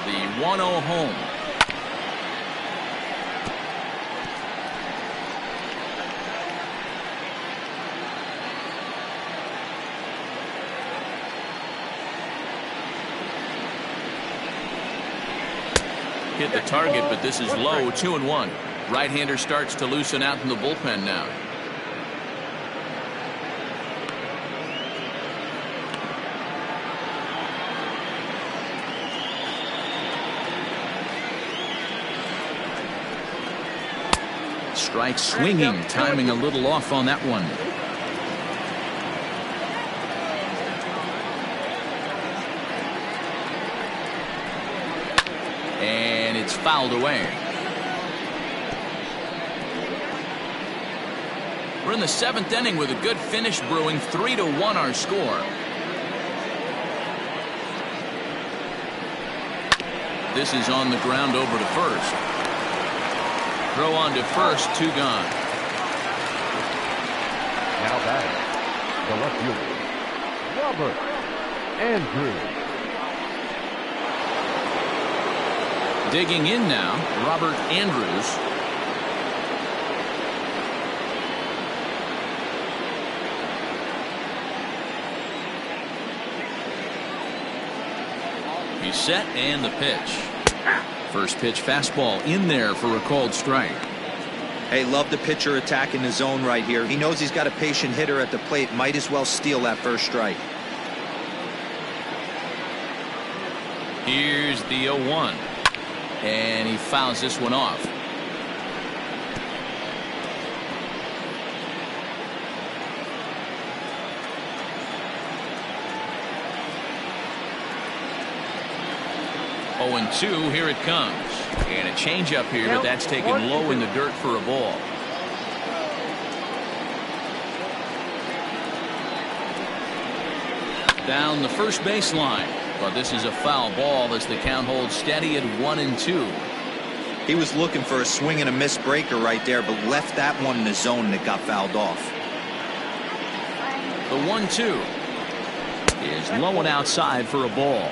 [SPEAKER 1] The 1-0 home. Hit the target, but this is low. 2-1. Right-hander starts to loosen out in the bullpen now. Strike swinging, timing a little off on that one. And it's fouled away. We're in the 7th inning with a good finish brewing. 3-1 our score. This is on the ground over to first. Throw on to first, 2 gone.
[SPEAKER 3] Now batting, the left fielder, Robert Andrews.
[SPEAKER 1] Digging in now, Robert Andrews. He's set and the pitch. First pitch fastball in there for a called strike.
[SPEAKER 4] Hey, love the pitcher attacking the zone right here. He knows he's got a patient hitter at the plate. Might as well steal that first strike.
[SPEAKER 1] Here's the 0-1. And he fouls this one off. Oh, and 2, here it comes. And a changeup here, but that's taken low in the dirt for a ball. Down the first baseline. But this is a foul ball as the count holds steady at 1-2.
[SPEAKER 4] He was looking for a swing and a miss breaker right there, but left that one in the zone that got fouled off.
[SPEAKER 1] The 1-2 is low and outside for a ball.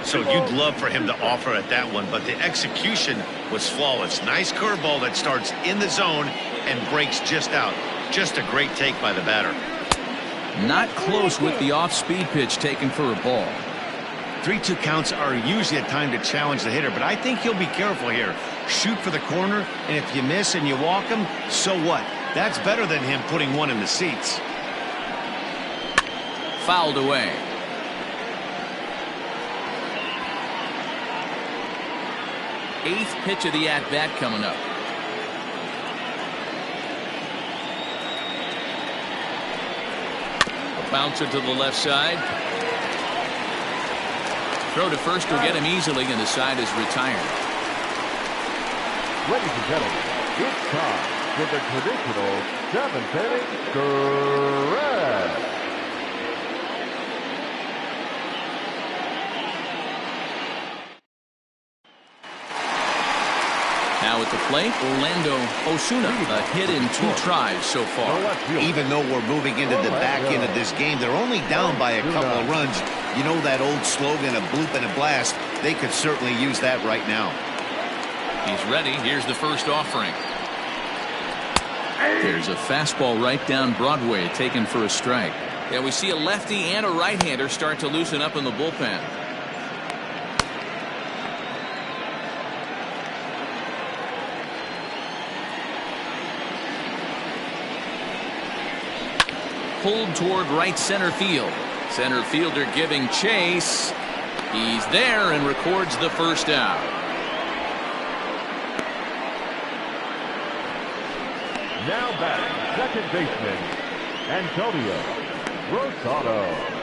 [SPEAKER 2] So you'd love for him to offer at that one, but the execution was flawless. Nice curveball that starts in the zone and breaks just out. Just a great take by the batter.
[SPEAKER 1] Not close with the off-speed pitch taken for a ball.
[SPEAKER 2] 3-2 counts are usually a time to challenge the hitter, but I think he'll be careful here. Shoot for the corner, and if you miss and you walk him, so what? That's better than him putting one in the seats.
[SPEAKER 1] Fouled away. Eighth pitch of the at-bat coming up. A bouncer to the left side. Throw to first will get him easily, and the side is retired.
[SPEAKER 3] Ladies and gentlemen, it's time for the traditional 7th inning stretch.
[SPEAKER 1] Now at the plate, Orlando Osuna, a hit in 2 tries so far.
[SPEAKER 2] Even though we're moving into the back end of this game, they're only down by a couple of runs. You know that old slogan, a bloop and a blast? They could certainly use that right now.
[SPEAKER 1] He's ready. Here's the first offering. There's a fastball right down Broadway, taken for a strike. Yeah, we see a lefty and a right-hander start to loosen up in the bullpen. pulled toward right center field. Center fielder giving chase. He's there and records the first out.
[SPEAKER 3] Now back, second baseman, Antonio Rosado.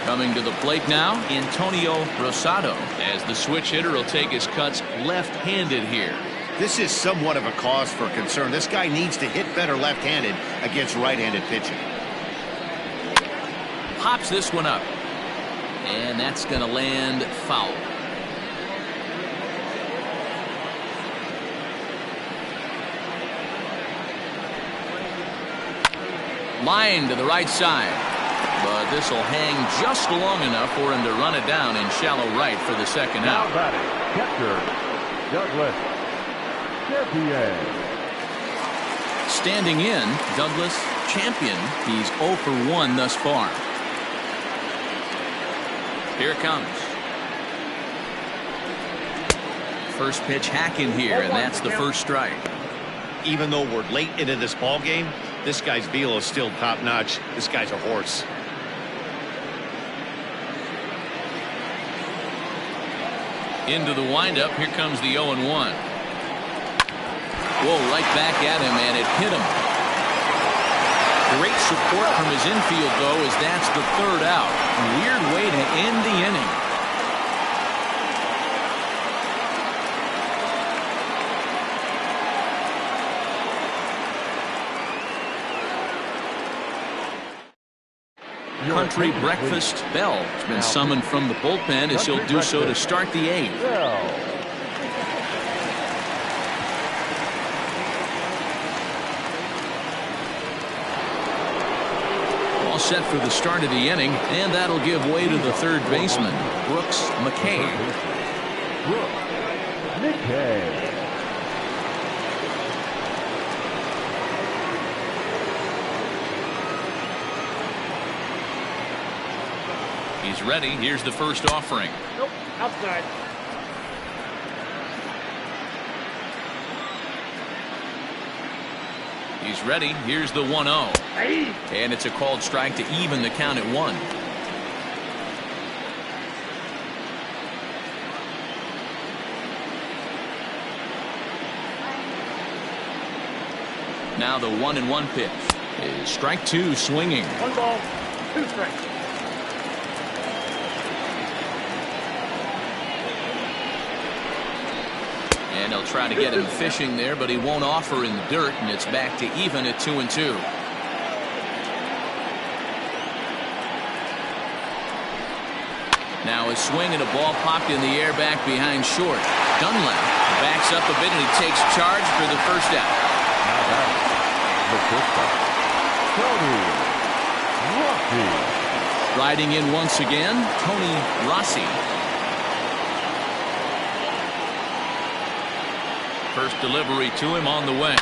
[SPEAKER 1] Coming to the plate now, Antonio Rosado, as the switch hitter will take his cuts left-handed here.
[SPEAKER 2] This is somewhat of a cause for concern. This guy needs to hit better left-handed against right-handed pitching.
[SPEAKER 1] Pops this one up. And that's going to land foul. Line to the right side. But this will hang just long enough for him to run it down in shallow right for the second out.
[SPEAKER 3] Now batting, catcher Douglas Champion.
[SPEAKER 1] Standing in, Douglas Champion. He's 0 for 1 thus far. Here it comes. First pitch hacking here, and that's the first strike.
[SPEAKER 2] Even though we're late into this ball game, this guy's velo is still top-notch. This guy's a horse.
[SPEAKER 1] Into the windup. Here comes the 0-1. Whoa, right back at him, and it hit him. Great support from his infield, though, as that's the third out. Weird way to end the inning. Country Breakfast Bell has been summoned from the bullpen as he'll do so to start the 8th. All set for the start of the inning, and that'll give way to the third baseman, Brooks McKay.
[SPEAKER 3] Brooks McKay.
[SPEAKER 1] He's ready. Here's the first offering.
[SPEAKER 5] Nope, outside.
[SPEAKER 1] He's ready. Here's the 1-0.
[SPEAKER 5] Hey.
[SPEAKER 1] And it's a called strike to even the count at 1. Now the 1-1 pitch is strike 2 swinging.
[SPEAKER 5] 1 ball, 2 strikes.
[SPEAKER 1] And they'll try to get him fishing there, but he won't offer in the dirt, and it's back to even at 2-2. Now a swing and a ball popped in the air back behind short. Dunlap backs up a bit, and he takes charge for the first out.
[SPEAKER 3] Now back, the first out, Tony Rossi.
[SPEAKER 1] Riding in once again, Tony Rossi. First delivery to him on the way.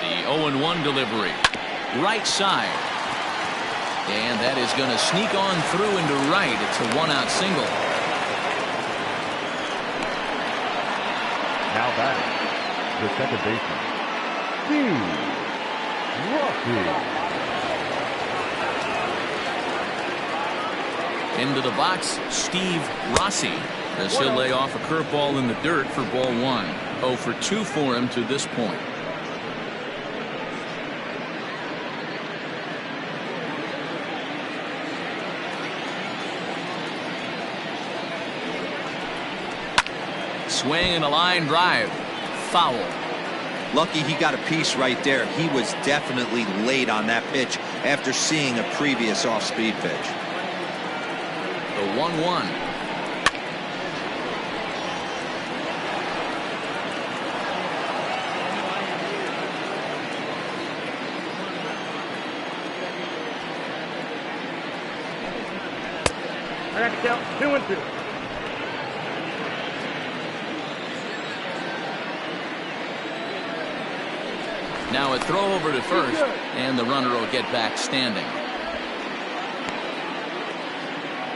[SPEAKER 1] The 0-1 delivery. Right side. And that is going to sneak on through into right. It's a 1-out single.
[SPEAKER 3] Now batting, the second baseman, Steve Rossi.
[SPEAKER 1] Into the box, Steve Rossi, as he'll lay off a curveball in the dirt for ball 1. 0 for 2 for him to this point. Swing and a line drive. Foul.
[SPEAKER 4] Lucky he got a piece right there. He was definitely late on that pitch after seeing a previous off-speed pitch.
[SPEAKER 1] The 1-1.
[SPEAKER 5] I got to count 2-2.
[SPEAKER 1] Now a throw over to first, and the runner will get back standing.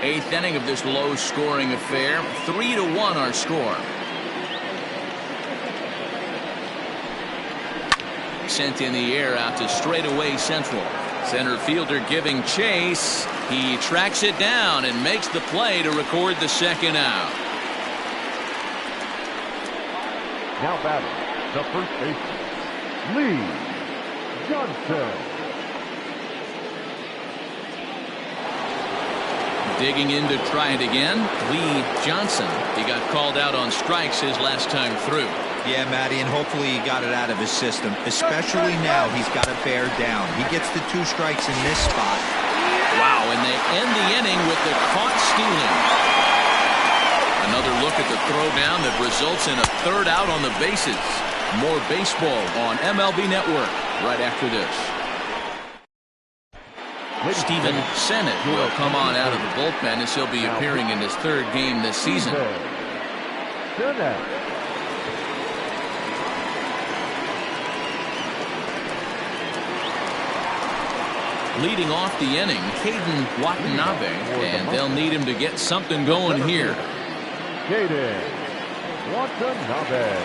[SPEAKER 1] 8th inning of this low-scoring affair. 3-1 our score. Sent in the air out to straightaway central. Center fielder giving chase. He tracks it down and makes the play to record the second out.
[SPEAKER 3] Now batting, the first baseman, Lee Johnson.
[SPEAKER 1] Digging in to try it again, Lee Johnson. He got called out on strikes his last time through.
[SPEAKER 4] Yeah, Matty, and hopefully he got it out of his system. Especially now, he's got to bear down. He gets the 2 strikes in this spot.
[SPEAKER 1] Wow, and they end the inning with the caught stealing. Another look at the throwdown that results in a 3rd out on the bases. More baseball on MLB Network right after this. Steven Sennett will come on out of the bullpen as he'll be appearing in his 3rd game this season. Leading off the inning, Caden Watanabe, and they'll need him to get something going here.
[SPEAKER 3] Caden Watanabe.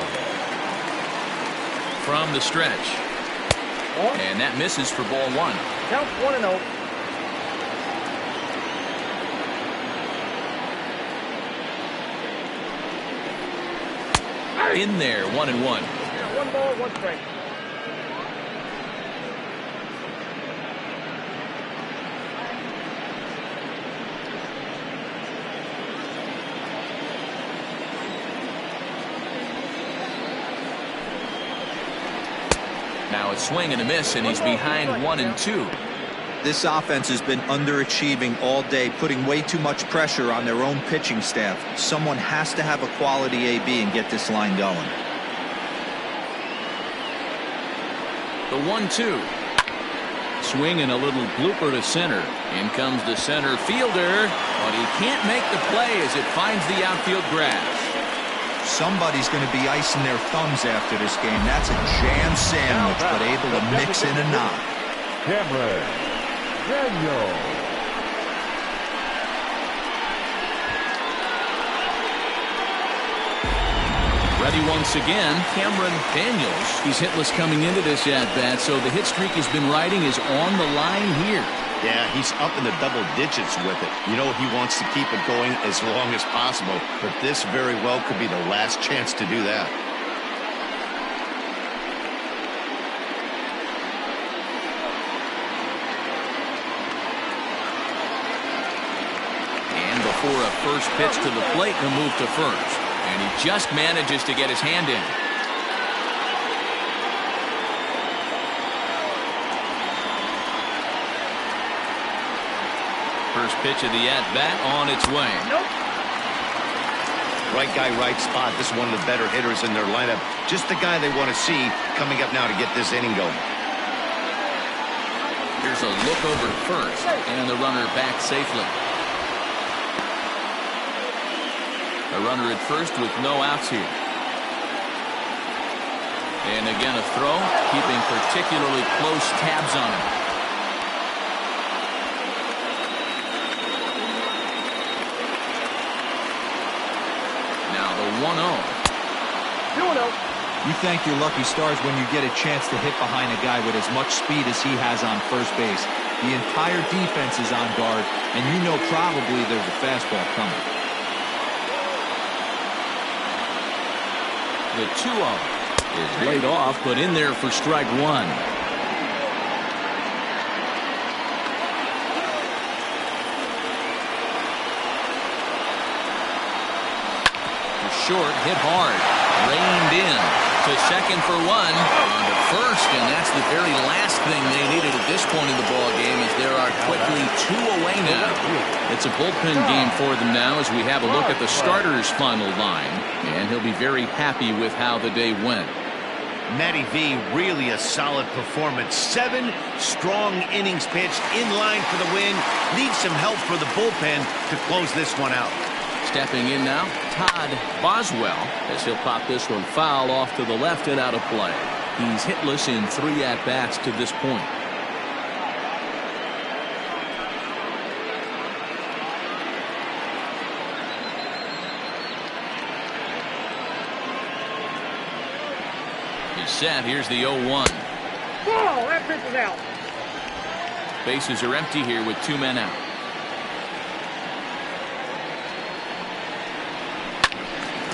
[SPEAKER 1] From the stretch. And that misses for ball 1.
[SPEAKER 5] Count 1-0.
[SPEAKER 1] In there, 1-1.
[SPEAKER 5] 1 ball, 1 strike.
[SPEAKER 1] Now a swing and a miss, and he's behind 1-2.
[SPEAKER 4] This offense has been underachieving all day, putting way too much pressure on their own pitching staff. Someone has to have a quality AB and get this line going.
[SPEAKER 1] The 1-2. Swing and a little blooper to center. In comes the center fielder, but he can't make the play as it finds the outfield grass.
[SPEAKER 4] Somebody's going to be icing their thumbs after this game. That's a jam sandwich, but able to mix in a knock.
[SPEAKER 3] Cameron Daniel.
[SPEAKER 1] Ready once again, Cameron Daniels. He's hitless coming into this at-bat, so the hit streak he's been riding is on the line here.
[SPEAKER 2] Yeah, he's up in the double digits with it. You know, he wants to keep it going as long as possible, but this very well could be the last chance to do that.
[SPEAKER 1] And before a first pitch to the plate, he'll move to first. And he just manages to get his hand in. First pitch of the at-bat on its way.
[SPEAKER 2] Right guy, right spot. This is one of the better hitters in their lineup. Just the guy they want to see coming up now to get this inning going.
[SPEAKER 1] Here's a look over to first, and the runner back safely. A runner at first with no outs here. And again a throw, keeping particularly close tabs on him. Now the 1-0.
[SPEAKER 5] 2-0.
[SPEAKER 4] You thank your lucky stars when you get a chance to hit behind a guy with as much speed as he has on first base. The entire defense is on guard, and you know probably there's a fastball coming.
[SPEAKER 1] The 2-0 is laid off, but in there for strike 1. Short, hit hard, reined in to second for 1, on to first, and that's the very last thing they needed at this point in the ball game, as there are quickly 2 away now. It's a bullpen game for them now as we have a look at the starters' final line, and he'll be very happy with how the day went.
[SPEAKER 2] Matty V, really a solid performance. 7 strong innings pitched, in line for the win. Needs some help for the bullpen to close this one out.
[SPEAKER 1] Stepping in now, Todd Boswell, as he'll pop this one foul off to the left and out of play. He's hitless in 3 at-bats to this point. He's set. Here's the 0-1.
[SPEAKER 5] Ball, that pitch is out.
[SPEAKER 1] Bases are empty here with 2 men out.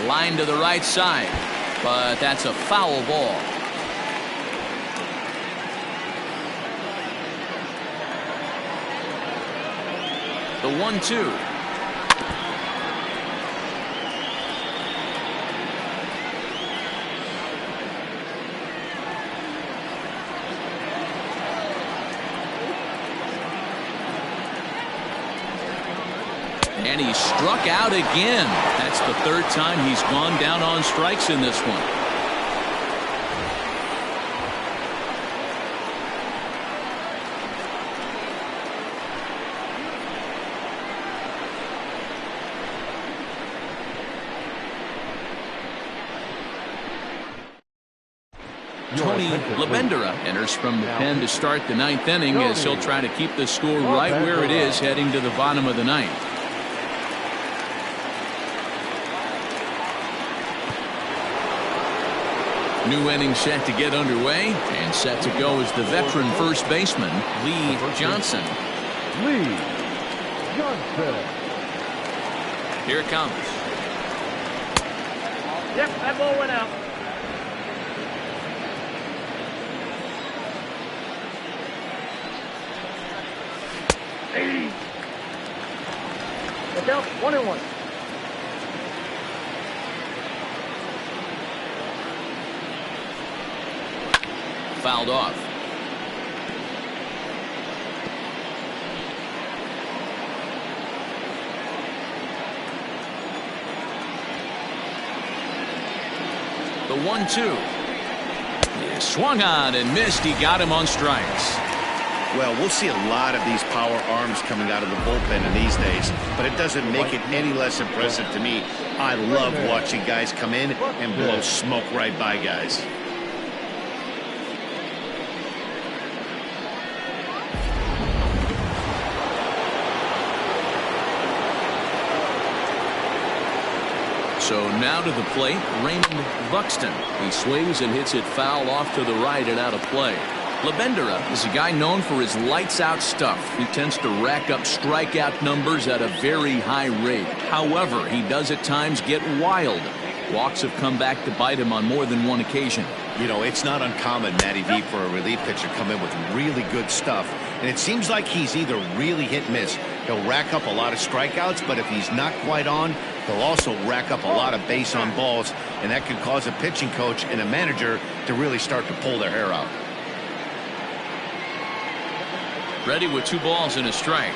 [SPEAKER 1] Line to the right side, but that's a foul ball. The 1-2. And he struck out again. That's the 3rd time he's gone down on strikes in this one. Tony Labendera enters from the pen to start the 9th inning as he'll try to keep the score right where it is heading to the bottom of the 9th. New inning set to get underway, and set to go is the veteran first baseman, Lee Johnson.
[SPEAKER 3] Lee Johnson.
[SPEAKER 1] Here it comes.
[SPEAKER 5] Yep, that ball went out. Look out, 1-1.
[SPEAKER 1] Fouled off. The 1-2. He swung on and missed. He got him on strikes.
[SPEAKER 2] Well, we'll see a lot of these power arms coming out of the bullpen in these days, but it doesn't make it any less impressive to me. I love watching guys come in and blow smoke right by guys.
[SPEAKER 1] So now to the plate, Raymond Buxton. He swings and hits it foul off to the right and out of play. Labendera is a guy known for his lights-out stuff. He tends to rack up strikeout numbers at a very high rate. However, he does at times get wild. Walks have come back to bite him on more than one occasion.
[SPEAKER 2] You know, it's not uncommon, Matty V, for a relief pitcher to come in with really good stuff. And it seems like he's either really hit and miss. He'll rack up a lot of strikeouts, but if he's not quite on, he'll also rack up a lot of base on balls. And that can cause a pitching coach and a manager to really start to pull their hair out.
[SPEAKER 1] Ready with 2 balls and a strike.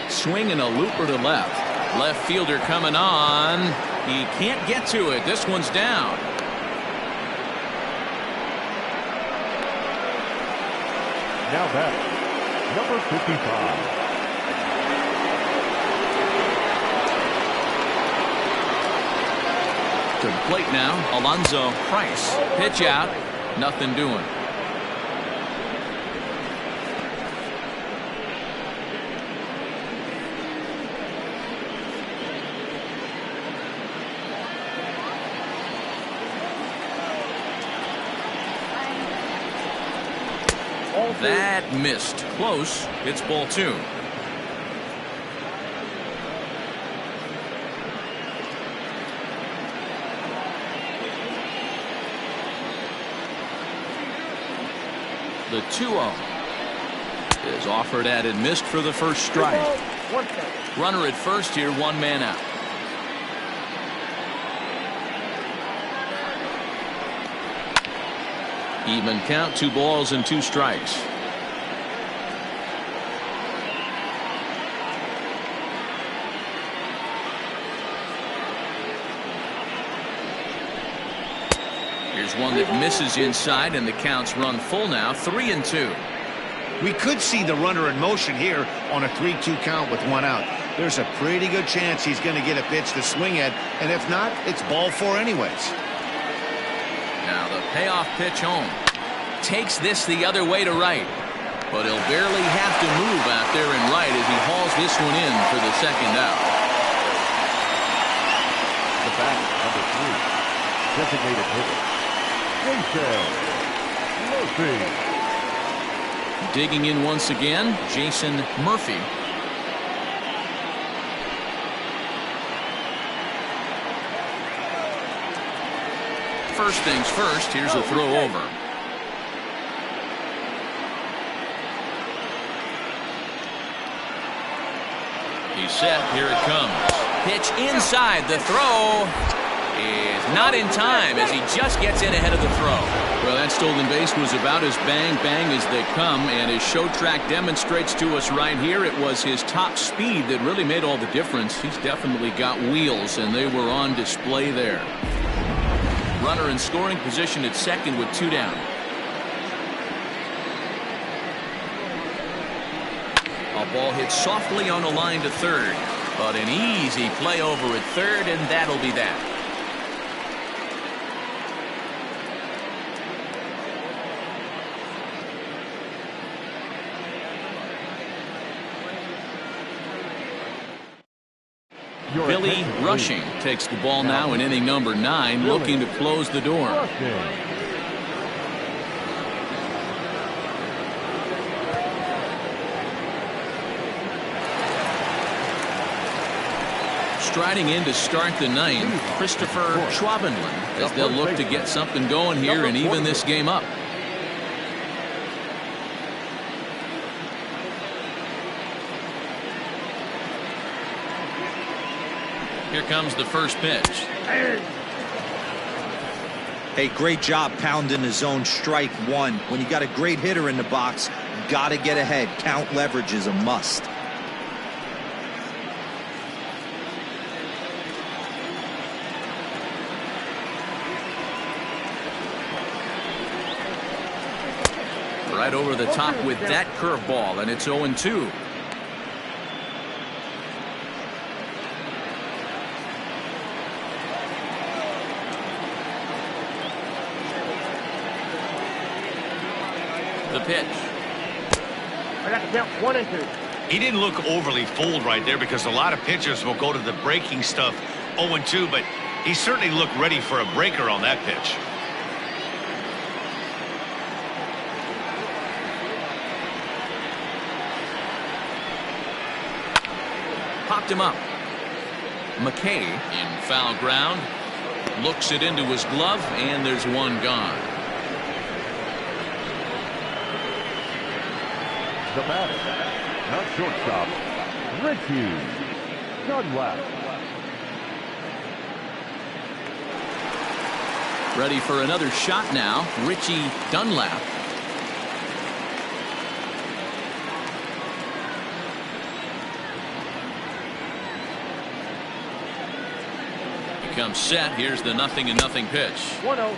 [SPEAKER 1] Swing and a looper to left. Left fielder coming on. He can't get to it. This one's down.
[SPEAKER 3] Now back, number 55.
[SPEAKER 1] To the plate now, Alonzo Price. Pitch out. Nothing doing. That missed. Close. It's ball 2. The 2-0 is offered at and missed for the first strike. Runner at first here, 1 man out. Even count, 2 balls and 2 strikes. Here's one that misses inside, and the count's run full now, 3-2.
[SPEAKER 2] We could see the runner in motion here on a 3-2 count with 1 out. There's a pretty good chance he's going to get a pitch to swing at, and if not, it's ball 4 anyways.
[SPEAKER 1] Now the payoff pitch home. takes this the other way to right. But he'll barely have to move out there in right as he hauls this one in for the second out.
[SPEAKER 3] The batter, number 3, designated hitter, Jason Murphy.
[SPEAKER 1] Digging in once again, Jason Murphy. First things first, here's a throw over. He's set, here it comes. Pitch inside, the throw is not in time as he just gets in ahead of the throw. Well, that stolen base was about as bang as they come, and as Show Track demonstrates to us right here, it was his top speed that really made all the difference. He's definitely got wheels, and they were on display there. Runner in scoring position at second with 2 down. A ball hit softly on a line to third, but an easy play over at third, and that'll be that. Billy Rushing takes the ball now in inning number 9, looking to close the door. Striding in to start the 9th, Christopher Schwabenland, as they'll look to get something going here and even this game up. Here comes the first pitch.
[SPEAKER 4] Hey, great job pounding the zone, strike 1. When you got a great hitter in the box, got to get ahead. Count leverage is a must.
[SPEAKER 1] Right over the top with that curveball, and it's 0-2. The pitch.
[SPEAKER 5] I got the count 1-2.
[SPEAKER 2] He didn't look overly fooled right there because a lot of pitchers will go to the breaking stuff 0-2, but he certainly looked ready for a breaker on that pitch.
[SPEAKER 1] Popped him up. McKay in foul ground. Looks it into his glove, and there's one gone.
[SPEAKER 3] The batter, not shortstop, Richie Dunlap.
[SPEAKER 1] Ready for another shot now, Richie Dunlap. He comes set. Here's the 0-0 pitch.
[SPEAKER 5] 1-0.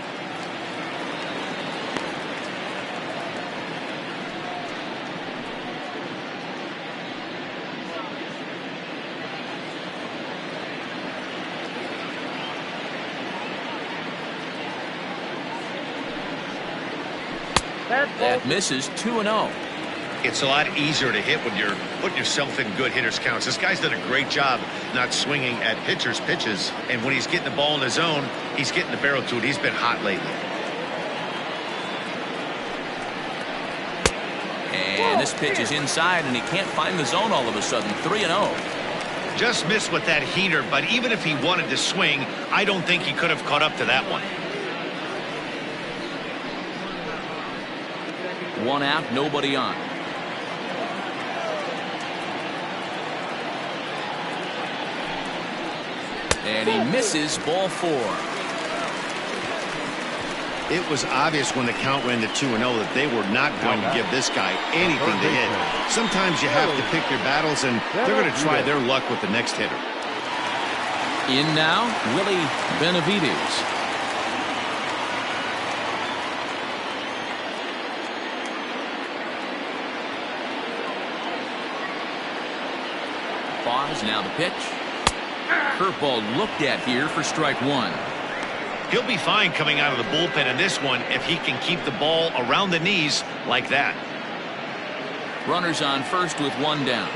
[SPEAKER 1] That misses. 2-0.
[SPEAKER 2] It's a lot easier to hit when you're putting yourself in good hitters' counts. This guy's done a great job not swinging at pitchers' pitches, and when he's getting the ball in his zone, he's getting the barrel to it. He's been hot lately.
[SPEAKER 1] And this pitch is inside, and he can't find the zone all of a sudden. 3-0.
[SPEAKER 2] Just missed with that heater, but even if he wanted to swing, I don't think he could have caught up to that one.
[SPEAKER 1] 1 out, nobody on. And he misses. Ball 4.
[SPEAKER 2] It was obvious when the count ran to 2-0 that they were not going to give this guy anything to hit. Sometimes you have to pick your battles, and they're going to try their luck with the next hitter.
[SPEAKER 1] In now, Willie Benavides. Pause, now the pitch. Curveball looked at here for strike 1.
[SPEAKER 2] He'll be fine coming out of the bullpen in this one if he can keep the ball around the knees like that.
[SPEAKER 1] Runners on first with one down.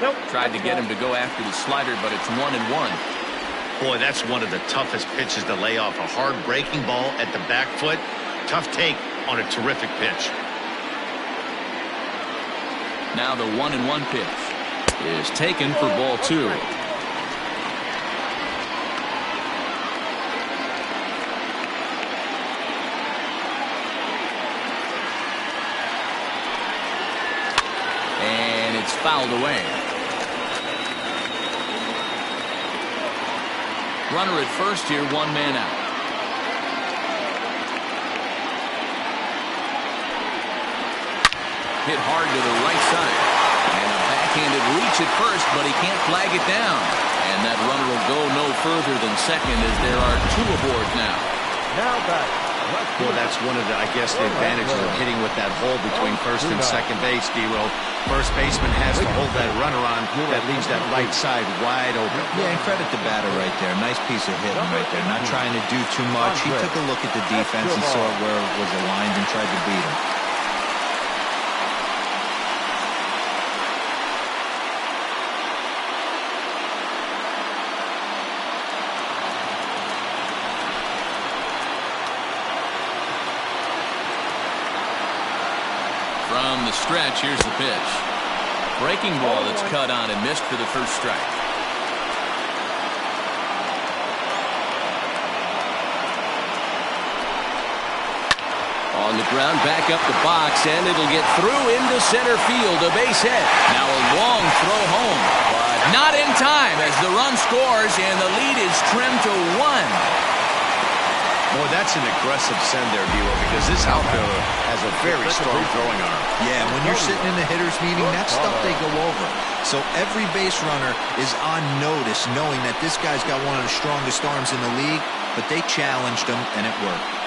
[SPEAKER 5] Nope.
[SPEAKER 1] Tried to get him to go after the slider, but it's 1-1.
[SPEAKER 2] Boy, that's one of the toughest pitches to lay off. A hard breaking ball at the back foot. Tough take on a terrific pitch.
[SPEAKER 1] Now the 1-1 pitch is taken for ball 2. And it's fouled away. Runner at first here, one man out. Hit hard to the right side. And a backhanded reach at first, but he can't flag it down. And that runner will go no further than second as there are 2 aboard now.
[SPEAKER 3] Now back.
[SPEAKER 2] Well, that's one of the, I guess, the advantages of hitting with that hole between first and second base, D-Row. First baseman has to hold that runner on. That leaves that right side wide open.
[SPEAKER 4] Yeah, and credit the batter right there. Nice piece of hitting right there. Not trying to do too much. He took a look at the defense and saw where it was aligned and tried to beat him.
[SPEAKER 1] From the stretch, here's the pitch. Breaking ball that's cut on and missed for the first strike. On the ground, back up the box, and it'll get through into center field. A base hit. Now a long throw home, but not in time as the run scores, and the lead is trimmed to 1.
[SPEAKER 2] Boy, that's an aggressive send there, D-Row, because this outfielder has a very strong throwing arm.
[SPEAKER 4] Yeah, when you're sitting in the hitter's meeting, that's stuff they go over. So every base runner is on notice knowing that this guy's got one of the strongest arms in the league, but they challenged him, and it worked.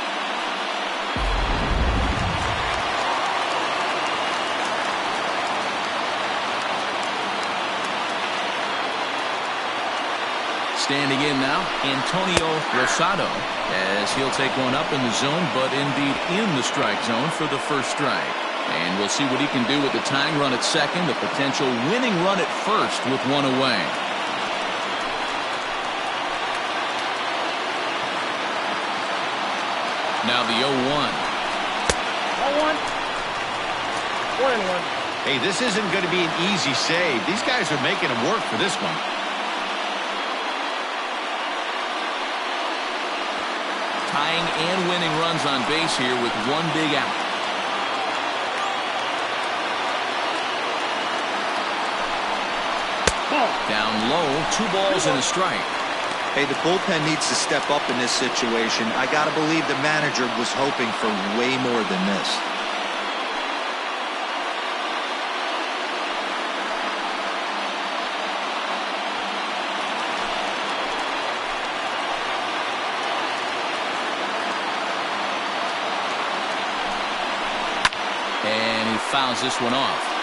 [SPEAKER 1] Standing in now, Antonio Rosado, as he'll take one up in the zone, but indeed in the strike zone for the first strike. And we'll see what he can do with the tying run at second, the potential winning run at first with one away. Now the 0-1.
[SPEAKER 5] 1-1. 1-1.
[SPEAKER 2] Hey, this isn't going to be an easy save. These guys are making him work for this one.
[SPEAKER 1] Tying and winning runs on base here with one big out. Down low, 2 balls and a strike.
[SPEAKER 4] Hey, the bullpen needs to step up in this situation. I got to believe the manager was hoping for way more than this.
[SPEAKER 1] And he fouls this one off.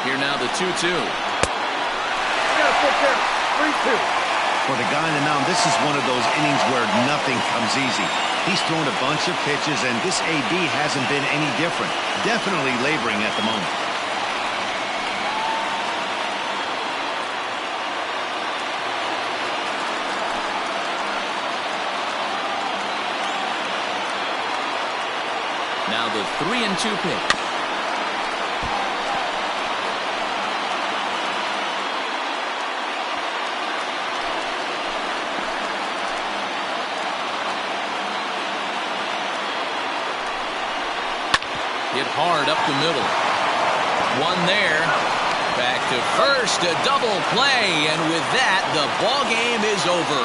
[SPEAKER 1] Here now the 2-2.
[SPEAKER 5] Got a full count. 3-2.
[SPEAKER 2] For the guy on the mound, this is one of those innings where nothing comes easy. He's thrown a bunch of pitches, and this AB hasn't been any different. Definitely laboring at the moment.
[SPEAKER 1] Now the 3-2 pitch. Hit hard up the middle. One there. Back to first, a double play, and with that, the ball game is over.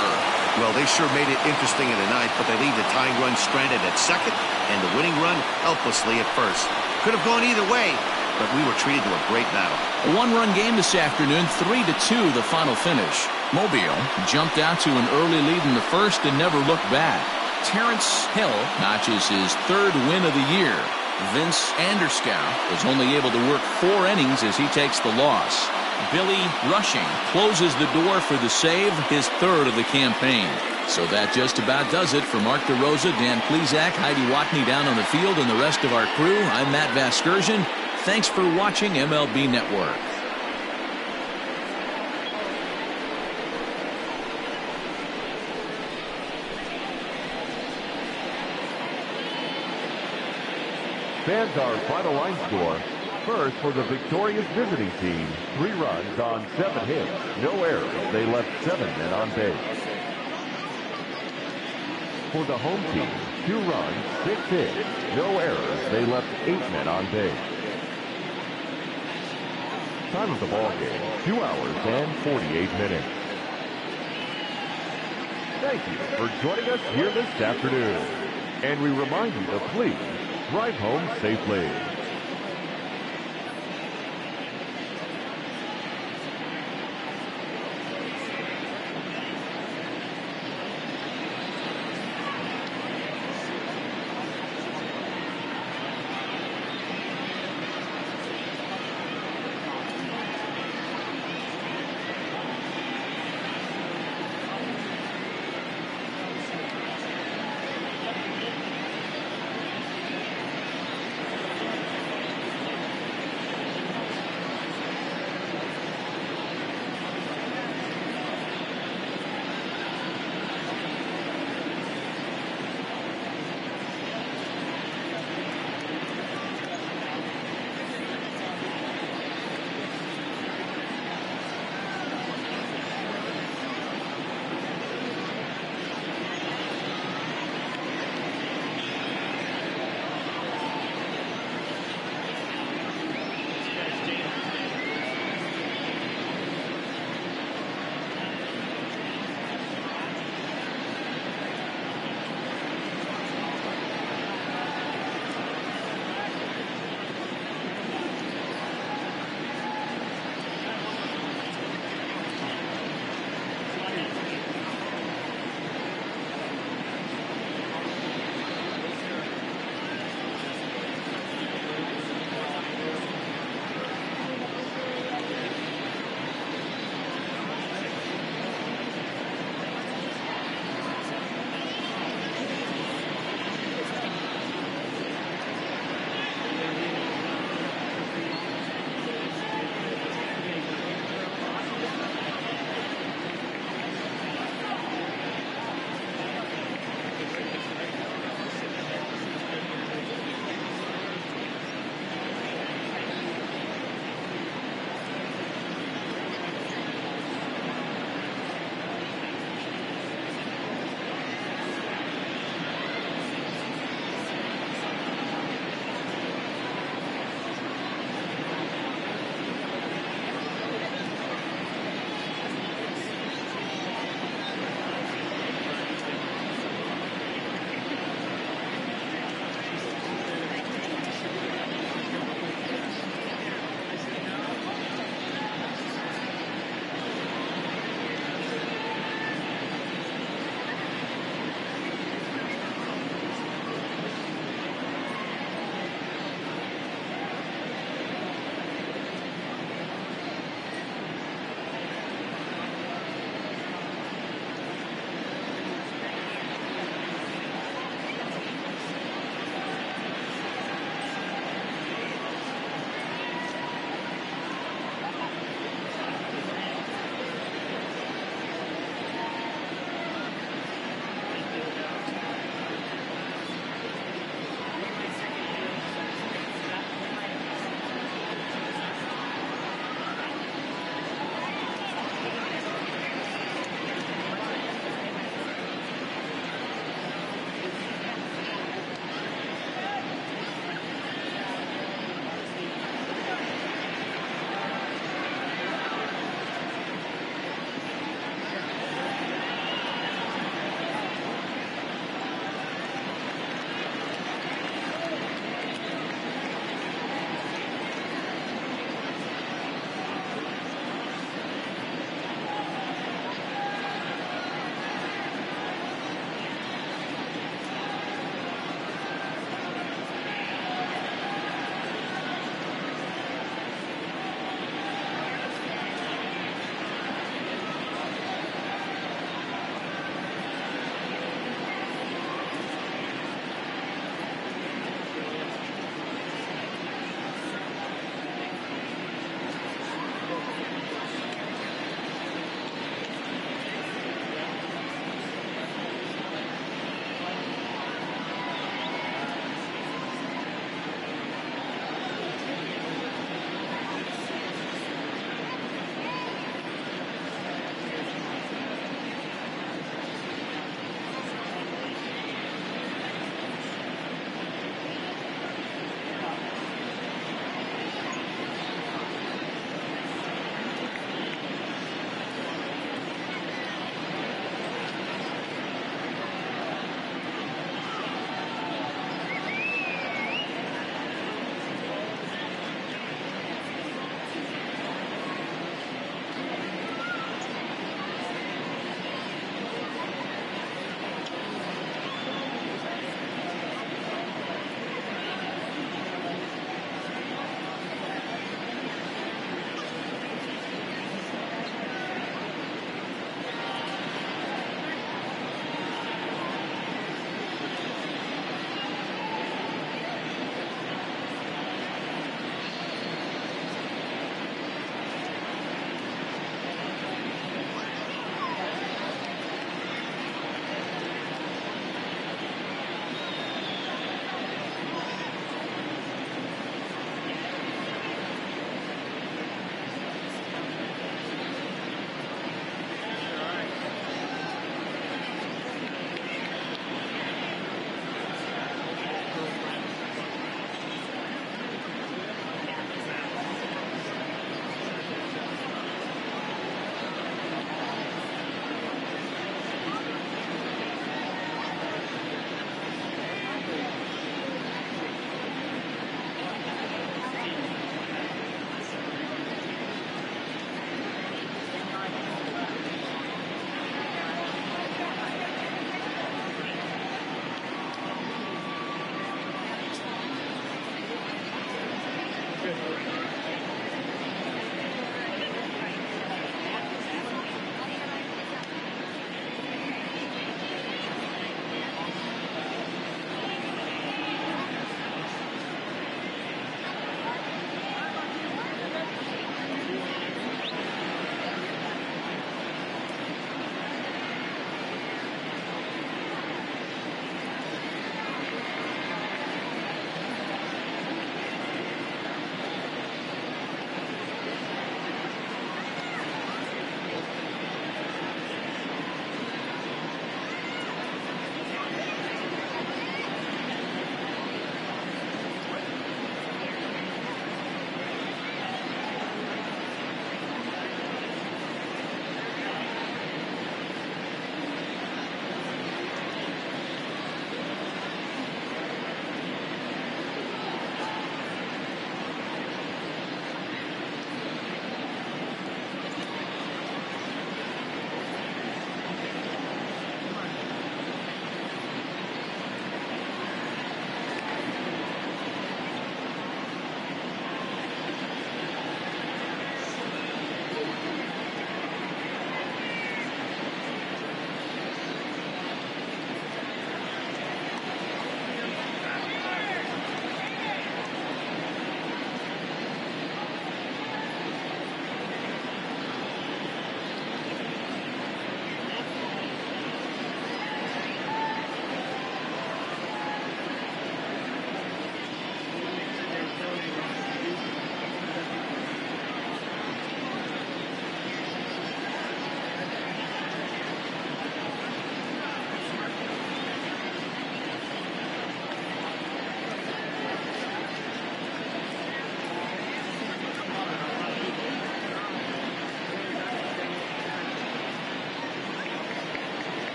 [SPEAKER 2] Well, they sure made it interesting in the ninth, but they leave the tying run stranded at second and the winning run helplessly at first. Could have gone either way, but we were treated to a great battle.
[SPEAKER 1] A one-run game this afternoon, 3-2 the final finish. Mobile jumped out to an early lead in the first and never looked back. Terrence Hill notches his 3rd win of the year. Vince Anderskow was only able to work 4 innings as he takes the loss. Billy Rushing closes the door for the save, his 3rd of the campaign. So that just about does it for Mark DeRosa, Dan Plesac, Heidi Watney down on the field, and the rest of our crew. I'm Matt Vasgersian. Thanks for watching MLB Network.
[SPEAKER 3] Fans, our final line score. First, for the victorious visiting team, 3 runs on 7 hits, no errors. They left 7 men on base. For the home team, 2 runs, 6 hits, no errors. They left 8 men on base. Time of the ball game, 2 hours and 48 minutes. Thank you for joining us here this afternoon. And we remind you to please drive home safely.